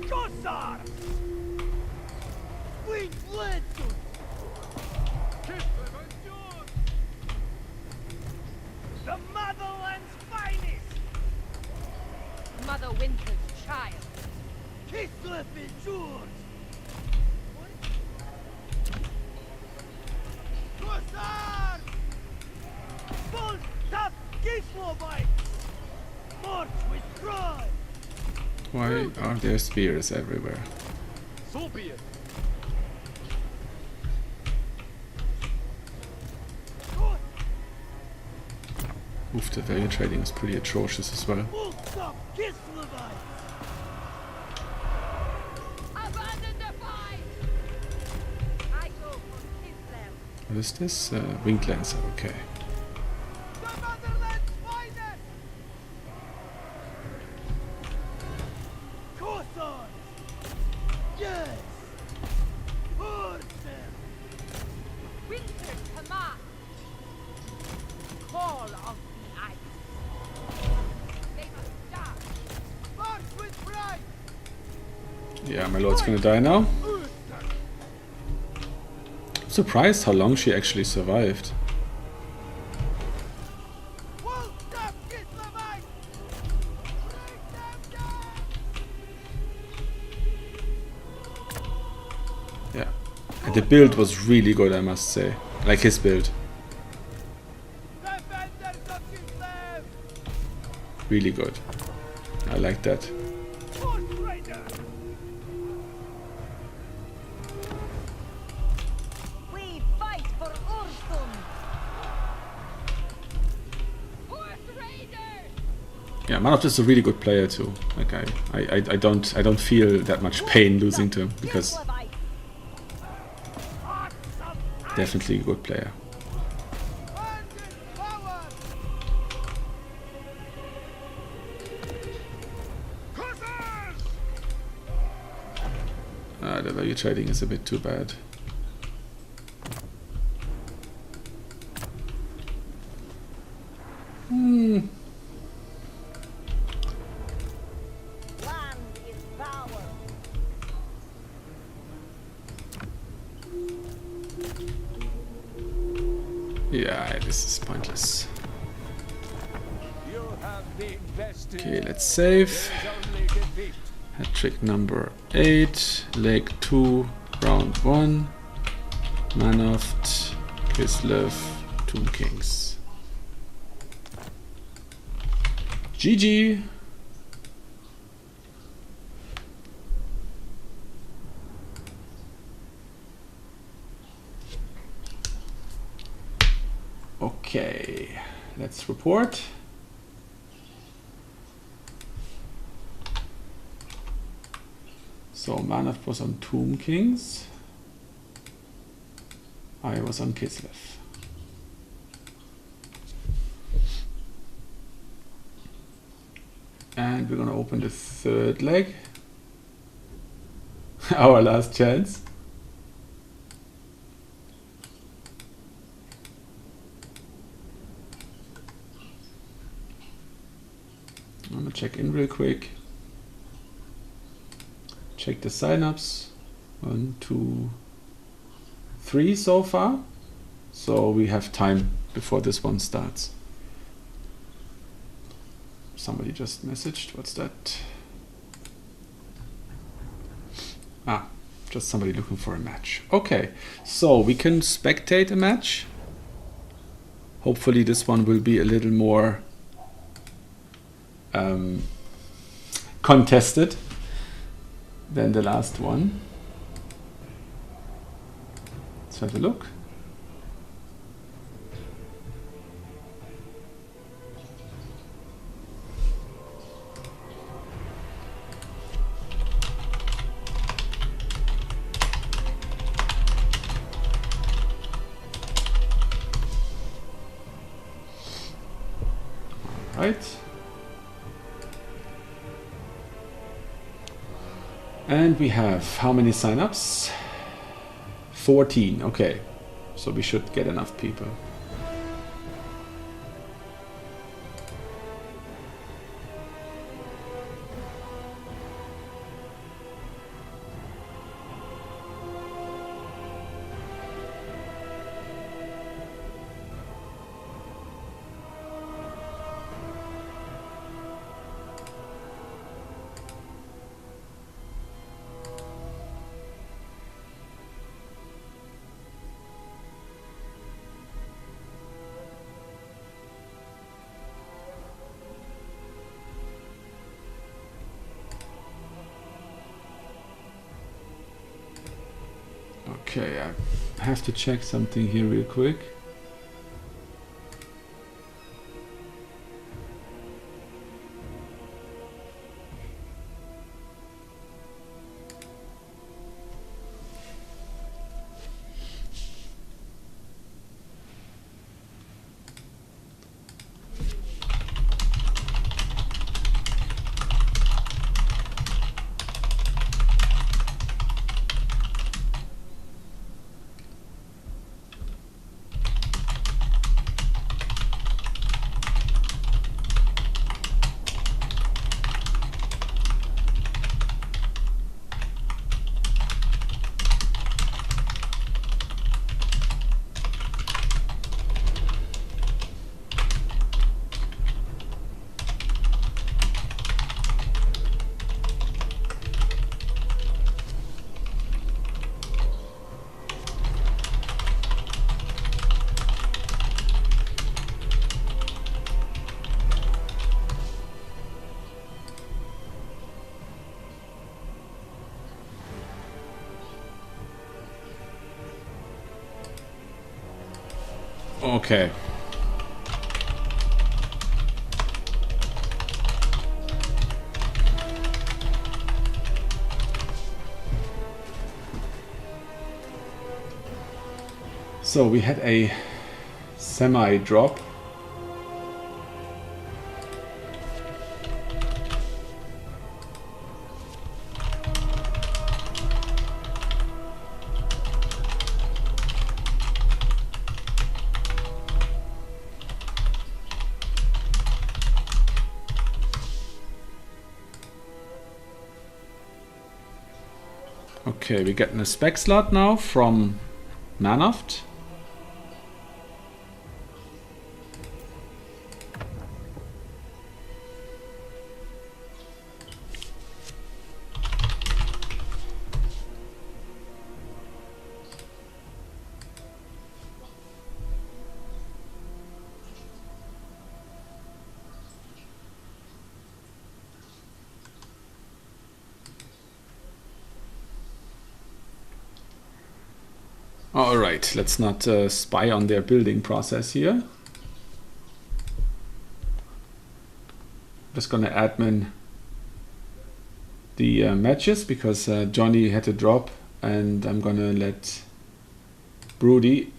Cossars! We fled to Kislev and yours! The motherland's finest! Mother Winter's child. Kislev is yours! Kossar! Full tap Kislovite! March with pride! Why are there spears everywhere? So be it! Oof, the value trading is pretty atrocious as well. Full stop Kislevite! Abandon the fight! I go for Kislev. What is this? Winged Lancer, okay. The motherland's finest! Kossar! Yes! Horses! Winter's command. Call of the ice. They must die. March with pride! Yeah, my lord's gonna die now. I'm surprised how long she actually survived. Full stop Kislevite! Bring them down! Yeah. And the build was really good, I must say. Like his build. Defenders of Kislev! Really good. I like that. Horse Raider! We fight for Ursum. Horse Raiders! Yeah, Manov is a really good player too. Like I don't feel that much pain losing to him because Kislevite. definitely a good player. Bandit power! Kossars! The value trading is a bit too bad. Land is power. Yeah, this is pointless. You have been bested. Okay, let's save. There is only defeat. Hat trick number 8, leg 2, round 1. Manoft, Kislev, Tomb Kings. GG! Okay, let's report. So Manoff was on Tomb Kings. I was on Kislev. And we're gonna open the third leg. Our last chance. I'm gonna check in real quick. Check the signups. 1, 2, 3 so far. So we have time before this one starts. Somebody just messaged. What's that? Ah, just somebody looking for a match. Okay, so we can spectate a match. Hopefully this one will be a little more contested than the last one. Let's have a look. Right. And we have how many signups? 14. Okay, so we should get enough people. Okay, I have to check something here real quick. Okay. So we had a semi-drop. Okay, we're getting a spec slot now from Manoft. All right, let's not spy on their building process here. Just gonna admin the matches because Johnny had a drop, and I'm gonna let Broody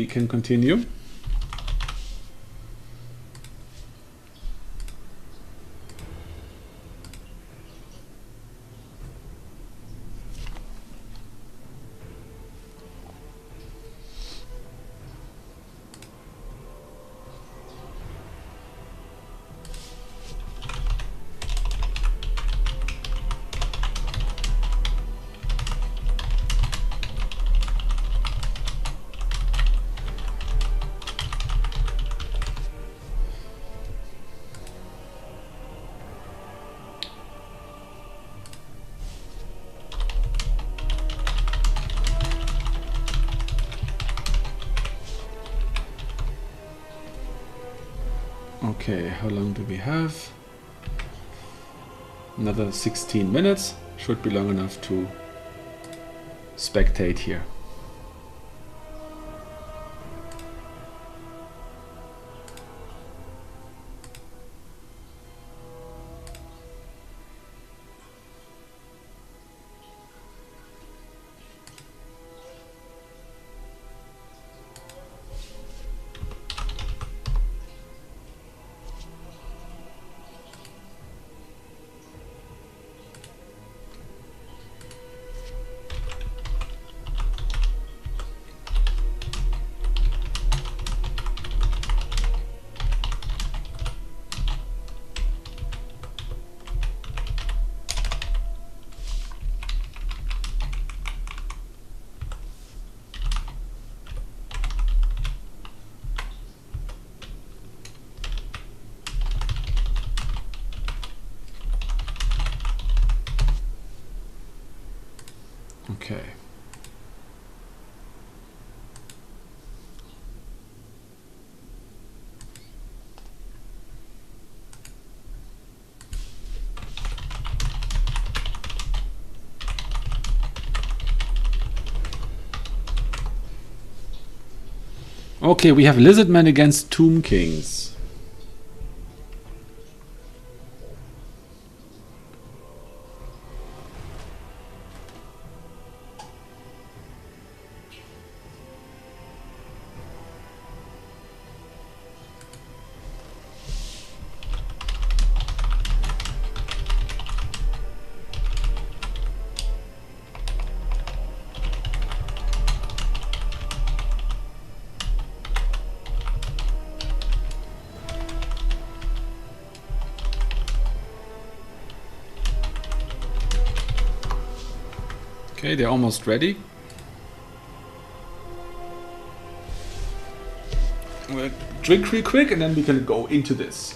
can continue. Okay, how long do we have? Another 16 minutes. Should be long enough to spectate here. Okay. Okay, we have Lizardmen against Tomb Kings. Okay, they're almost ready. We'll drink real quick and then we can go into this.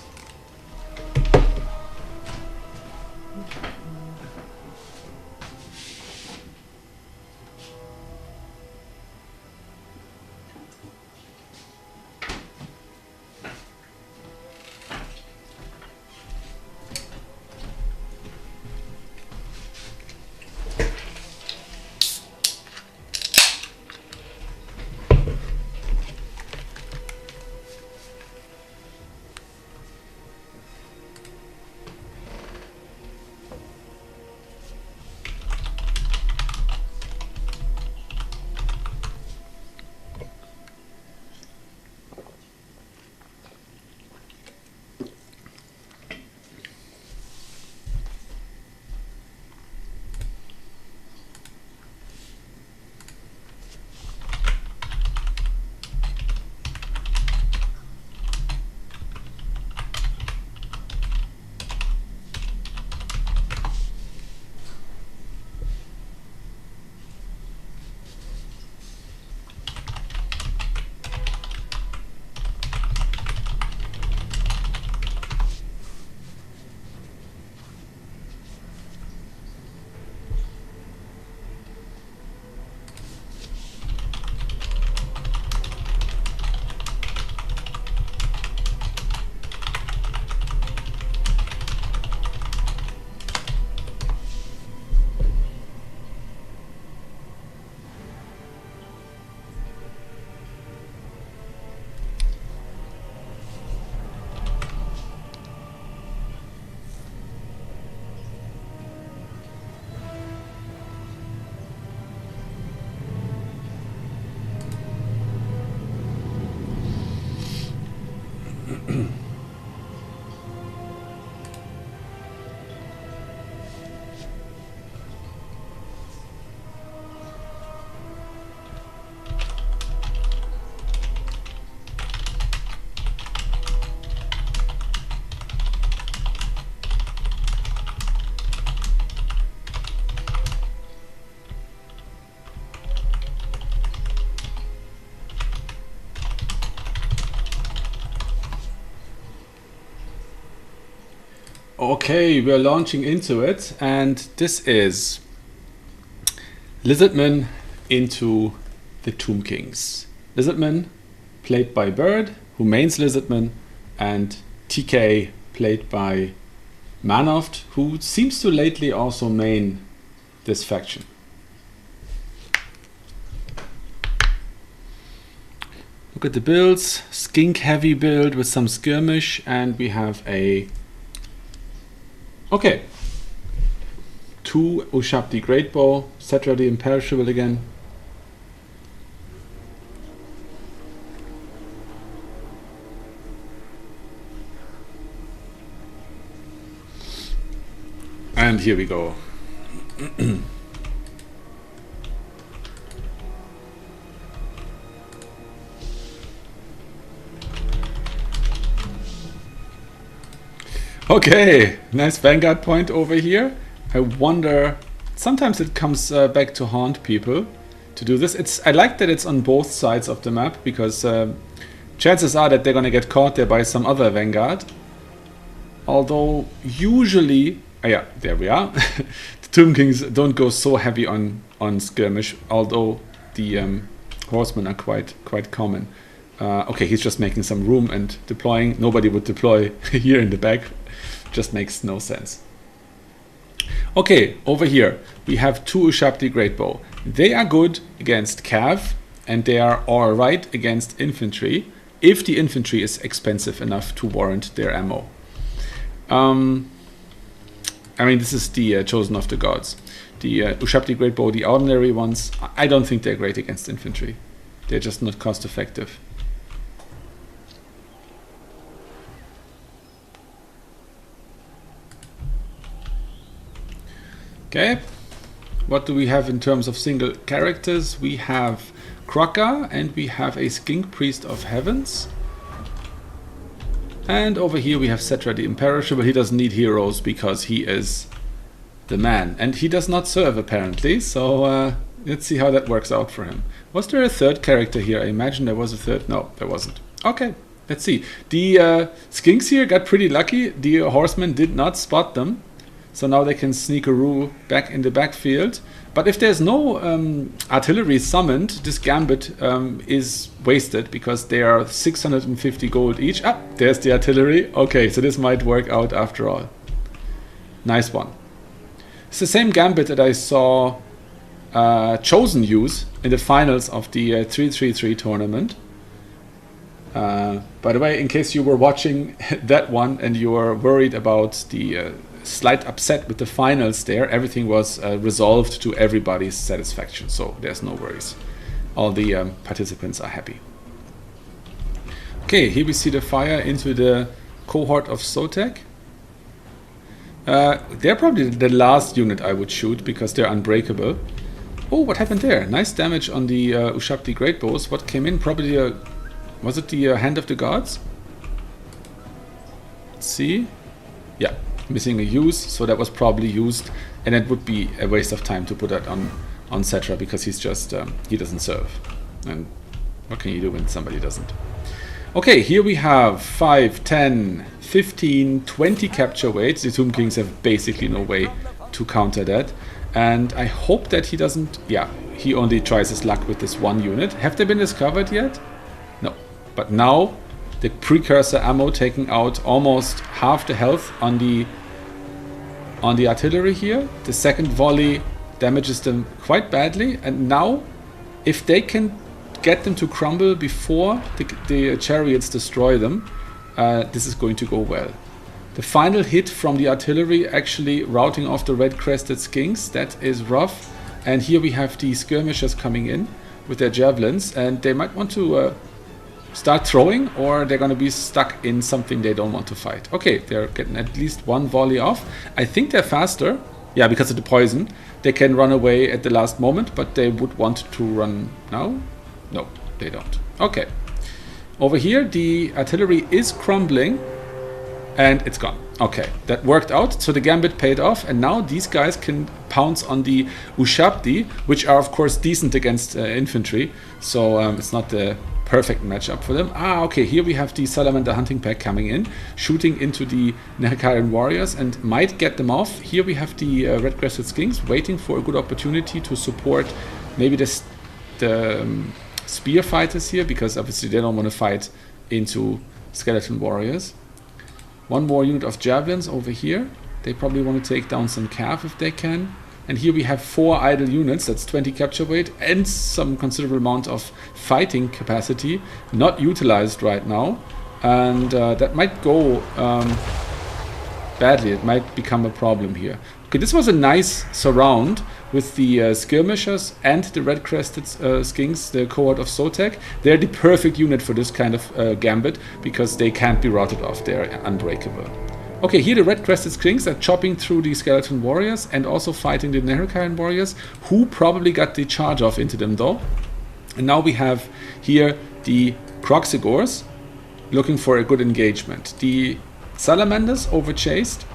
Okay, we're launching into it, and this is Lizardman into the Tomb Kings. Lizardman, played by Bird, who mains Lizardman, and TK, played by Manoft, who seems to lately also main this faction. Look at the builds, skink heavy build with some skirmish, and we have a okay. 2 Ushabti Great Bow, Cetra the Imperishable again. And here we go. Okay, nice Vanguard point over here. I wonder, sometimes it comes back to haunt people to do this. I like that it's on both sides of the map, because chances are that they're gonna get caught there by some other Vanguard. Although usually, yeah, there we are. The Tomb Kings don't go so heavy on skirmish, although the horsemen are quite common. Okay, he's just making some room and deploying. Nobody would deploy here in the back. Just makes no sense. Okay, over here we have 2 Ushabti Great Bow. They are good against Cav and they are alright against infantry if the infantry is expensive enough to warrant their ammo. I mean, this is the Chosen of the Gods. The Ushabti Great Bow, the ordinary ones, I don't think they're great against infantry. They're just not cost effective. Okay, what do we have in terms of single characters? We have Kraka and we have a Skink Priest of Heavens. And over here we have Cetra the Imperishable. He doesn't need heroes because he is the man. And he does not serve apparently, so let's see how that works out for him. Was there a third character here? I imagine there was a third. No, there wasn't. Okay, let's see. The Skinks here got pretty lucky. The horsemen did not spot them. So now they can sneakaroo back in the backfield. But if there's no artillery summoned, this gambit is wasted because they are 650 gold each. Ah, there's the artillery. Okay, so this might work out after all. Nice one. It's the same gambit that I saw Chosen use in the finals of the 333 tournament. By the way, in case you were watching that one and you were worried about the slight upset with the finals there, everything was resolved to everybody's satisfaction, so there's no worries. All the participants are happy. Okay, here we see the fire into the cohort of Sotek. They're probably the last unit I would shoot because they're unbreakable. Oh, what happened there? Nice damage on the Ushabti Great Bows. What came in? Probably was it the Hand of the Gods? Let's see. Yeah, missing a use, so that was probably used, and it would be a waste of time to put that on Cetra because he's just he doesn't serve. And what can you do when somebody doesn't? Okay, here we have 5, 10, 15, 20 capture weights. The Tomb Kings have basically no way to counter that. And I hope that he doesn't... Yeah, he only tries his luck with this one unit. Have they been discovered yet? No. But now, the precursor ammo taking out almost half the health on the artillery here. The second volley damages them quite badly. And now, if they can get them to crumble before the chariots destroy them, this is going to go well. The final hit from the artillery actually routing off the red-crested skinks, that is rough. And here we have the skirmishers coming in with their javelins, and they might want to start throwing, or they're going to be stuck in something they don't want to fight. Okay, they're getting at least one volley off. I think they're faster. Yeah, because of the poison. They can run away at the last moment, but they would want to run now. No, they don't. Okay. Over here, the artillery is crumbling, and it's gone. Okay, that worked out. So the gambit paid off, and now these guys can pounce on the Ushabti, which are, of course, decent against infantry. So it's not the perfect matchup for them. Ah, okay, here we have the Salamander hunting pack coming in, shooting into the Nehekarian warriors, and might get them off. Here we have the red-crested skinks waiting for a good opportunity to support maybe the spear fighters here, because obviously they don't want to fight into skeleton warriors. One more unit of javelins over here. They probably want to take down some cav if they can. And here we have 4 idle units, that's 20 capture weight, and some considerable amount of fighting capacity, not utilized right now. And that might go badly, it might become a problem here. Okay, this was a nice surround with the skirmishers and the red-crested skinks, the cohort of Sotek. They're the perfect unit for this kind of gambit, because they can't be routed off, they're unbreakable. Okay, here the red-crested skinks are chopping through the skeleton warriors and also fighting the Nehekarian warriors, who probably got the charge off into them though. And now we have here the Croxigors looking for a good engagement. The Salamanders overchased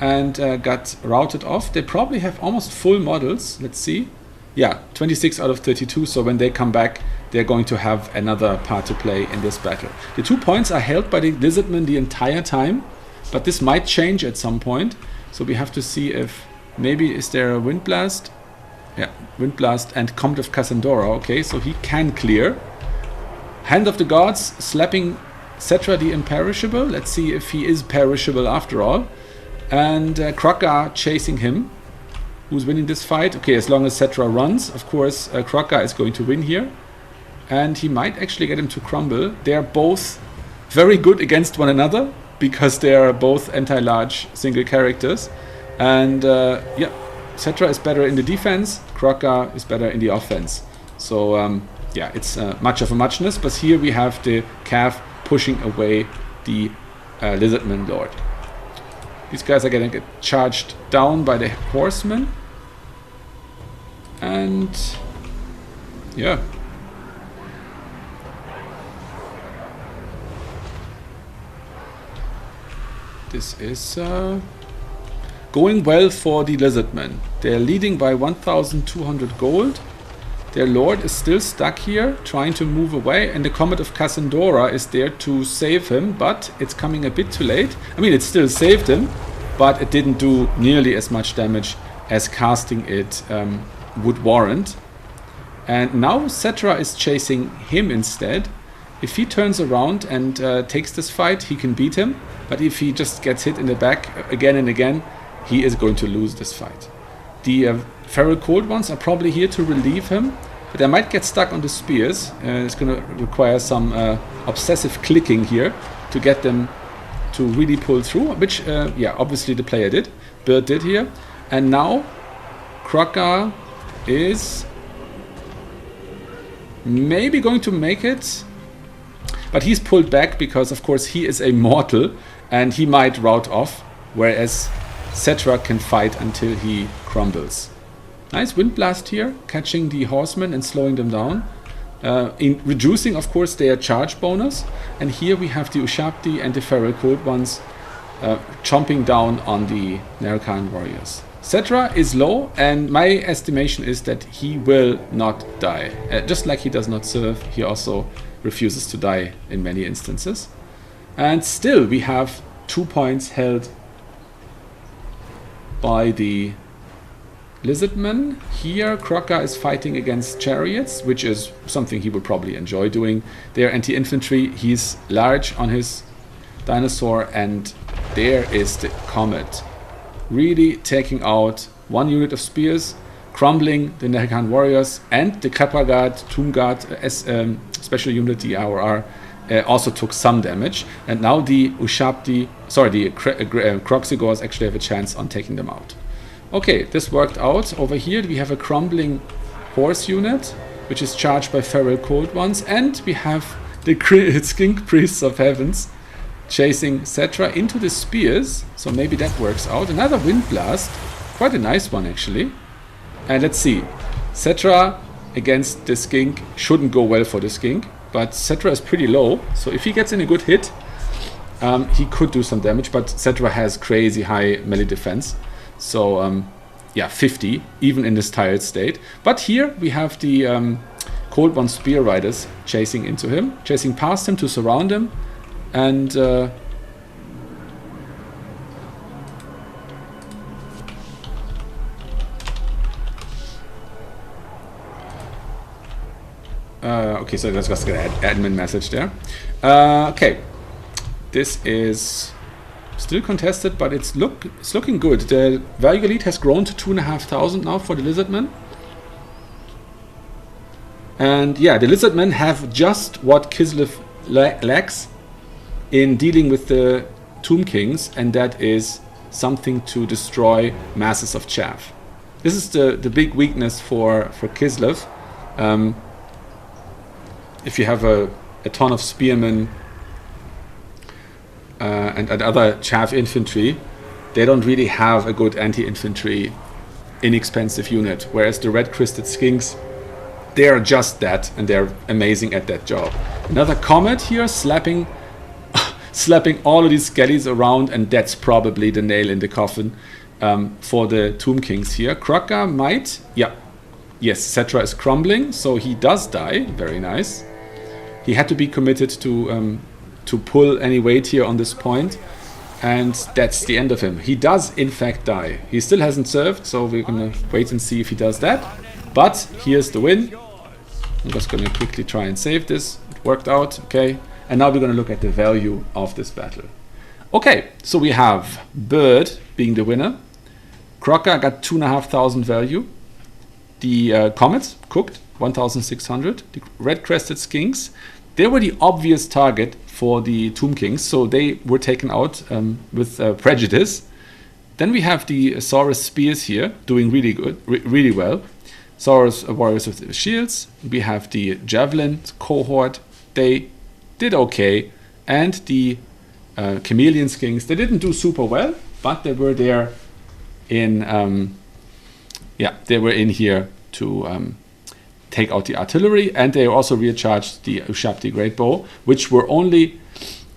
and got routed off. They probably have almost full models. Let's see. Yeah, 26 out of 32. So when they come back, they're going to have another part to play in this battle. The 2 points are held by the Lizardmen the entire time, but this might change at some point. So we have to see if maybe is there a Wind Blast. Yeah, Wind Blast and Comet of Cassandora. Okay, so he can clear. Hand of the Gods slapping Cetra the Imperishable. Let's see if he is perishable after all. And Kraka chasing him. Who's winning this fight? Okay, as long as Cetra runs, of course, Kraka is going to win here. and he might actually get him to crumble. They're both very good against one another because they are both anti-large single characters. And yeah, Cetra is better in the defense, Krokka is better in the offense. So yeah, it's much of a muchness, but here we have the Cav pushing away the Lizardman Lord. These guys are getting charged down by the Horsemen. And yeah. This is going well for the Lizardmen. They're leading by 1,200 gold. Their lord is still stuck here, trying to move away, and the Comet of Cassandora is there to save him, but it's coming a bit too late. I mean, it still saved him, but it didn't do nearly as much damage as casting it would warrant. And now Cetra is chasing him instead. If he turns around and takes this fight, he can beat him. But if he just gets hit in the back again and again, he is going to lose this fight. The Feral Cold Ones are probably here to relieve him, but they might get stuck on the spears. It's going to require some obsessive clicking here to get them to really pull through, which, yeah, obviously the player did. Bird did here. And now Krokka is maybe going to make it, but he's pulled back because, of course, he is a mortal and he might rout off, whereas Cetra can fight until he crumbles. Nice Wind Blast here, catching the Horsemen and slowing them down, in reducing, of course, their charge bonus. And here we have the Ushabti and the Feral Cold Ones chomping down on the Nerkan warriors. Cetra is low, and my estimation is that he will not die. Just like he does not serve, he also refuses to die in many instances. And still we have 2 points held by the Lizardmen. Here Krokka is fighting against chariots, which is something he would probably enjoy doing. They're anti-infantry, he's large on his dinosaur, and there is the Comet. Really taking out 1 unit of spears, crumbling the Nerkan warriors, and the Kreppa Guard, Tomb Guard, special unit, the RR, also took some damage. And now the Ushabti, sorry, the Kroxigors actually have a chance on taking them out. Okay, this worked out. Over here we have a crumbling horse unit, which is charged by Feral Cold Ones, and we have the Skink Priests of Heavens chasing Cetra into the spears, so maybe that works out. Another Wind Blast, quite a nice one actually. And let's see, Cetra against the Skink shouldn't go well for the Skink, but Cetra is pretty low, so if he gets in a good hit, he could do some damage, but Cetra has crazy high melee defense. So yeah, 50, even in this tired state. But here we have the Cold One Spear Riders chasing into him, chasing past him to surround him. And okay, so that's just gonna add admin message there. Okay, this is still contested, but it's looking good. The value elite has grown to 2,500 now for the Lizardmen. And yeah, the Lizardmen have just what Kislev lacks in dealing with the Tomb Kings, and that is something to destroy masses of chaff. This is the big weakness for Kislev. If you have a ton of spearmen and other chaff infantry, they don't really have a good anti-infantry inexpensive unit, whereas the red crested skinks, they are just that, and they're amazing at that job. Another Comet here slapping all of these skellies around, and that's probably the nail in the coffin for the Tomb Kings here. Krokka might, yeah, yes, Cetra is crumbling, so he does die. Very nice. He had to be committed to pull any weight here on this point, and that's the end of him. He does in fact die. He still hasn't served, so we're gonna wait and see if he does that. But here's the win. I'm just gonna quickly try and save this. It worked out, okay. And now we're gonna look at the value of this battle. Okay, so we have Bird being the winner. Krokka got 2,500 value. The Comets cooked 1,600. The red-crested skinks, they were the obvious target for the Tomb Kings, so they were taken out with prejudice. Then we have the Saurus Spears here, doing really good, really well. Saurus Warriors with Shields. We have the Javelin cohort. They did okay. And the Chameleon Skinks, they didn't do super well, but they were there in, they were in here to take out the artillery, and they also recharged the Ushabti Great Bow, which were only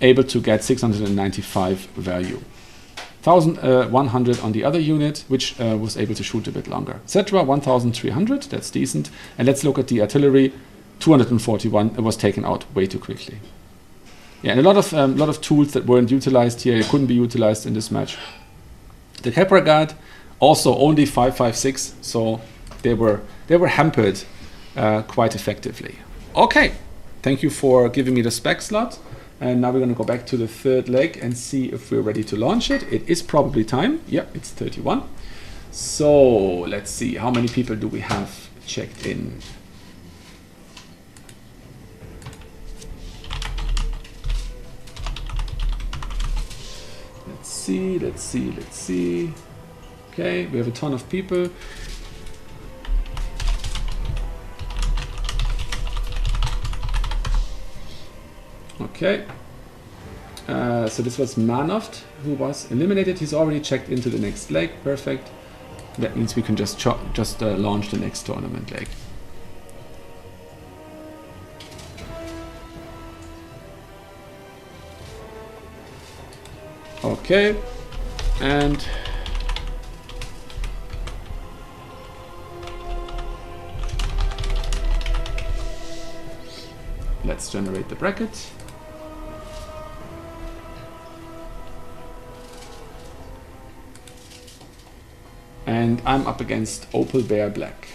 able to get 695 value. 1,100 on the other unit, which was able to shoot a bit longer. Cetra 1,300, that's decent. And let's look at the artillery, 241. It was taken out way too quickly. Yeah, and a lot of tools that weren't utilized here, they couldn't be utilized in this match. The Kepra Guard also only 556, so they were hampered quite effectively. Okay, thank you for giving me the spec slot. And now we're going to go back to the third leg and see if we're ready to launch it. It is probably time. Yeah, it's 31. So let's see, how many people do we have checked in? Let's see. Okay, we have a ton of people. Okay, so this was Manoft who was eliminated. He's already checked into the next leg. Perfect. That means we can just launch the next tournament leg. Okay, and let's generate the bracket. And I'm up against Opal Bear Black.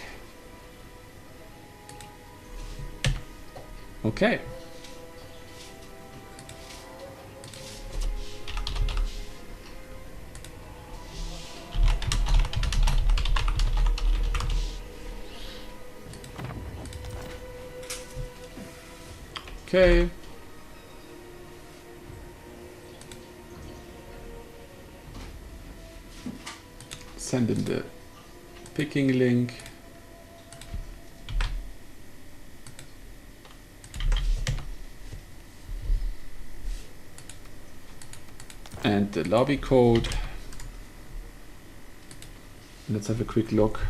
Okay. Okay. Send in the picking link. And the lobby code. Let's have a quick look.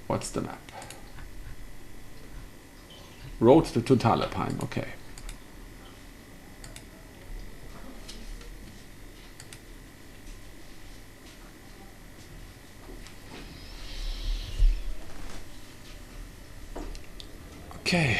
What's the map? Road to Totalapine, okay. Okay.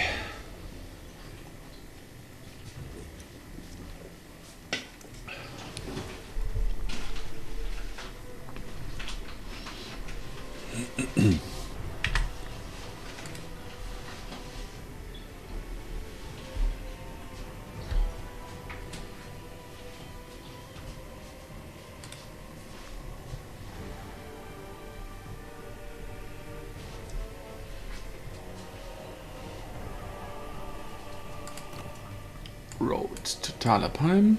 Road to Talapheim.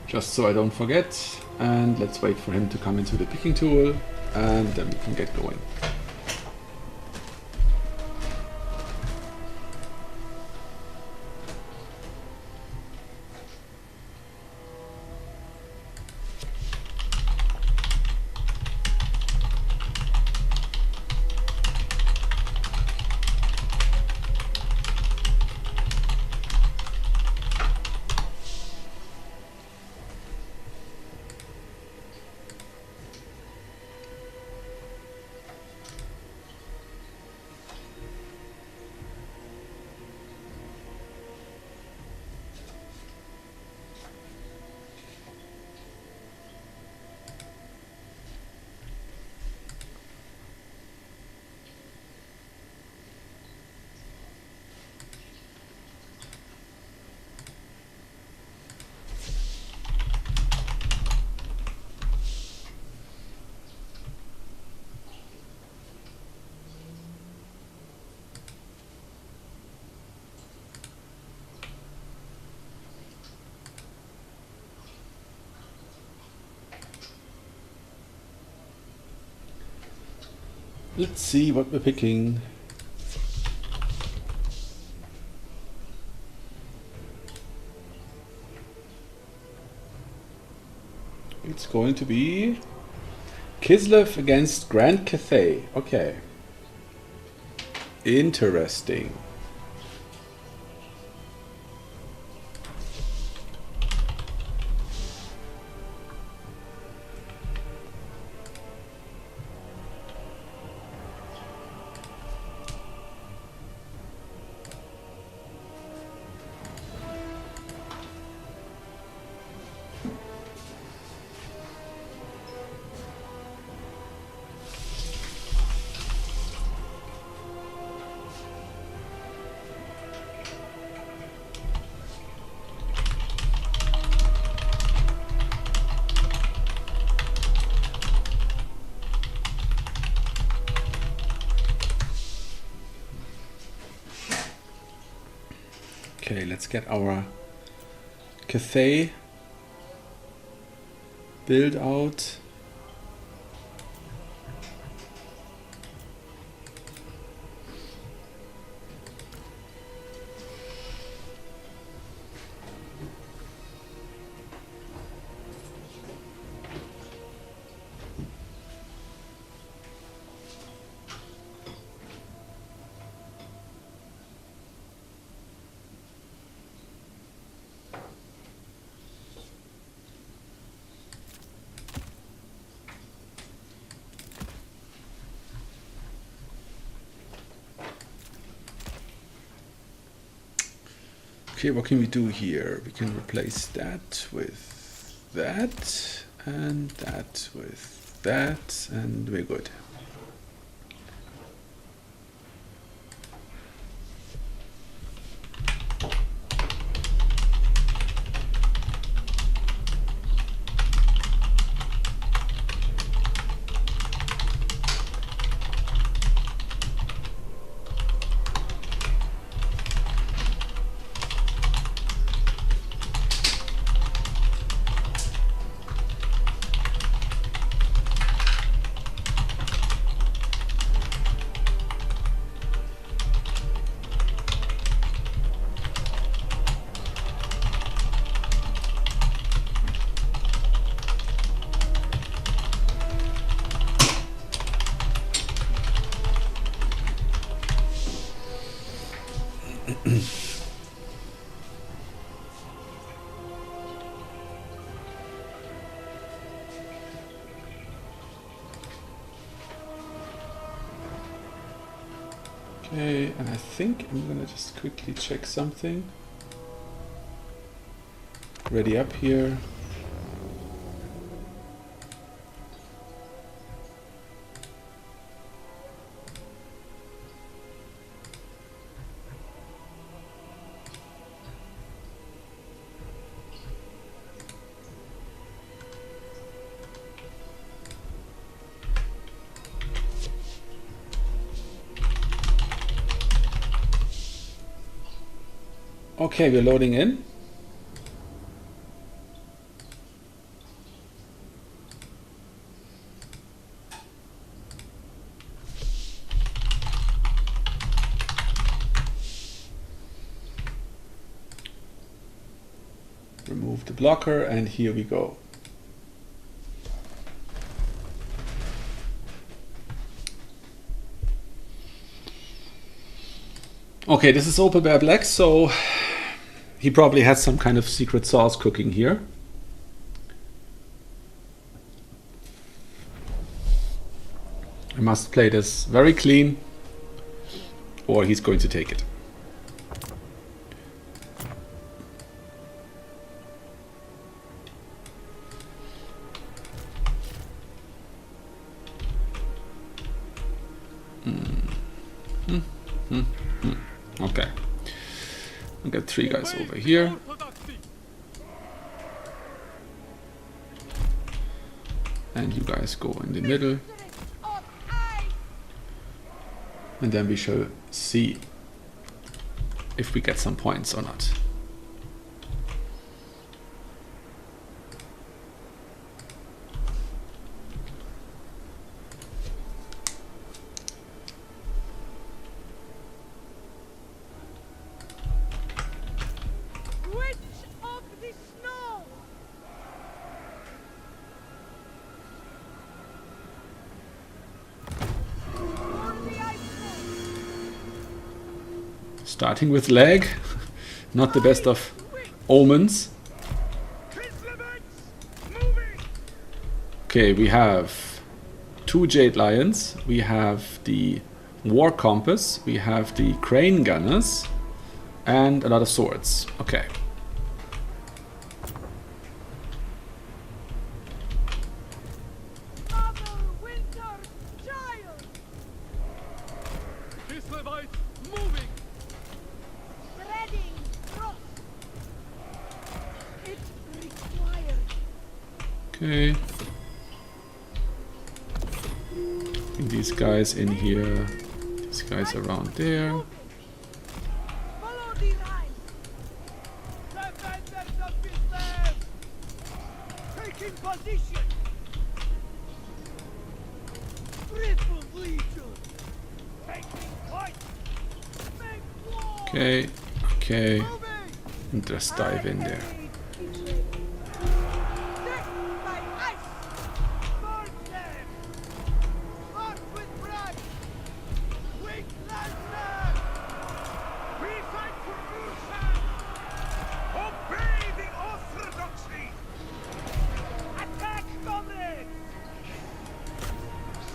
Just so I don't forget, and let's wait for him to come into the picking tool, and then we can get going. Let's see what we're picking. It's going to be Kislev against Grand Cathay. Okay. Interesting. Okay, let's get our Cathay build out. Okay, what can we do here? We can replace that with that, and that with that, and we're good. Okay, and I think I'm gonna just quickly check something. Ready up here. Okay, we're loading in. Remove the blocker, and here we go. Okay, this is Opal Bear Black, so he probably has some kind of secret sauce cooking here. I must play this very clean, or he's going to take it. Okay. I'll get 3 guys over here. And you guys go in the middle. And then we shall see if we get some points or not. Starting with lag. Not the best of omens. Okay, we have 2 Jade Lions. We have the War Compass. We have the Crane Gunners. And a lot of swords. Okay. Mother Winter Child! These Levites moving! Spreading frost! It's required. Okay. These guys in here. These guys around there. Follow the line. Defenders of this land! Taking position! Triple Legion! Taking point! Make war! Okay. Okay. Moving! And just dive in there. Death by ice! Burn them! March with pride! Weak Lancer! We fight for Russia! Obey the orthodoxy! Attack, comrades!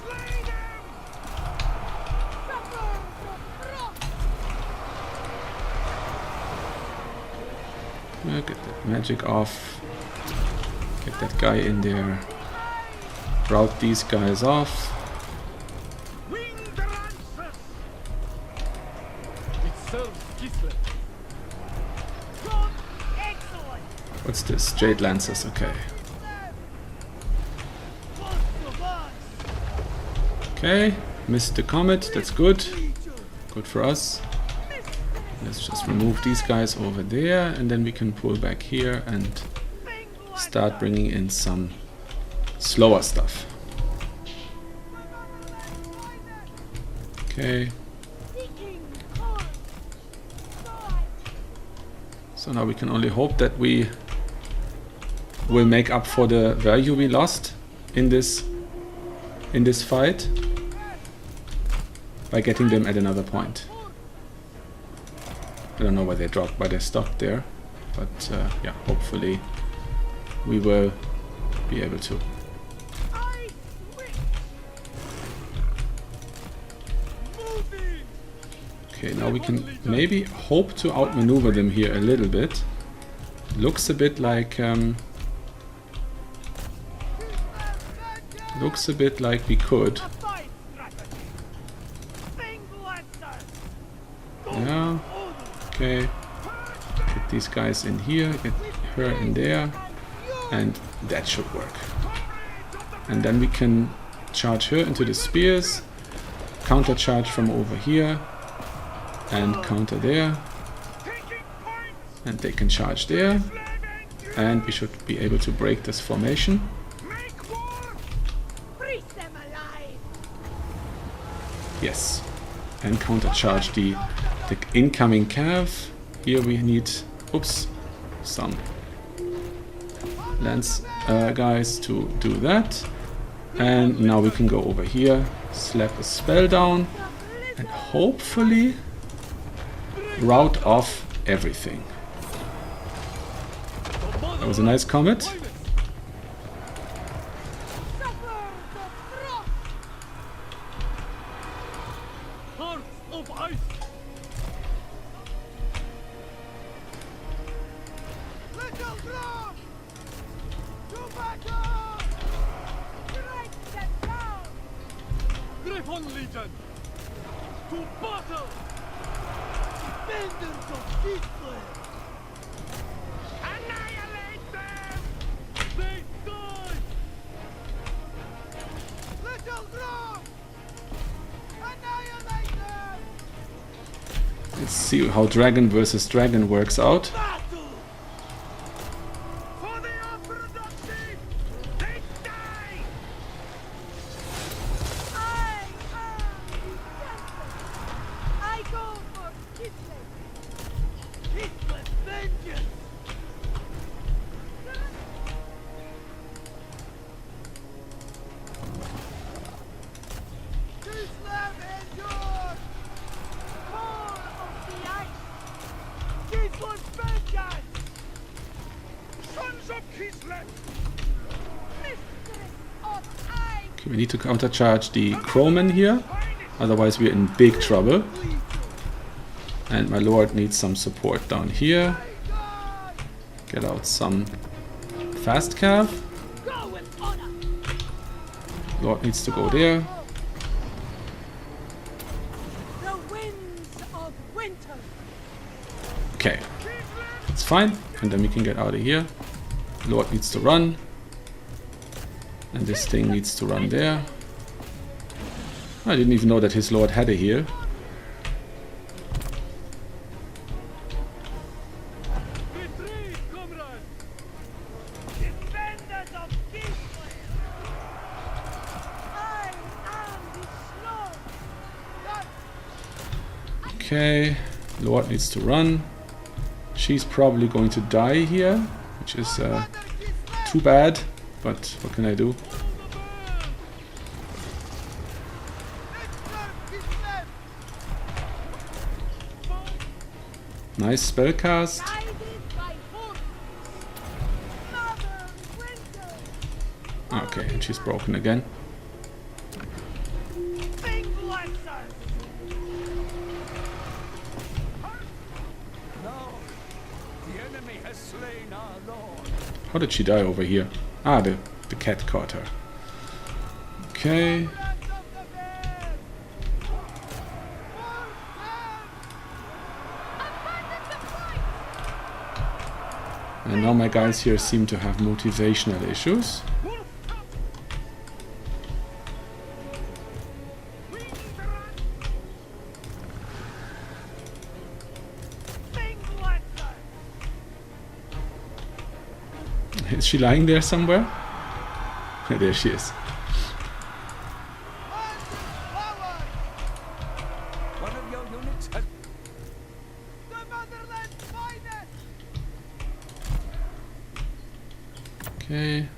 Slay them! Suffer from frost! Get that magic off. Get that guy in there. Route these guys off. Wing the Lancers! It serves Kislev. Good! Excellent! What's this? Jade Lancers. Okay. Okay. Missed the comet. That's good. Good for us. Let's just remove these guys over there, and then we can pull back here and start bringing in some slower stuff. Okay. Seeking course! So now we can only hope that we will make up for the value we lost in this fight by getting them at another point. I don't know why they dropped, why they stopped there, but yeah, hopefully we will be able to. I switch! Moving! Okay, now we can maybe hope to outmaneuver them here a little bit. Looks a bit like we could. A fight strategy! Wing Lancers! Yeah. Okay. Get these guys in here. Get her in there, and that should work. And then we can charge her into the spears. Counter charge from over here, and counter there, Taking points! and they can charge there. And we should be able to break this formation. Make war! Freeze them alive! Yes. And counter charge the incoming cav. Here we need, oops, some lance guys to do that. And now we can go over here, slap a spell down, and hopefully route off everything. That was a nice comet. Suffer the frost! Hearts of ice! Little drum! To battle! Strike them down! Griffon Legion! To battle! Defenders of Kislev! Annihilate them! They die! Little drum! Annihilate them! Let's see how dragon versus dragon works out. Battle! For the orthodoxy! They die! I go for Kislev! Kislev vengeance! Kislev endure! More of the ice! Okay, we need to countercharge the crowman here, otherwise we're in big trouble. And my lord needs some support down here. Get out some fast cav. Lord needs to go there. The winds of winter. Okay, it's fine. And then we can get out of here. Lord needs to run. And this thing needs to run there. I didn't even know that his lord had a heal. Retreat, comrades! Defenders of Kislev. I am the snow. Okay, Lord needs to run. She's probably going to die here, which is too bad, but what can I do? Nice spell cast. Guided by horses. Mother winter. Okay, and she's broken again. Big lancers. No, the enemy has slain our lord. How did she die over here? Ah, the cat caught her. Okay. And now my guys here seem to have motivational issues. Big lancers. Is she lying there somewhere? There she is. One of your units has The motherland's finest. Okay.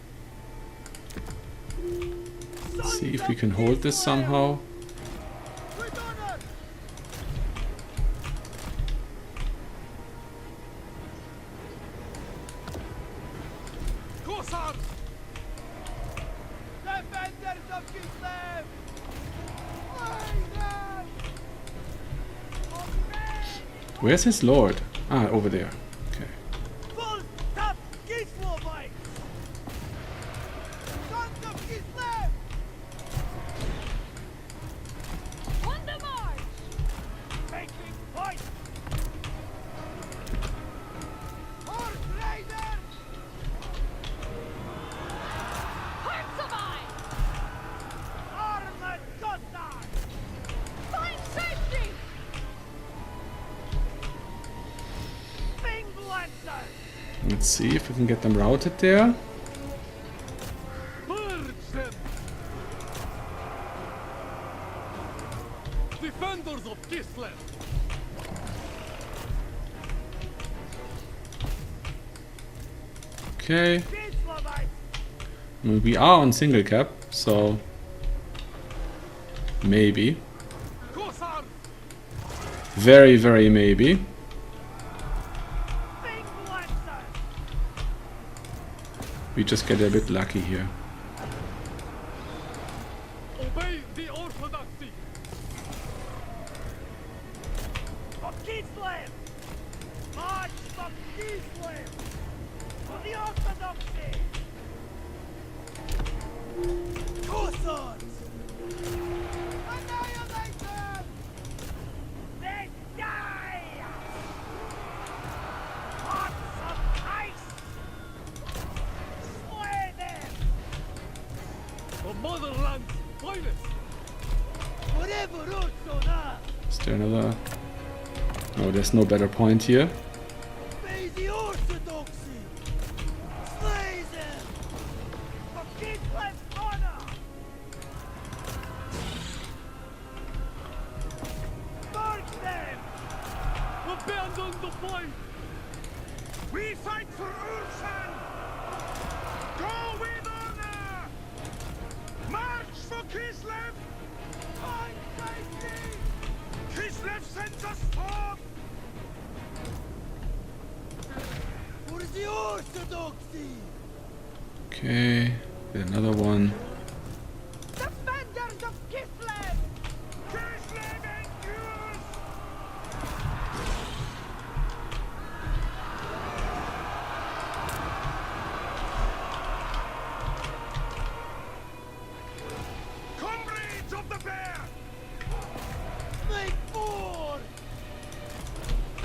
Let's see if we can hold this somehow. With honor. Cossars! Defenders of Kislev. Slay them. Where's his lord? Ah, over there. Okay. Full stop Kislevites. Sons of Kislev. On the march. Taking point. Horse raiders. Hearts of iron. Armored Cossars. Find safety. Bing lancers. Let's see if we can get them routed there. Purge them! Defenders of Kislev! Okay. Kislevites. I mean, we are on single cap, so maybe. Cossars! Very, very maybe. Bing lancers. We just get a bit lucky here. Obey the orthodoxy! Of Kislev. March from Kislev. For the Orthodoxy. Cossars. Annihilate them. They die. Hearts of ice. Slay them. The motherland's finest! Forever Ursula. Is there another? No, there's no better point here. Obey the Orthodoxy. Slay them. For Kislev's honor. Mark them. Abandon the fight! we fight for Ulsan! Go with honor! March for Kislev! Find safety. Kislev sends us forth! For the Orthodoxy. Okay, another one. Defenders of Kislev! Kislev endures! Comrades of the bear! Make forward!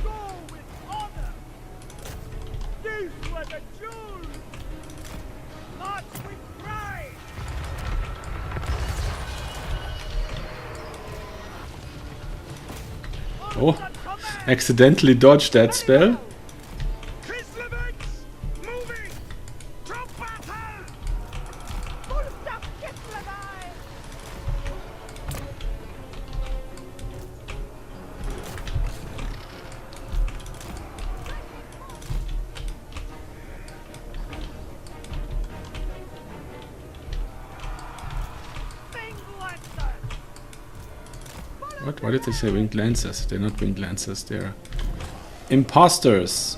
Go with honor! These were the Jews! March with pride! Oh, accidentally dodged that spell. Kislevets! Moving! To battle! Full stop Kislevai! What? Why did they say winged lancers? They're not winged lancers, they're imposters.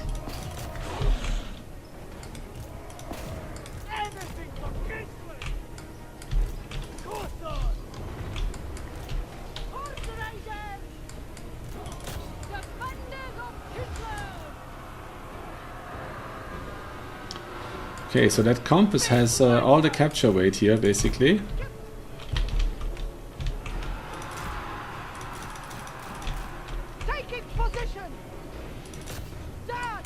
Anything for Kislev! Kothon! Horse Riders! Defenders of Kislev! Okay, so that compass has all the capture weight here, basically. Taking position! Dad!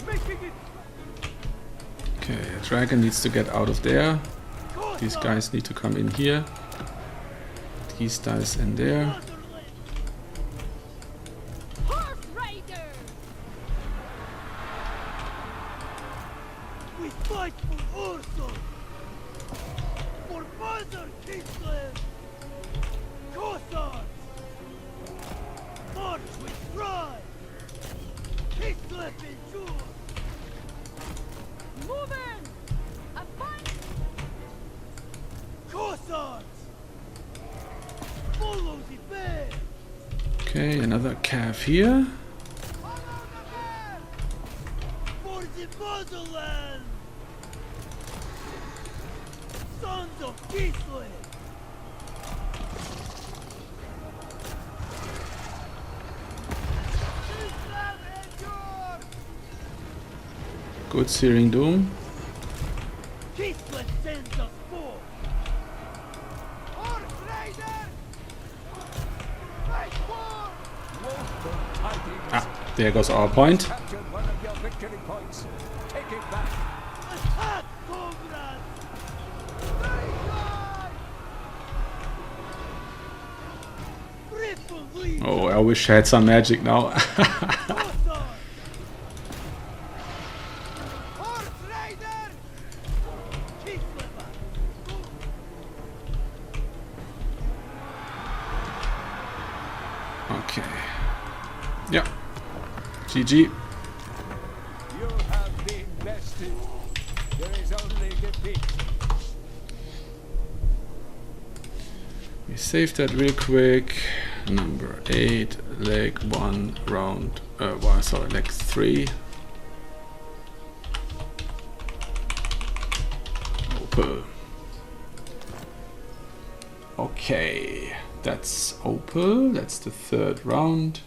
Making it! Okay, a dragon needs to get out of there. These guys need to come in here. These guys in there. Horse Raiders! We fight for Ursul! For Mother Kislev! Cossacks! March with pride! Kislev endures! Moving! Upon Cossacks! Follow the bear! Okay, another calf here. Follow the bear! For the motherland! Sons of Kislev! Kislev endures! Good Searing Doom. Kislev sends us forth! Horse Raiders! Fight war! Woeful tidings. Ah, there goes our point. Captured one of your victory points. Take it back. Attack, comrades! Triple lead! Oh, I wish I had some magic now. Cossacks! Horse Raiders! Kislev! Okay. Yeah. GG. You have been bested. There is only defeat. We save that real quick. Number 8, leg 1, round. Well, sorry, leg 3. Opal. Okay, that's Opal. That's the 3rd round.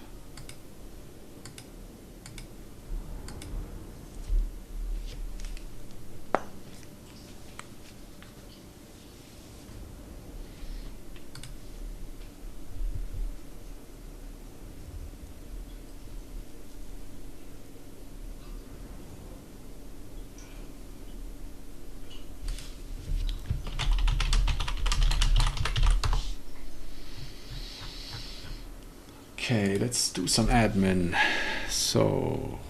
Okay, let's do some admin. So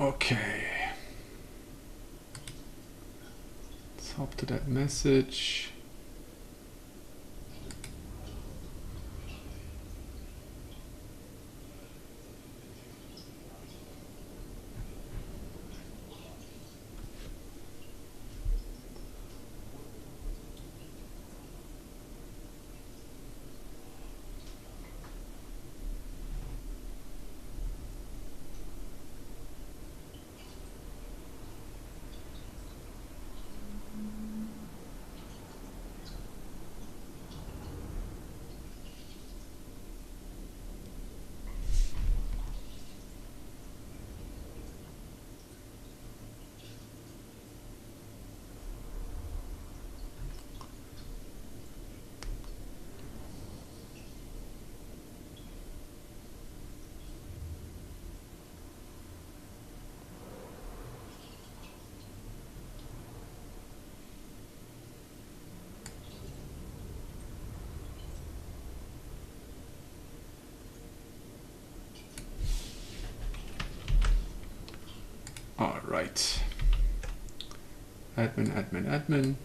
Okay. Let's hop to that message. All right. Admin.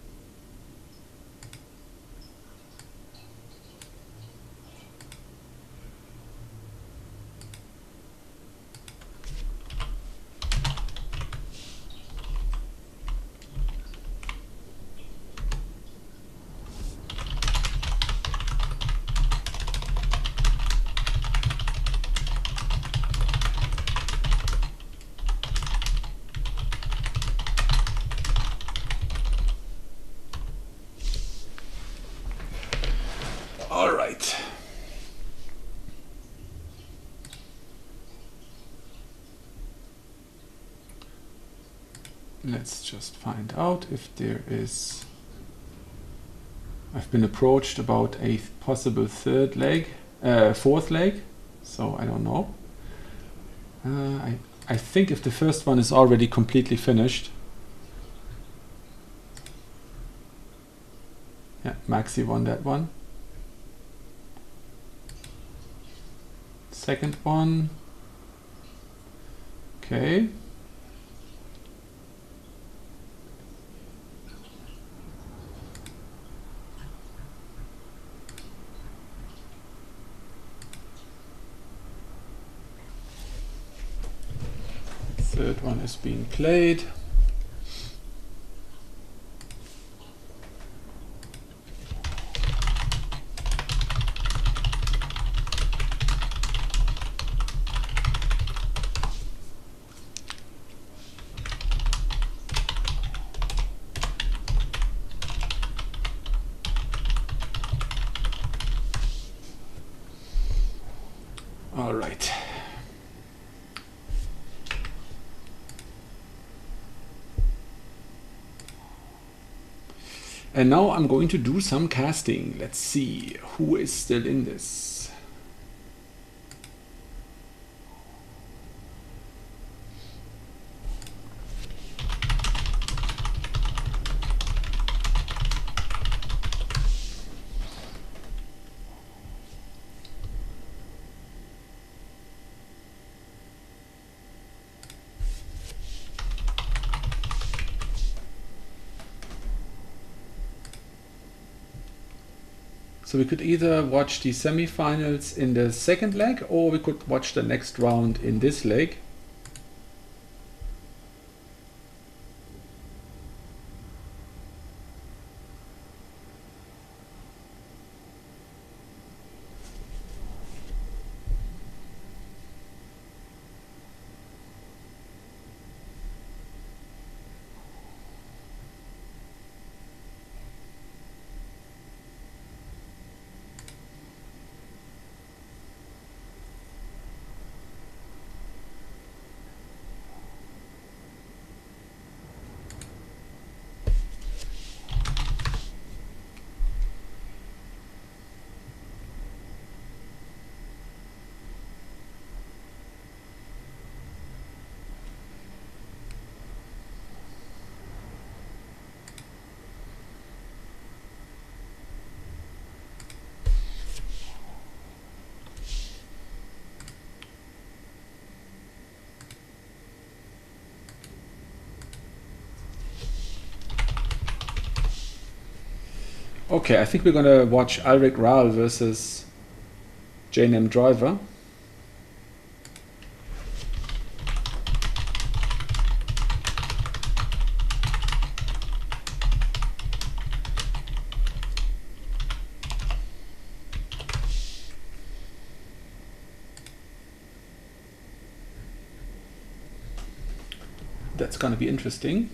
All right. Let's just find out if there is... I've been approached about a possible fourth leg, so I don't know. I think if the first one is already completely finished. Yeah, Maxi won that one. Second one. Okay. Third one is being played. All right. And now I'm going to do some casting. Let's see who is still in this. So we could either watch the semifinals in the second leg, or we could watch the next round in this leg. Okay, I think we're gonna watch Alric Rahl versus JNM Driver. That's gonna be interesting.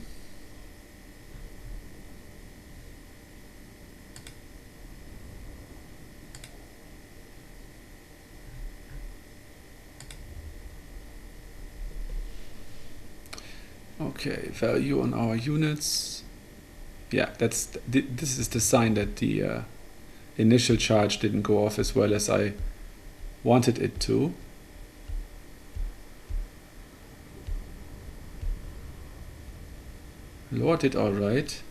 Okay, value on our units. Yeah, this is the sign that the initial charge didn't go off as well as I wanted it to. Lowered it all right.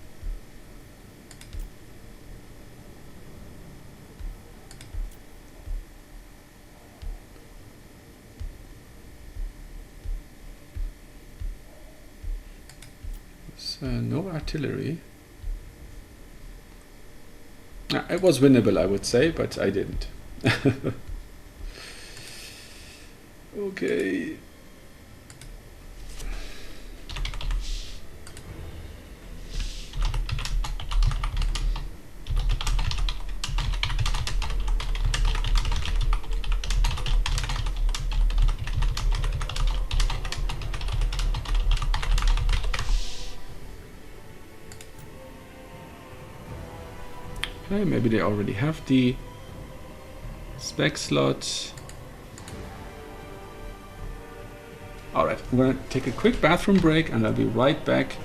So no artillery. It was winnable, I would say, but I didn't. Okay. Okay, maybe they already have the spec slot. Alright, I'm gonna take a quick bathroom break and I'll be right back.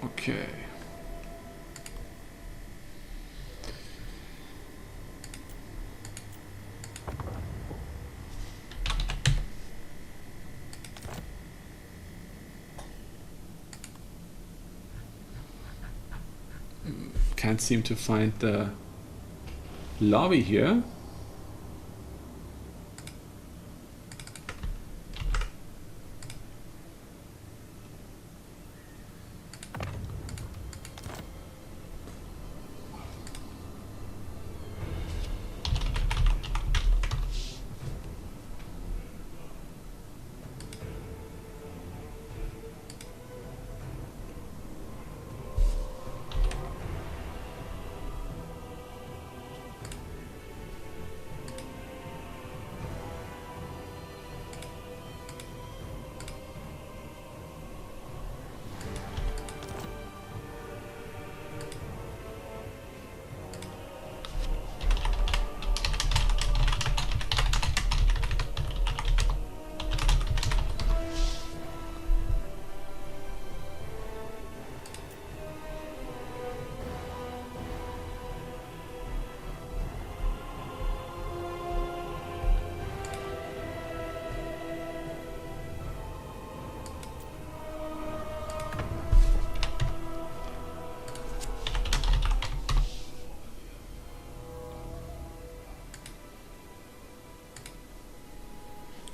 Okay. Can't seem to find the lobby here.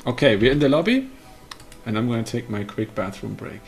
Okay, we're in the lobby, and I'm going to take my quick bathroom break.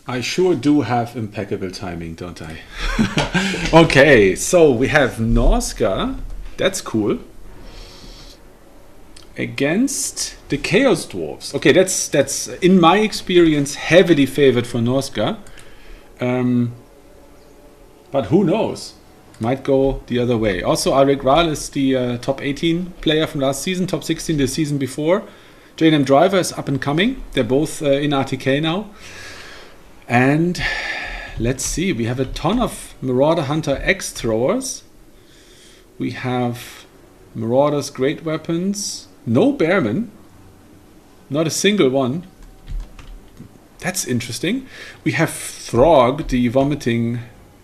I sure do have impeccable timing, don't I? Okay, so we have Norska. That's cool. Against the Chaos Dwarfs. Okay, that's in my experience heavily favored for Norska. But who knows? Might go the other way. Also, Alrik Rahl is the top 18 player from last season, top 16 the season before. J&M Driver is up and coming. They're both in RTK now. And let's see, we have a ton of Marauder Hunter X throwers. We have Marauders Great Weapons. No Bearman. Not a single one. That's interesting. We have Throg, the Vomiting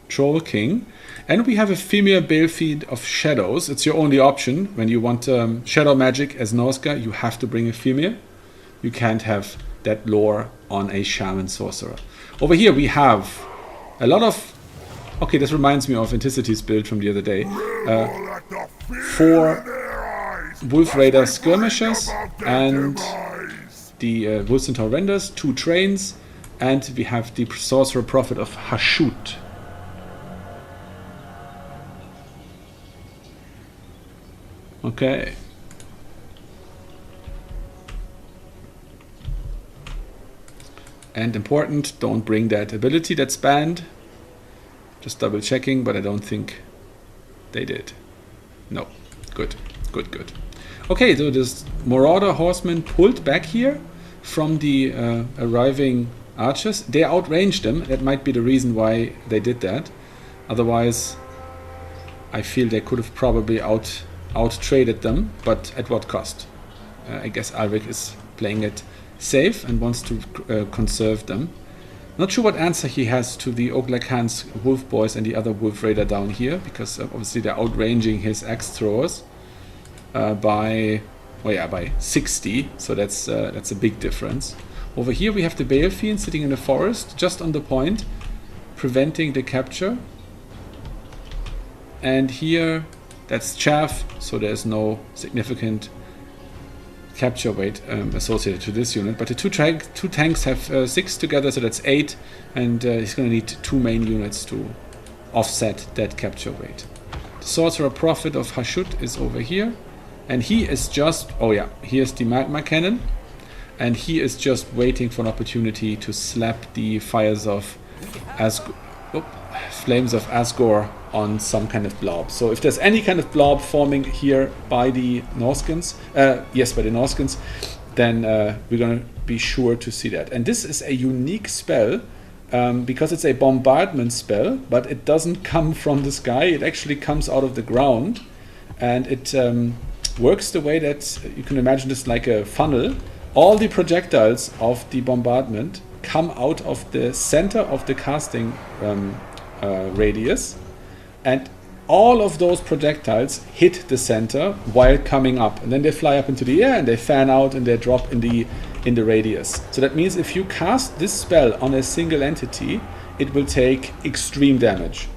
Troll King. And we have a female Balefeed of Shadows. It's your only option. When you want Shadow Magic as Norska, you have to bring a female. You can't have that lore on a Shaman Sorcerer. Over here we have a lot of... Okay, this reminds me of Anticity's build from the other day. 4 Wolf Raider Skirmishers and the Wolf Centaur Renders, 2 Trains, and we have the Sorcerer Prophet of Hashut. Okay. And important, don't bring that ability that's banned. Just double checking, but I don't think they did. No. Good. Good, good. Okay, so this Marauder Horseman pulled back here from the arriving archers. They outranged them. That might be the reason why they did that. Otherwise, I feel they could have probably out-traded them, but at what cost? I guess Alrik is playing it safe and wants to conserve them. Not sure what answer he has to the Oak-like Hans Wolf Boys and the other Wolf Raider down here, because obviously they're outranging his axe throwers by 60, so that's a big difference. Over here we have the Balefiend sitting in the forest, just on the point, preventing the capture. And here that's chaff, so there's no significant capture weight associated to this unit. But the two tanks have 6 together, so that's 8, and he's going to need 2 main units to offset that capture weight. The Sorcerer Prophet of Hashut is over here, and he is just... Oh yeah, here's the Magma Cannon, and he is just waiting for an opportunity to slap the fires of Flames of Asgore on some kind of blob. So if there's any kind of blob forming here by the Norskins, then we're going to be sure to see that. And this is a unique spell because it's a bombardment spell, but it doesn't come from the sky. It actually comes out of the ground, and it works the way that you can imagine this like a funnel. All the projectiles of the bombardment come out of the center of the casting radius, and all of those projectiles hit the center while coming up, and then they fly up into the air and they fan out and they drop in the radius. So that means if you cast this spell on a single entity, it will take extreme damage,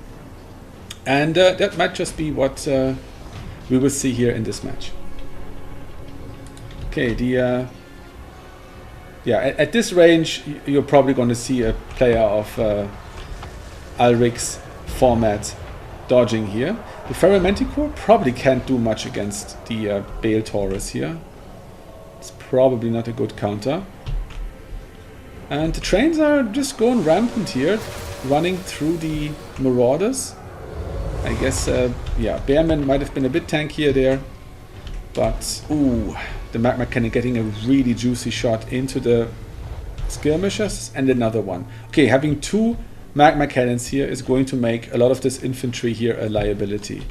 and that might just be what we will see here in this match. Okay, at this range you're probably going to see a player of Alrik's format dodging here. The Feral Manticore probably can't do much against the Bale Taurus here. It's probably not a good counter. And the trains are just going rampant here, running through the Marauders. I guess, Bearman might have been a bit tankier there. But, ooh, the Magma Cannon getting a really juicy shot into the skirmishers, and another one. Okay, having 2 Magma Cannons here is going to make a lot of this infantry here a liability.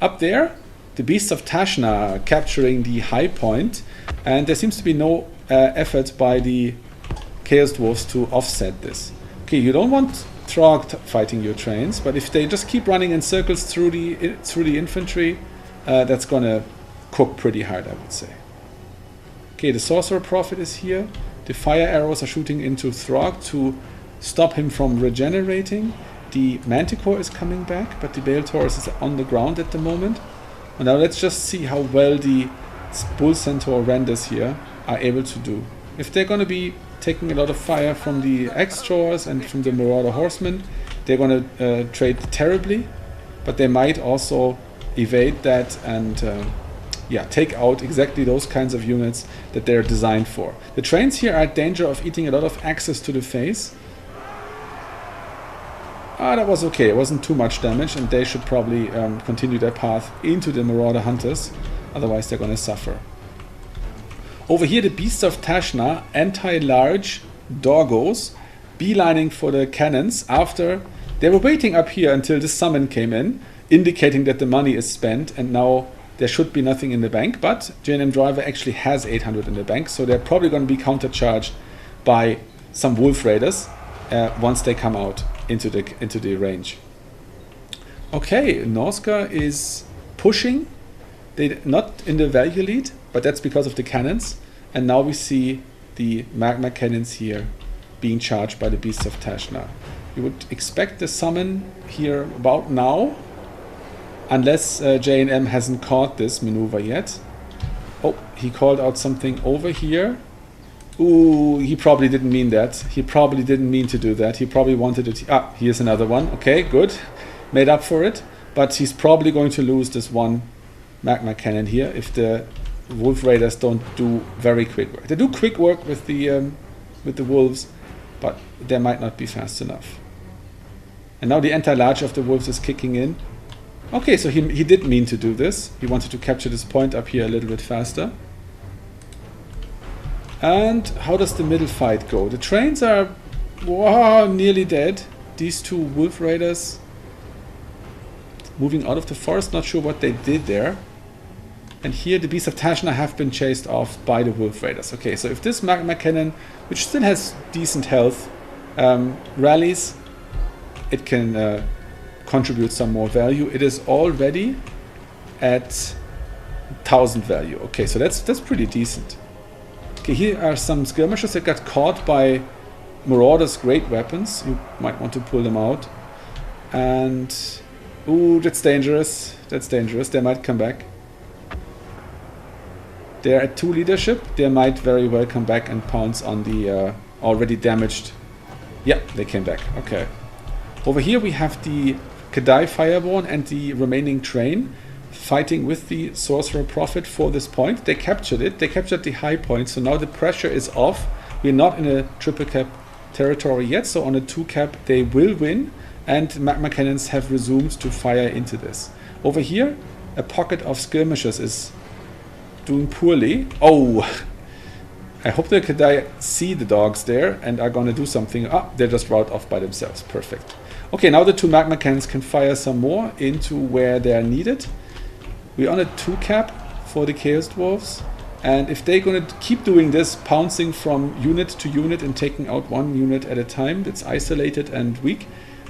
Up there, the Beasts of Tashna are capturing the high point, and there seems to be no effort by the Chaos Dwarfs to offset this. Okay, you don't want Throg fighting your trains, but if they just keep running in circles through the infantry, that's gonna cook pretty hard, I would say. Okay, the Sorcerer Prophet is here. The fire arrows are shooting into Throg to stop him from regenerating. The Manticore is coming back, but the Bale Taurus is on the ground at the moment. And now let's just see how well the Bull Centaur Renders here are able to do. If they're going to be taking a lot of fire from the X-Chores and from the Marauder Horsemen. They're going to trade terribly, but they might also evade that and yeah, take out exactly those kinds of units that they're designed for. The trains here are at danger of eating a lot of access to the face. That was okay, it wasn't too much damage, and they should probably continue their path into the Marauder Hunters, otherwise they're going to suffer. Over here, the Beasts of Tashna, anti-large doggos, beelining for the cannons after they were waiting up here until the summon came in, indicating that the money is spent and now there should be nothing in the bank, but J&M Driver actually has 800 in the bank, so they're probably going to be countercharged by some Wolf Raiders once they come out into the range. Okay, Norska is pushing. They're not in the value lead, but that's because of the cannons. And now we see the magma cannons here being charged by the Beasts of Tashna. You would expect the summon here about now, unless J&M hasn't caught this maneuver yet. Oh, he called out something over here. Ooh, he probably didn't mean that. He probably didn't mean to do that. He probably wanted it. Here's another one. Okay, good. Made up for it. But he's probably going to lose this one magma cannon here if the Wolf Raiders don't do very quick work. They do quick work with the wolves, but they might not be fast enough. And now the anti-large of the wolves is kicking in. Okay, so he did mean to do this. He wanted to capture this point up here a little bit faster. And how does the middle fight go? The trains are nearly dead. These two Wolf Raiders moving out of the forest, not sure what they did there. And here the Beasts of Tashna have been chased off by the Wolf Raiders. Okay, so if this magma cannon, which still has decent health, rallies, it can contribute some more value. It is already at 1000 value. Okay, so that's pretty decent. Okay, here are some skirmishers that got caught by Marauder's great weapons. You might want to pull them out. And ooh, that's dangerous. That's dangerous. They might come back. They're at 2 leadership. They might very well come back and pounce on the already damaged. Yeah, they came back. Okay. Over here we have the Kadai Fireborn and the remaining train fighting with the Sorcerer Prophet for this point. They captured it. They captured the high point. So now the pressure is off. We're not in a triple cap territory yet. So on a 2 cap they will win. And magma cannons have resumed to fire into this. Over here, a pocket of skirmishers is doing poorly. Oh, I hope the Kadai see the dogs there and are going to do something. They're just routed off by themselves. Perfect. Okay, now the 2 magma cannons can fire some more into where they're needed. We're on a 2 cap for the Chaos Dwarves. And if they're going to keep doing this, pouncing from unit to unit and taking out 1 unit at a time that's isolated and weak,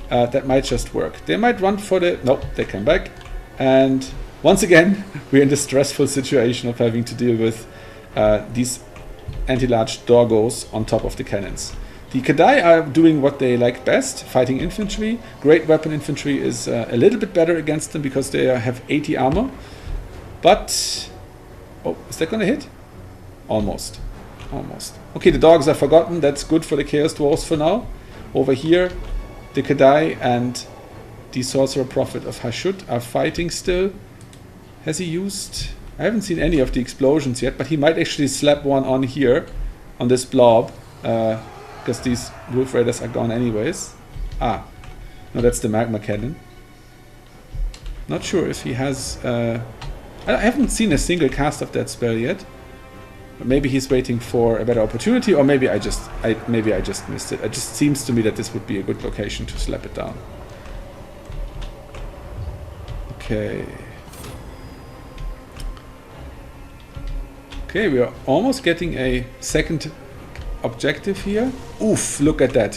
that might just work. They might run for the... Nope, they come back. And once again, we're in the stressful situation of having to deal with these anti-large doggos on top of the cannons. The Kadai are doing what they like best, fighting infantry. Great weapon infantry is a little bit better against them because they have 80 armor. But... oh, is that going to hit? Almost. Almost. Okay, the dogs are forgotten. That's good for the Chaos Dwarves for now. Over here, the Kadai and the Sorcerer Prophet of Hashut are fighting still. Has he used... I haven't seen any of the explosions yet, but he might actually slap one on here, on this blob, because these Wolf Raiders are gone anyways. No, that's the magma cannon. Not sure if he has... I haven't seen a single cast of that spell yet. But maybe he's waiting for a better opportunity, or maybe I just missed it. It just seems to me that this would be a good location to slap it down. Okay. Okay, we are almost getting a second objective here. Oof, look at that.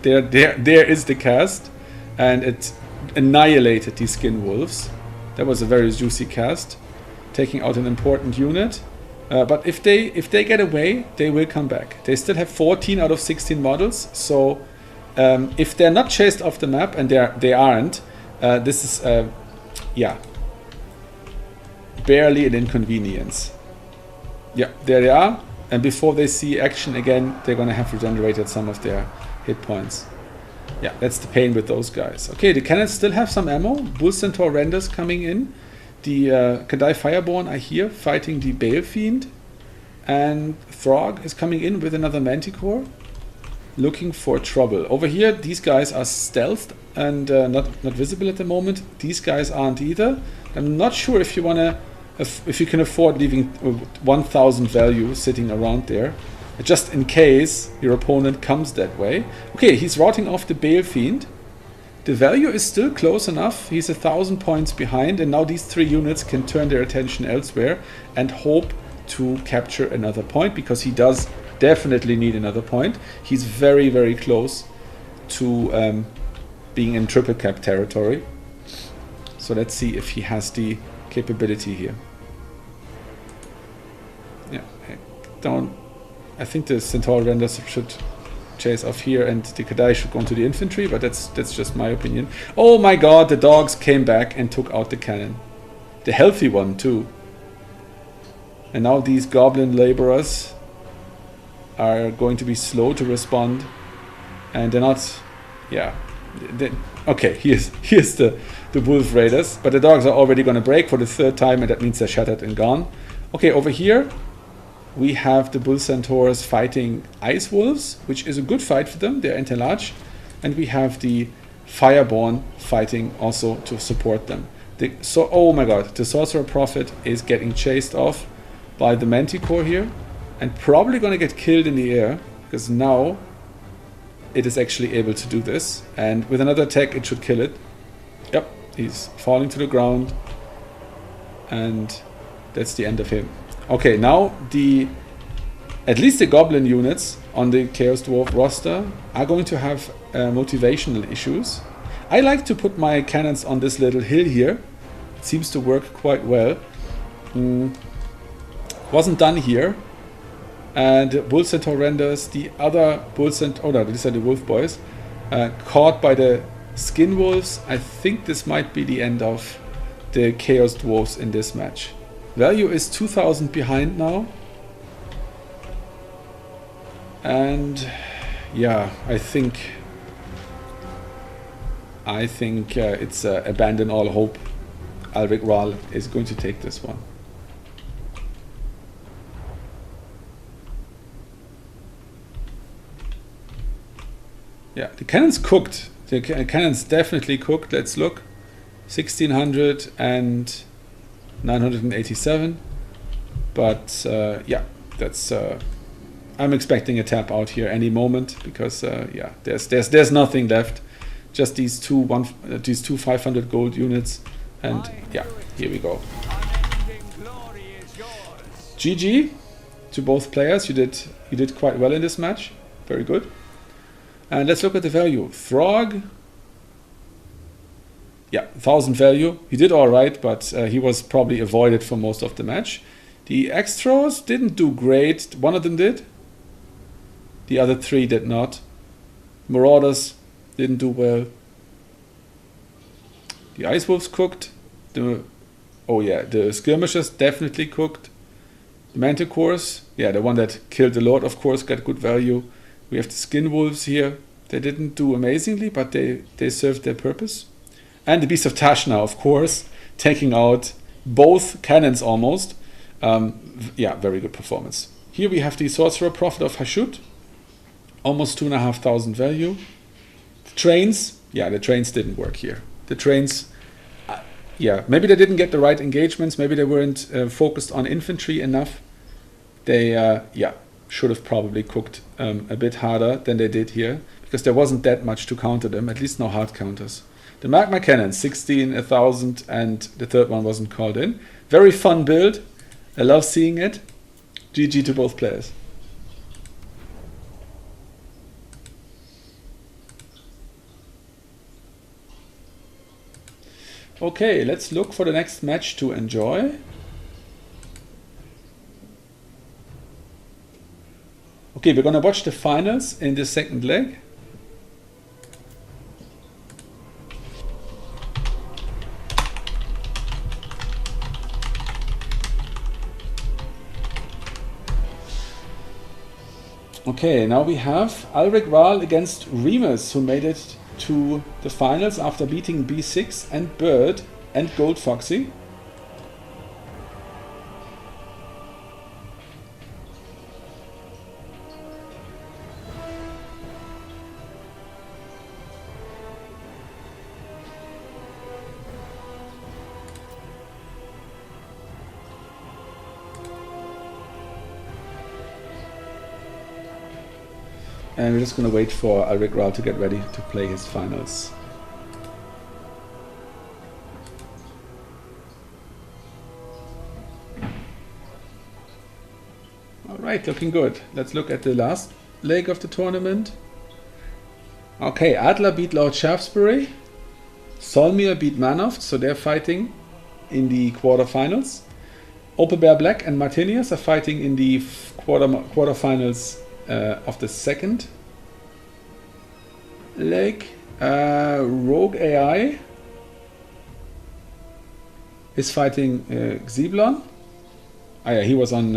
There is the cast, and it annihilated these skin wolves. That was a very juicy cast, taking out an important unit. But if they get away, they will come back. They still have 14 out of 16 models, so if they're not chased off the map, and they aren't, this is yeah, barely an inconvenience. Yeah, there they are. and before they see action again, they're gonna have regenerated some of their hit points. Yeah, that's the pain with those guys. Okay, the cannons still have some ammo. Bull Centaur renders coming in. The Kadai Fireborn are here fighting the Bale Fiend. And Throg is coming in with another Manticore, looking for trouble. Over here, these guys are stealthed and not visible at the moment. These guys aren't either. I'm not sure if you if you can afford leaving 1,000 value sitting around there, just in case your opponent comes that way. Okay, he's routing off the Bale Fiend. The value is still close enough. He's 1,000 points behind, and now these 3 units can turn their attention elsewhere and hope to capture another point, because he does definitely need another point. He's very, very close to being in triple cap territory. So let's see if he has the capability here. Yeah, I think the Centaur renders should chase off here, and the Kadai should go into the infantry, but that's just my opinion. Oh my god, the dogs came back and took out the cannon. The healthy one too. And now these goblin laborers are going to be slow to respond, and they're not, yeah. Okay, here's the wolf raiders, but the dogs are already going to break for the 3rd time, and that means they're shattered and gone. Okay, over here we have the bull centaurs fighting ice wolves, which is a good fight for them. They're anti-large, and we have the fireborn fighting also to support them. Oh my god, the sorcerer prophet is getting chased off by the manticore here, and probably going to get killed in the air, because now it is actually able to do this, and with another attack it should kill it. Yep, he's falling to the ground, and that's the end of him. Okay, now at least the goblin units on the Chaos Dwarf roster are going to have motivational issues. I like to put my cannons on this little hill here. It seems to work quite well. Wasn't done here. And Bull Centaur renders, the other Bull Centaur, oh no, these are the Wolf Boys, caught by the Skin Wolves. I think this might be the end of the Chaos Dwarfs in this match. Value is 2,000 behind now. And yeah, I think it's abandon all hope. Alrik Ral is going to take this one. Yeah, the cannon's cooked. The cannon's definitely cooked. Let's look. 1600 and 987. But yeah, that's. I'm expecting a tap out here any moment, because yeah, there's nothing left. Just these two 500 gold units, and yeah, here we go. GG to both players. You did quite well in this match. Very good. And let's look at the value. Throg, yeah, 1,000 value. He did all right, but he was probably avoided for most of the match. The extras didn't do great. One of them did. The other 3 did not. Marauders didn't do well. The Ice Wolves cooked. The Skirmishers definitely cooked. The Manticores, yeah, the one that killed the Lord, of course, got good value. We have the Skin Wolves here. They didn't do amazingly, but they served their purpose. And the Beast of Tashna, of course, taking out both cannons almost. Yeah, very good performance. Here we have the Sorcerer Prophet of Hashut. Almost 2,500 value. The trains, yeah, the trains didn't work here. The trains, yeah, maybe they didn't get the right engagements. Maybe they weren't focused on infantry enough. They, yeah, should have probably cooked a bit harder than they did here, because there wasn't that much to counter them, at least no hard counters. The Magma Cannon, 16, 1,000, and the third one wasn't called in. Very fun build. I love seeing it. GG to both players. Okay, let's look for the next match to enjoy. Okay, we're gonna watch the finals in the second leg. Okay, now we have Alrik Ral against Remus, who made it to the finals after beating B6 and Bird and Gold Foxy. And we're just going to wait for Alrik Ral to get ready to play his finals. Alright, looking good. Let's look at the last leg of the tournament. Okay, Adler beat Lord Shaftesbury. Solmir beat Manoft, so they're fighting in the quarterfinals. Bear Black and Martinius are fighting in the quarterfinals of the second leg. Rogue AI is fighting Xeblon. Ah, yeah, he was on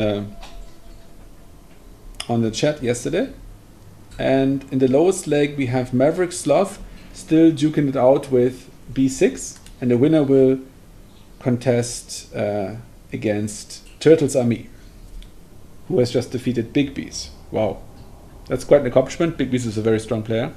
the chat yesterday. And in the lowest leg we have Maverick Sloth still duking it out with B6, and the winner will contest against Turtles Army, who has just defeated Big Bees. Wow, that's quite an accomplishment. Big Bees is a very strong player.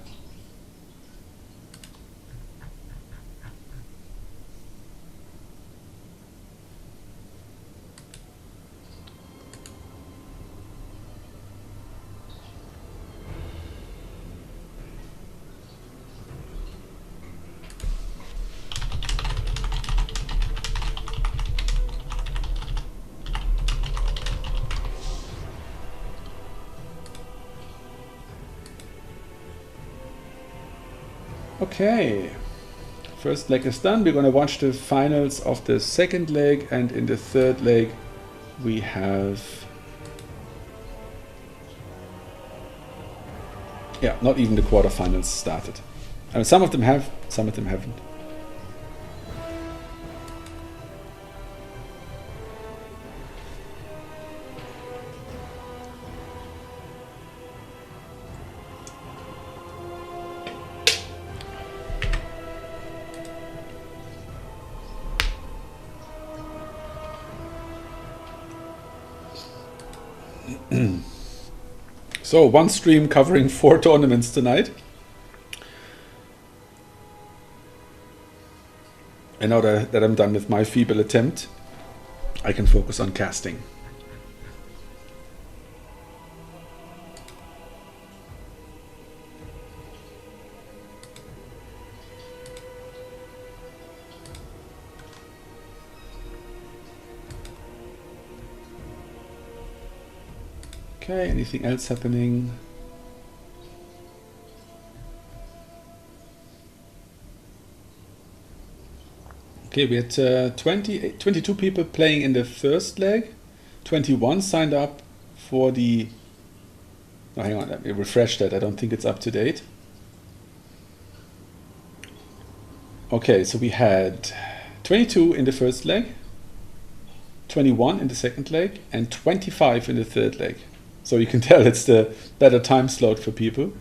Okay, first leg is done. We're going to watch the finals of the second leg, and in the third leg we have, yeah, not even the quarterfinals started. I mean, some of them have, some of them haven't. So one stream covering 4 tournaments tonight. And now that I'm done with my feeble attempt, I can focus on casting. Okay, anything else happening? Okay, we had 22 people playing in the first leg. 21 signed up for the... Oh, hang on, let me refresh that. I don't think it's up to date. Okay, so we had 22 in the first leg, 21 in the second leg, and 25 in the third leg. So you can tell it's the better time slot for people.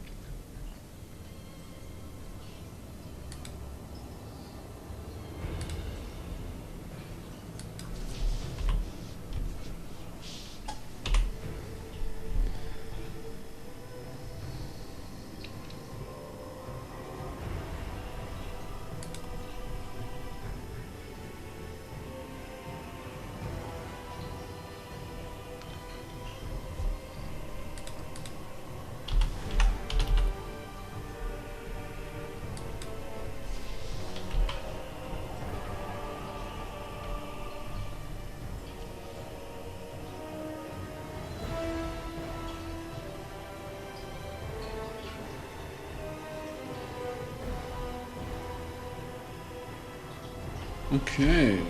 Okay.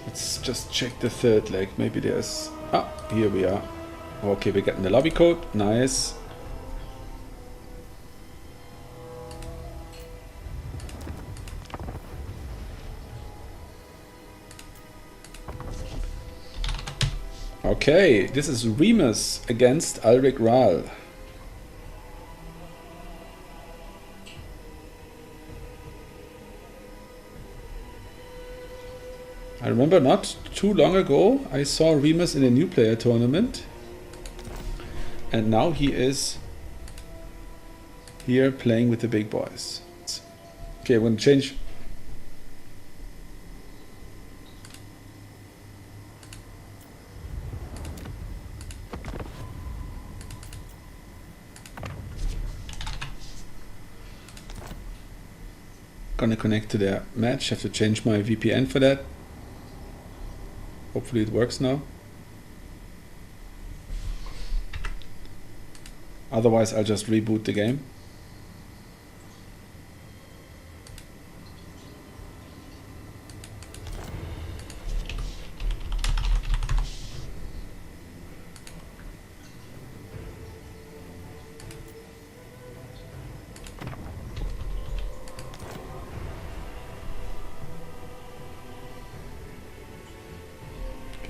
Let's just check the third leg. Maybe there's... Ah, here we are. Okay, we're getting the lobby code. Nice. Okay, this is Remus against Ulrich Rahl. I remember not too long ago I saw Remus in a new player tournament, and now he is here playing with the big boys. Okay, I'm going to change. Gonna connect to their match. Have to change my VPN for that. Hopefully it works now. Otherwise I'll just reboot the game.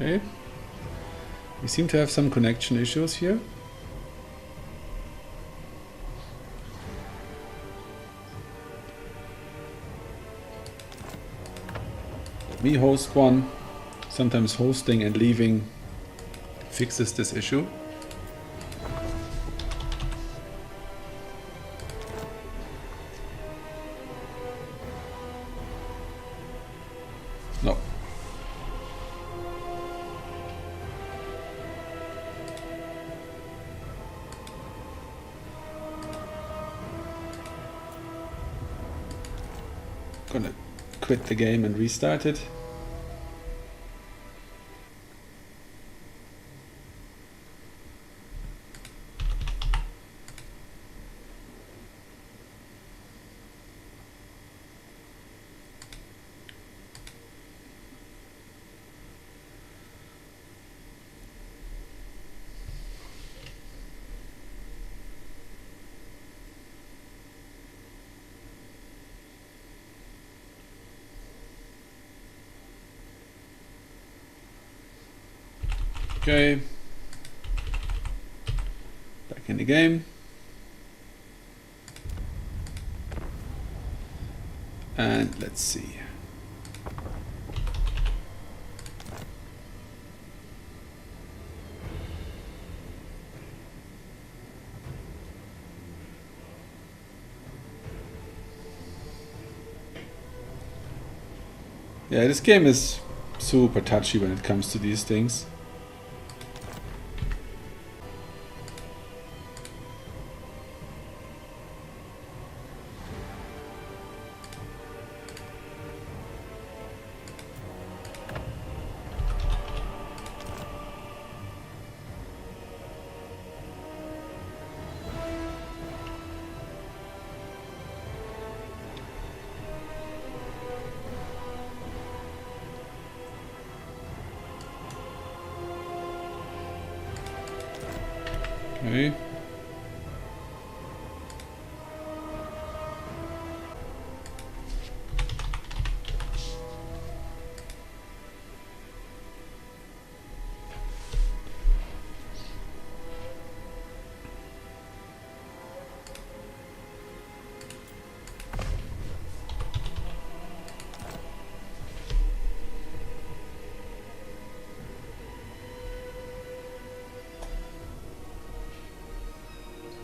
Okay. We seem to have some connection issues here. Let me host one. Sometimes hosting and leaving fixes this issue. No. Gonna quit the game and restart it. Okay, back in the game, and let's see. Yeah, this game is super touchy when it comes to these things. Okay.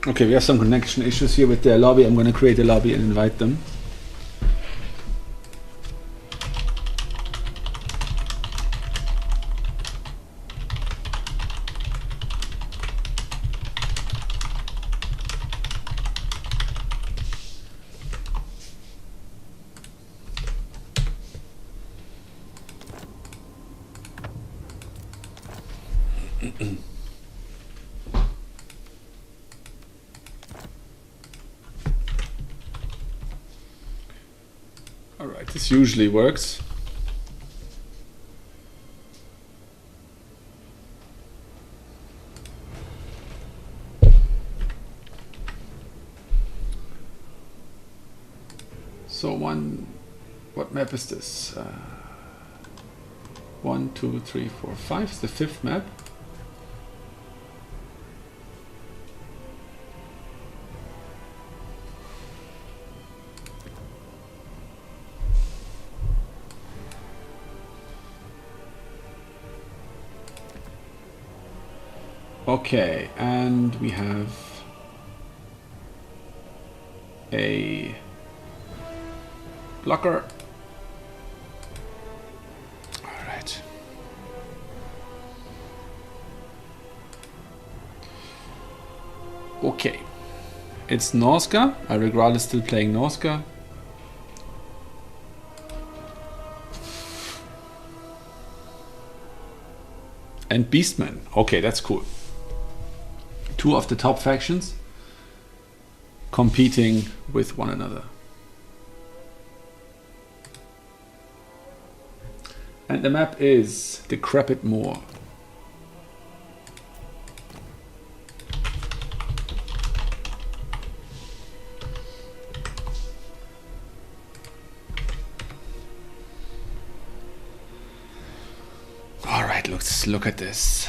Okay, we have some connection issues here with their lobby. I'm going to create a lobby and invite them. Alright, this usually works. So what map is this? 1, 2, 3, 4, 5 is the 5th map. Okay, and we have a blocker. All right. Okay. It's Norska. Alrik is still playing Norska. And Beastman. Okay, that's cool. Two of the top factions competing with one another. And the map is Decrepit Moor. All right, let's look at this.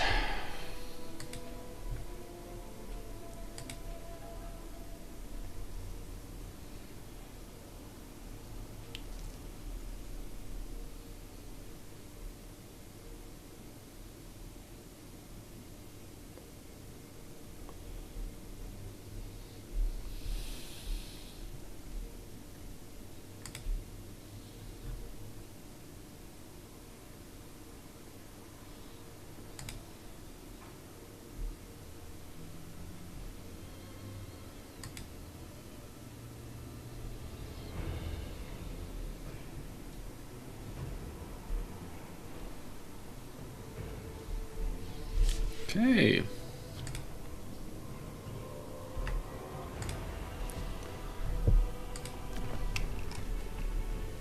Okay.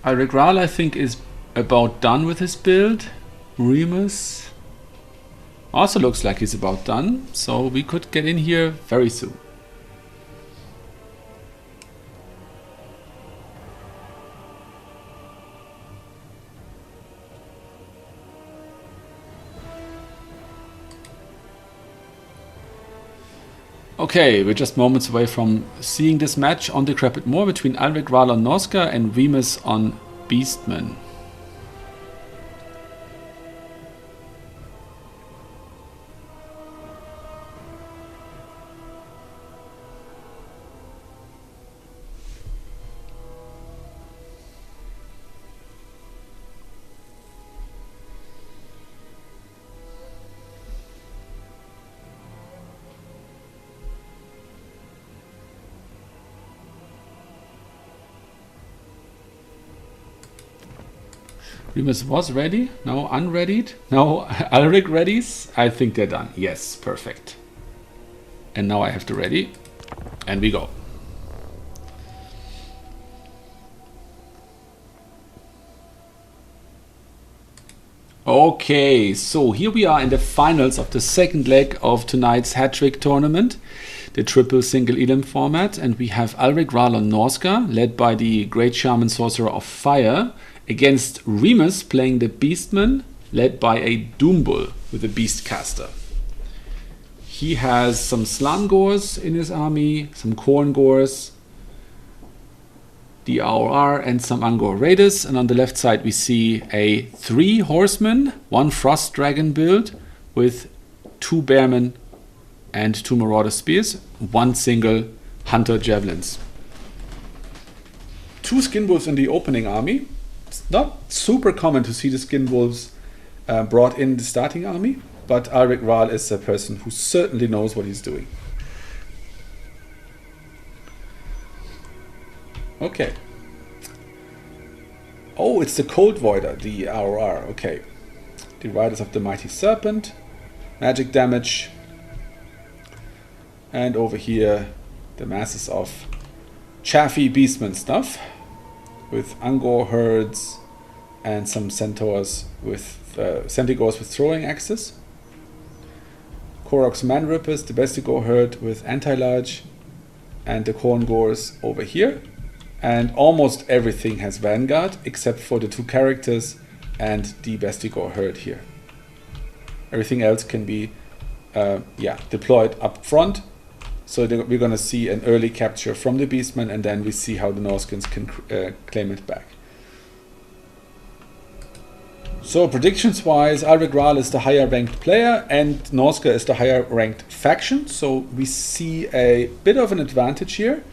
Alrik, I think, is about done with his build. Remus also looks like he's about done, so we could get in here very soon. Okay, we're just moments away from seeing this match on Decrepit Moor between Alrik on Norska and Remus on Beastman. Remus was ready, now unreadied, now Alrik readies. I think they're done. Yes, perfect. And now I have to ready, and we go. Okay, so here we are in the finals of the second leg of tonight's hat-trick tournament, the triple single elim format, and we have Alrik on Norska, led by the Great Shaman Sorcerer of Fire, against Remus playing the Beastman, led by a Doombull with a Beastcaster. He has some Slangors in his army, some Korngors, the RR, and some Angor Raiders. And on the left side we see a 3 Horsemen, 1 Frost Dragon build with 2 Bearmen and 2 Marauder Spears, 1 single Hunter Javelins. 2 Skin Wolves in the opening army. It's not super common to see the Skin Wolves brought in the starting army, but Alrik is a person who certainly knows what he's doing. Okay. Oh, it's the Cold Voider, the RR. Okay. The Riders of the Mighty Serpent. Magic damage. And over here, the masses of chaffy Beastman stuff, with Angor herds and some centaurs with Centigors with throwing axes. Korok's Man-Rippers, the Bestigor herd with anti-large, and the Korngors over here. And almost everything has Vanguard except for the 2 characters and the Bestigor herd here. Everything else can be deployed up front. So we're going to see an early capture from the Beastman, and then we see how the Norskins can claim it back. So predictions wise, Alrik Ral is the higher ranked player and Norska is the higher ranked faction. So we see a bit of an advantage here.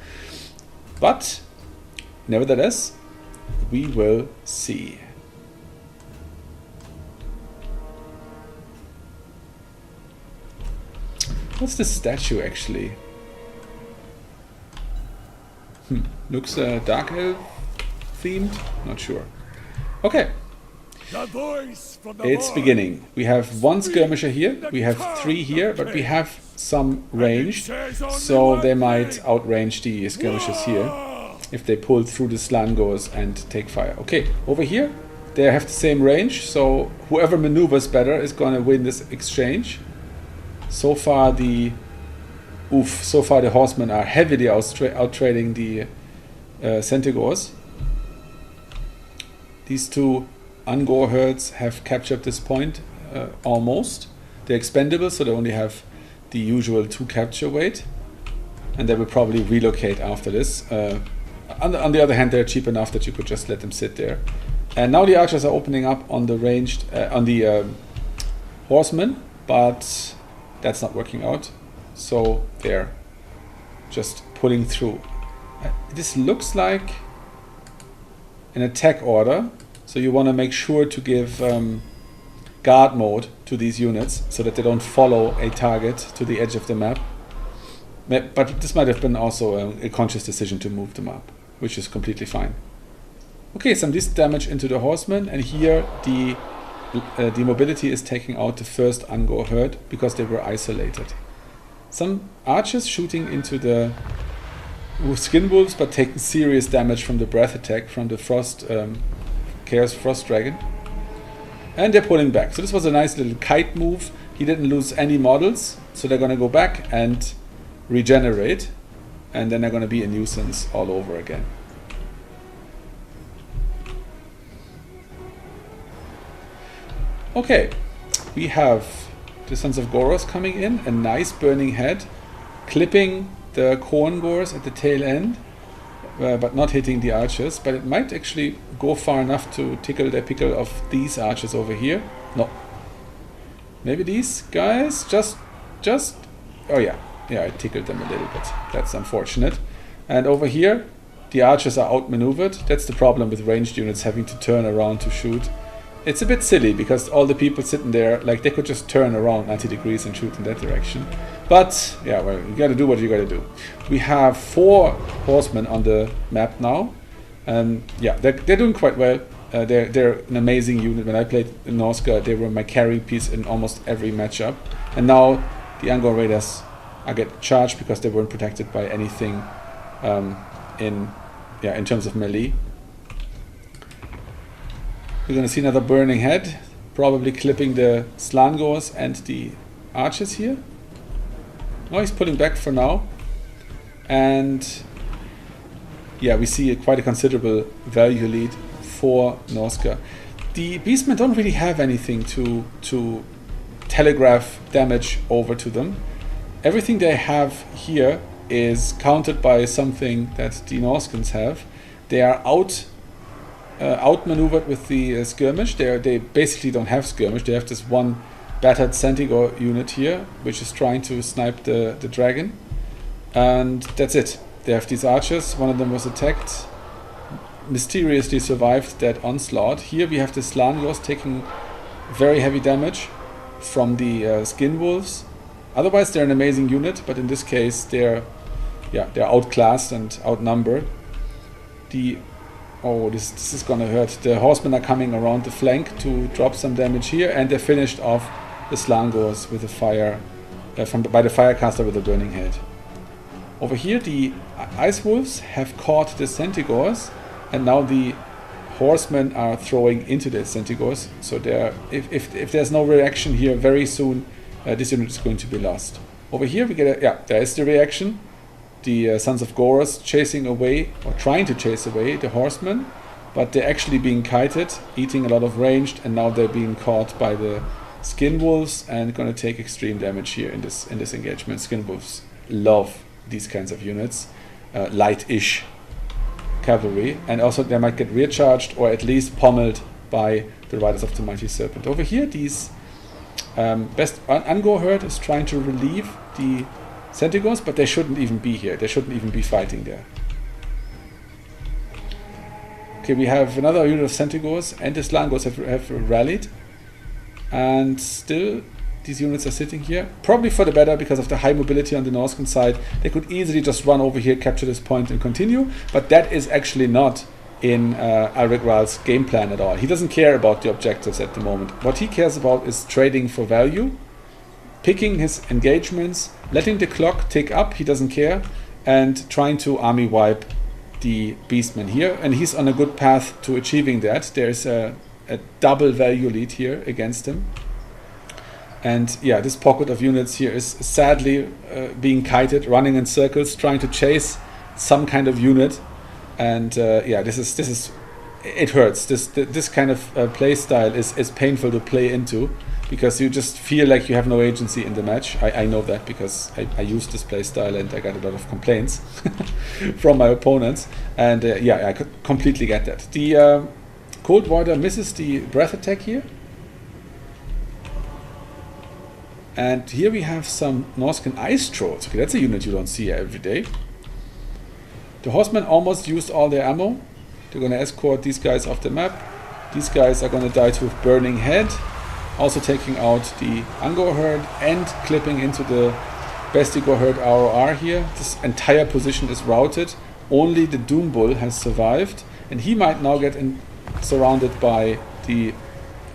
But nevertheless, we will see. What's this statue actually? Looks dark elf themed? Not sure. Okay. The voice from the It's void. beginning. We have one skirmisher here, we have 3 here, but we have some range, so they might outrange the skirmishers here if they pull through the slangors and take fire. Okay, over here they have the same range, so whoever maneuvers better is gonna win this exchange. So far the horsemen are heavily outtrading the Centigors. These 2 Angor herds have captured this point almost. They're expendable, so they only have the usual 2 capture weight, and they will probably relocate after this. On the other hand, they're cheap enough that you could just let them sit there. And now the archers are opening up on the ranged on the horsemen, but that's not working out. So they're just pulling through. This looks like an attack order. So you want to make sure to give guard mode to these units so that they don't follow a target to the edge of the map. But this might have been also a conscious decision to move them up, which is completely fine. Okay, some decent damage into the horsemen, and here the mobility is taking out the first Angor herd because they were isolated. Some archers shooting into the skin wolves, but taking serious damage from the breath attack from the Chaos Frost Dragon. And they're pulling back. So this was a nice little kite move. He didn't lose any models, so they're going to go back and regenerate, and then they're going to be a nuisance all over again. Okay, we have the Sons of Goros coming in, a nice burning head, clipping the Khorngors at the tail end, but not hitting the archers. But it might actually go far enough to tickle the pickle of these archers over here. No. Maybe these guys? Just... Oh yeah, I tickled them a little bit. That's unfortunate. And over here, the archers are outmaneuvered. That's the problem with ranged units having to turn around to shoot. It's a bit silly because all the people sitting there, like, they could just turn around 90 degrees and shoot in that direction. But yeah, well, you gotta do what you gotta do. We have 4 horsemen on the map now. Yeah, they're doing quite well. They're an amazing unit. When I played in Norska, they were my carry piece in almost every matchup. And now the Angor Raiders are get charged because they weren't protected by anything in terms of melee. We're going to see another burning head, probably clipping the Slangors and the archers here. Now he's pulling back for now. And yeah, we see quite a considerable value lead for Norska. The Beastmen don't really have anything to telegraph damage over to them. Everything they have here is countered by something that the Norskans have. They are outmaneuvered with the skirmish. They basically don't have skirmish. They have this one battered Centigor unit here, which is trying to snipe the dragon. And that's it. They have these archers. One of them was attacked, mysteriously survived that onslaught. Here we have the Slangors taking very heavy damage from the skin wolves. Otherwise they're an amazing unit, but in this case they're outclassed and outnumbered. This is gonna hurt. The horsemen are coming around the flank to drop some damage here, and they finished off the Slangors with a fire by the Firecaster with a burning head. Over here the Ice Wolves have caught the Centigors, and now the horsemen are throwing into the Centigors. So if there's no reaction here very soon, this unit is going to be lost. Over here we get there is the reaction. The Sons of Goros chasing away, or trying to chase away, the horsemen, but they're actually being kited, eating a lot of ranged, and now they're being caught by the Skin Wolves and going to take extreme damage here in this engagement. Skin Wolves love these kinds of units, light-ish cavalry, and also they might get recharged or at least pommeled by the Riders of the Mighty Serpent. Over here, these best Angor herd is trying to relieve the Centaurs, but they shouldn't even be here. They shouldn't even be fighting there. Okay, we have another unit of Centaurs, and the Slangors have rallied. And still, these units are sitting here. Probably for the better, because of the high mobility on the Norscan side. They could easily just run over here, capture this point, and continue. But that is actually not in Alric Raal's game plan at all. He doesn't care about the objectives at the moment. What he cares about is trading for value, picking his engagements, letting the clock tick up, he doesn't care, and trying to army wipe the Beastmen here. And he's on a good path to achieving that. There's a double value lead here against him. And yeah, this pocket of units here is sadly being kited, running in circles, trying to chase some kind of unit. And yeah, this is it hurts. This kind of play style is painful to play into, because you just feel like you have no agency in the match. I know that because I used this play style and I got a lot of complaints from my opponents. And yeah, I could completely get that. The Cold Warder misses the breath attack here. And here we have some Norscan Ice Trolls. Okay, that's a unit you don't see every day. The Horsemen almost used all their ammo. They're going to escort these guys off the map. These guys are going to die to Burning Head. Also taking out the Angor herd and clipping into the Bestigor herd ROR here. This entire position is routed. Only the Doom Bull has survived. And he might now get surrounded by the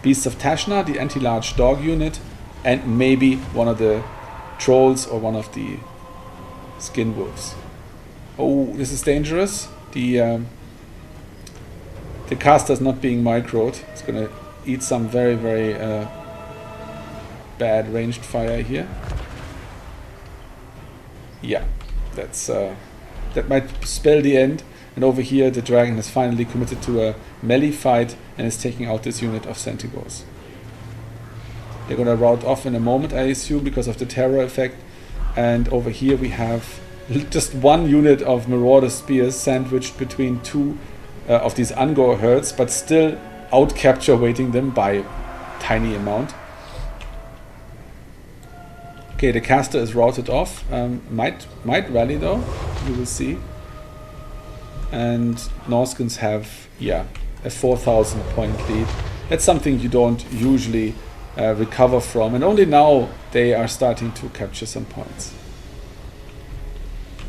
Beasts of Tashna, the anti-large dog unit, and maybe one of the trolls or one of the skin wolves. Oh, this is dangerous. The caster is not being microed. It's going to eat some very, very bad ranged fire here. Yeah, that might spell the end. And over here, the dragon has finally committed to a melee fight and is taking out this unit of Centaurs. They're going to rout off in a moment, I assume, because of the terror effect. And over here we have just one unit of Marauder Spears sandwiched between two of these Angor herds, but still out-capture waiting them by a tiny amount. Okay, the caster is routed off. Might rally though, we will see. And Norscans have, yeah, a 4,000 point lead. That's something you don't usually recover from, and only now they are starting to capture some points.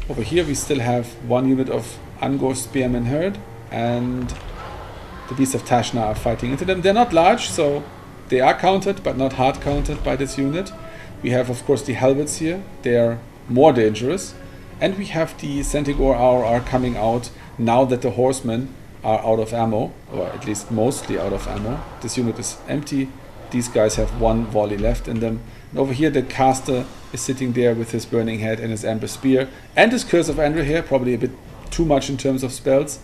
Over here we still have one unit of Angor Spearmen herd, and the Beasts of Tashna are fighting into them. They're not large, so they are countered, but not hard countered by this unit. We have, of course, the Helvets here. They are more dangerous. And we have the Centaur RR coming out now that the Horsemen are out of ammo, or at least mostly out of ammo. This unit is empty. These guys have one volley left in them. And over here the caster is sitting there with his Burning Head and his Amber Spear and his Curse of Andrew here, probably a bit too much in terms of spells.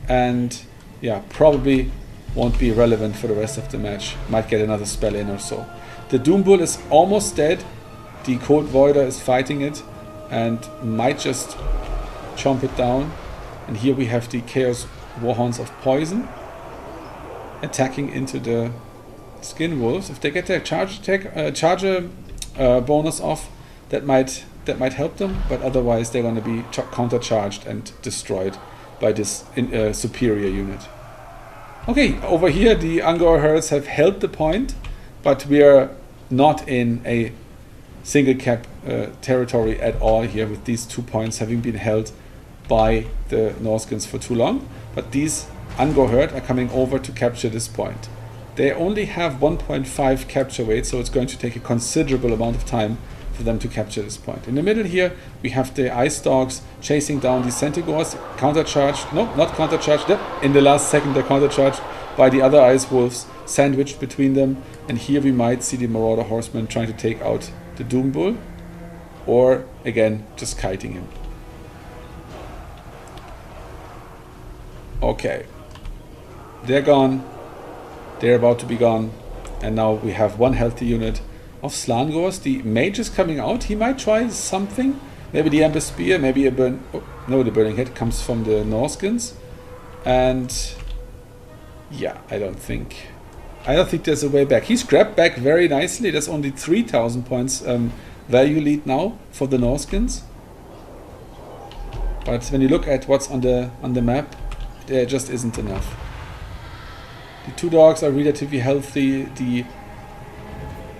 And yeah, probably won't be relevant for the rest of the match. Might get another spell in or so. The Doom Bull is almost dead. The Cold Voider is fighting it and might just chomp it down. And here we have the Chaos Warhounds of Poison attacking into the Skin Wolves. If they get their charger bonus off, that might help them, but otherwise they're going to be countercharged and destroyed by this superior unit. Okay, over here the Angor herds have held the point, but we are not in a single cap territory at all here, with these 2 points having been held by the Norscans for too long. But these Angor herd are coming over to capture this point. They only have 1.5 capture weight, so it's going to take a considerable amount of time for them to capture this point. In the middle here, we have the Ice Dogs chasing down the Centaurs, countercharged, no, not countercharged, in the last second they're countercharged by the other Ice Wolves, sandwiched between them. And here we might see the Marauder Horsemen trying to take out the Doom Bull, or again, just kiting him. Okay, they're gone. They're about to be gone, and now we have one healthy unit of Slangors. The mage is coming out. He might try something. Maybe the Amber Spear, maybe a burn. Oh, no, the Burning Head comes from the Norscans. And Yeah, I don't think there's a way back. He's grabbed back very nicely. There's only 3,000 points value lead now for the Norskins. But when you look at what's on the map, there just isn't enough. The two dogs are relatively healthy. The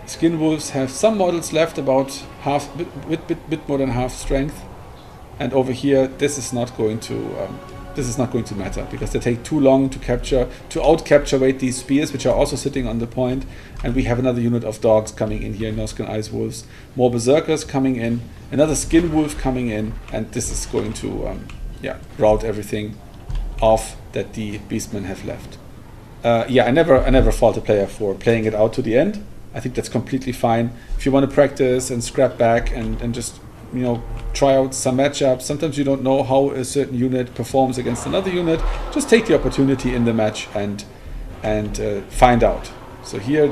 Skin Wolves have some models left, about bit more than half strength. And over here, this is not going to matter because they take too long to out-capture these spears, which are also sitting on the point. And we have another unit of dogs coming in here, Norscan Ice Wolves, more Berserkers coming in, another Skin Wolf coming in, and this is going to rout everything off that the Beastmen have left. I never fault a player for playing it out to the end. I think that's completely fine. If you want to practice and scrap back and just try out some matchups. Sometimes you don't know how a certain unit performs against another unit. Just take the opportunity in the match and find out. So here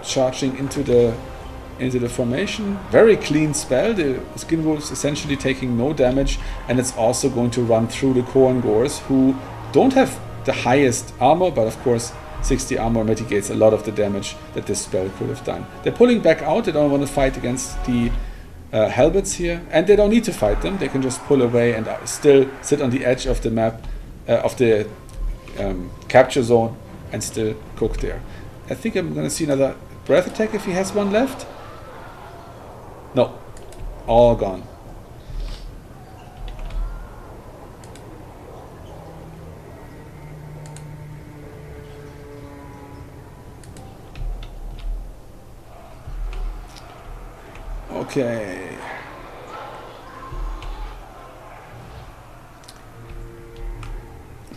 charging into the formation. Very clean spell. The Skin Wolves essentially taking no damage, and it's also going to run through the Khorne Gors, who don't have the highest armor, but of course 60 armor mitigates a lot of the damage that this spell could have done. They're pulling back out. They don't want to fight against the Helbets here, and they don't need to fight them. They can just pull away and still sit on the edge of the map, of the capture zone, and still cook there. I think I'm going to see another breath attack if he has one left. No, all gone. Okay.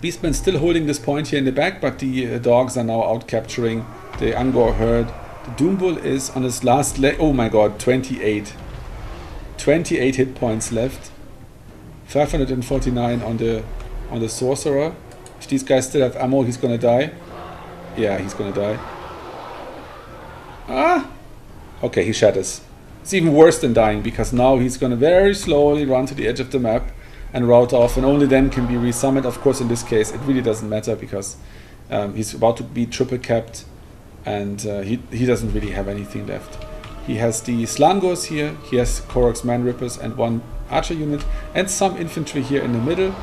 Beastman still holding this point here in the back, but the dogs are now out capturing the Angor herd. The Doombull is on his last leg. Oh my god, 28. 28 hit points left. 549 on the Sorcerer. If these guys still have ammo, he's gonna die. Yeah, he's gonna die. Ah! Okay, he shatters. It's even worse than dying, because now he's going to very slowly run to the edge of the map and route off, and only then can be resummoned. Of course, in this case, it really doesn't matter, because he's about to be triple capped, and he doesn't really have anything left. He has the Slangors here, he has Korok's Man Rippers and one archer unit, and some infantry here in the middle,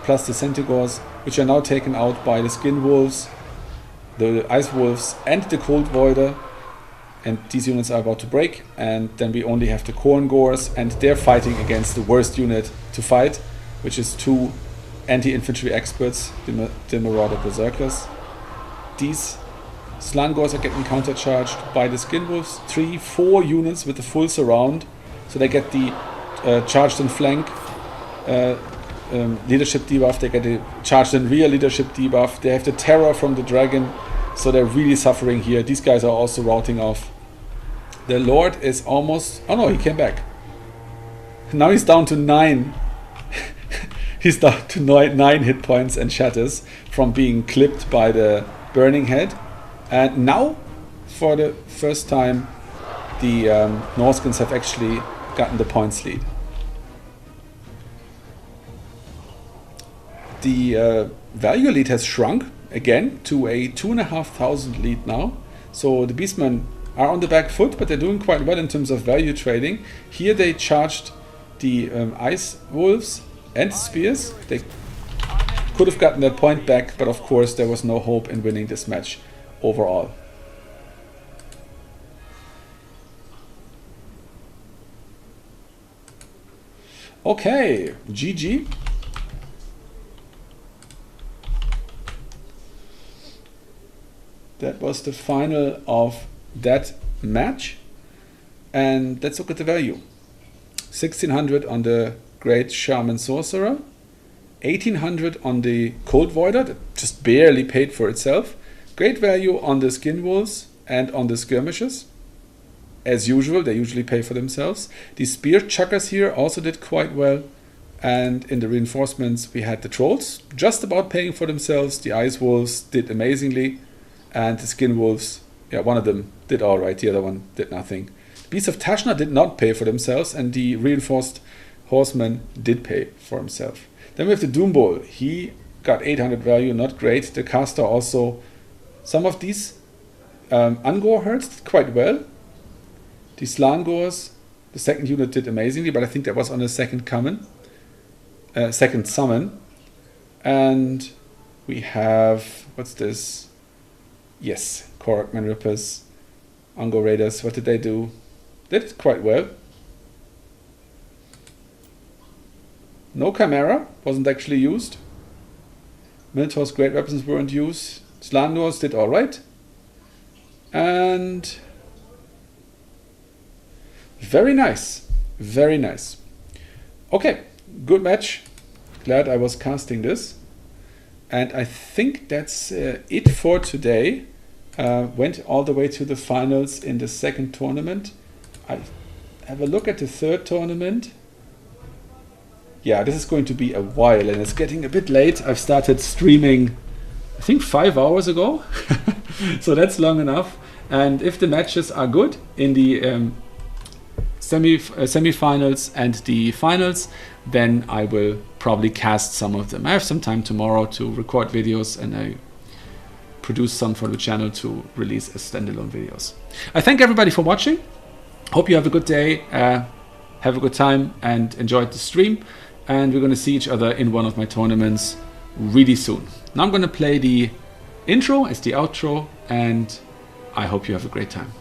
plus the Centaurs, which are now taken out by the Skin Wolves, the Ice Wolves, and the Cold Voider. And these units are about to break, and then we only have the Khorne Gors, and they're fighting against the worst unit to fight, which is two anti-infantry experts, the Marauder Berserkers. These Slangors are getting countercharged by the Skin Wolves, 3-4 units with the full surround, so they get the charged in flank leadership debuff, they get the charged in rear leadership debuff, they have the terror from the dragon, so they're really suffering here. These guys are also routing off. The Lord is almost... Oh no, he came back. Now he's down to 9. He's down to 9 hit points and shatters from being clipped by the Burning Head. And now, for the first time, the Norskins have actually gotten the points lead. The value lead has shrunk again to a 2,500 lead now. So the Beastmen are on the back foot, but they're doing quite well in terms of value trading. Here they charged the Ice Wolves and Spears. They could have gotten that point back, but of course there was no hope in winning this match overall. Okay, GG. That was the final of that match, and let's look at the value. 1600 on the Great Shaman Sorcerer, 1800 on the Cold Voider, that just barely paid for itself. Great value on the Skin Wolves and on the Skirmishers. As usual, they usually pay for themselves. The Spear Chuckers here also did quite well, and in the reinforcements we had the Trolls, just about paying for themselves. The Ice Wolves did amazingly, and the Skin Wolves, yeah, one of them did alright, the other one did nothing. Beasts of Tashna did not pay for themselves, and the Reinforced Horseman did pay for himself. Then we have the Doombull. He got 800 value, not great. The caster also, some of these Angor herds did quite well. These Langors, the second unit did amazingly, but I think that was on the second summon. And we have, what's this? Yes, Korokman Rippers, Angor Raiders. What did they do? They did quite well. No Chimera, wasn't actually used. Minotaur's great weapons weren't used. Slandors did alright. And very nice. Very nice. Okay, good match. Glad I was casting this. And I think that's it for today. Went all the way to the finals in the second tournament. I have a look at the third tournament. Yeah, this is going to be a while and it's getting a bit late. I've started streaming, I think 5 hours ago. So that's long enough. And if the matches are good in the semi-finals and the finals, then I will probably cast some of them. I have some time tomorrow to record videos and I produce some for the channel to release as standalone videos. I thank everybody for watching. Hope you have a good day, have a good time and enjoyed the stream. And we're going to see each other in one of my tournaments really soon. Now I'm going to play the intro as the outro and I hope you have a great time.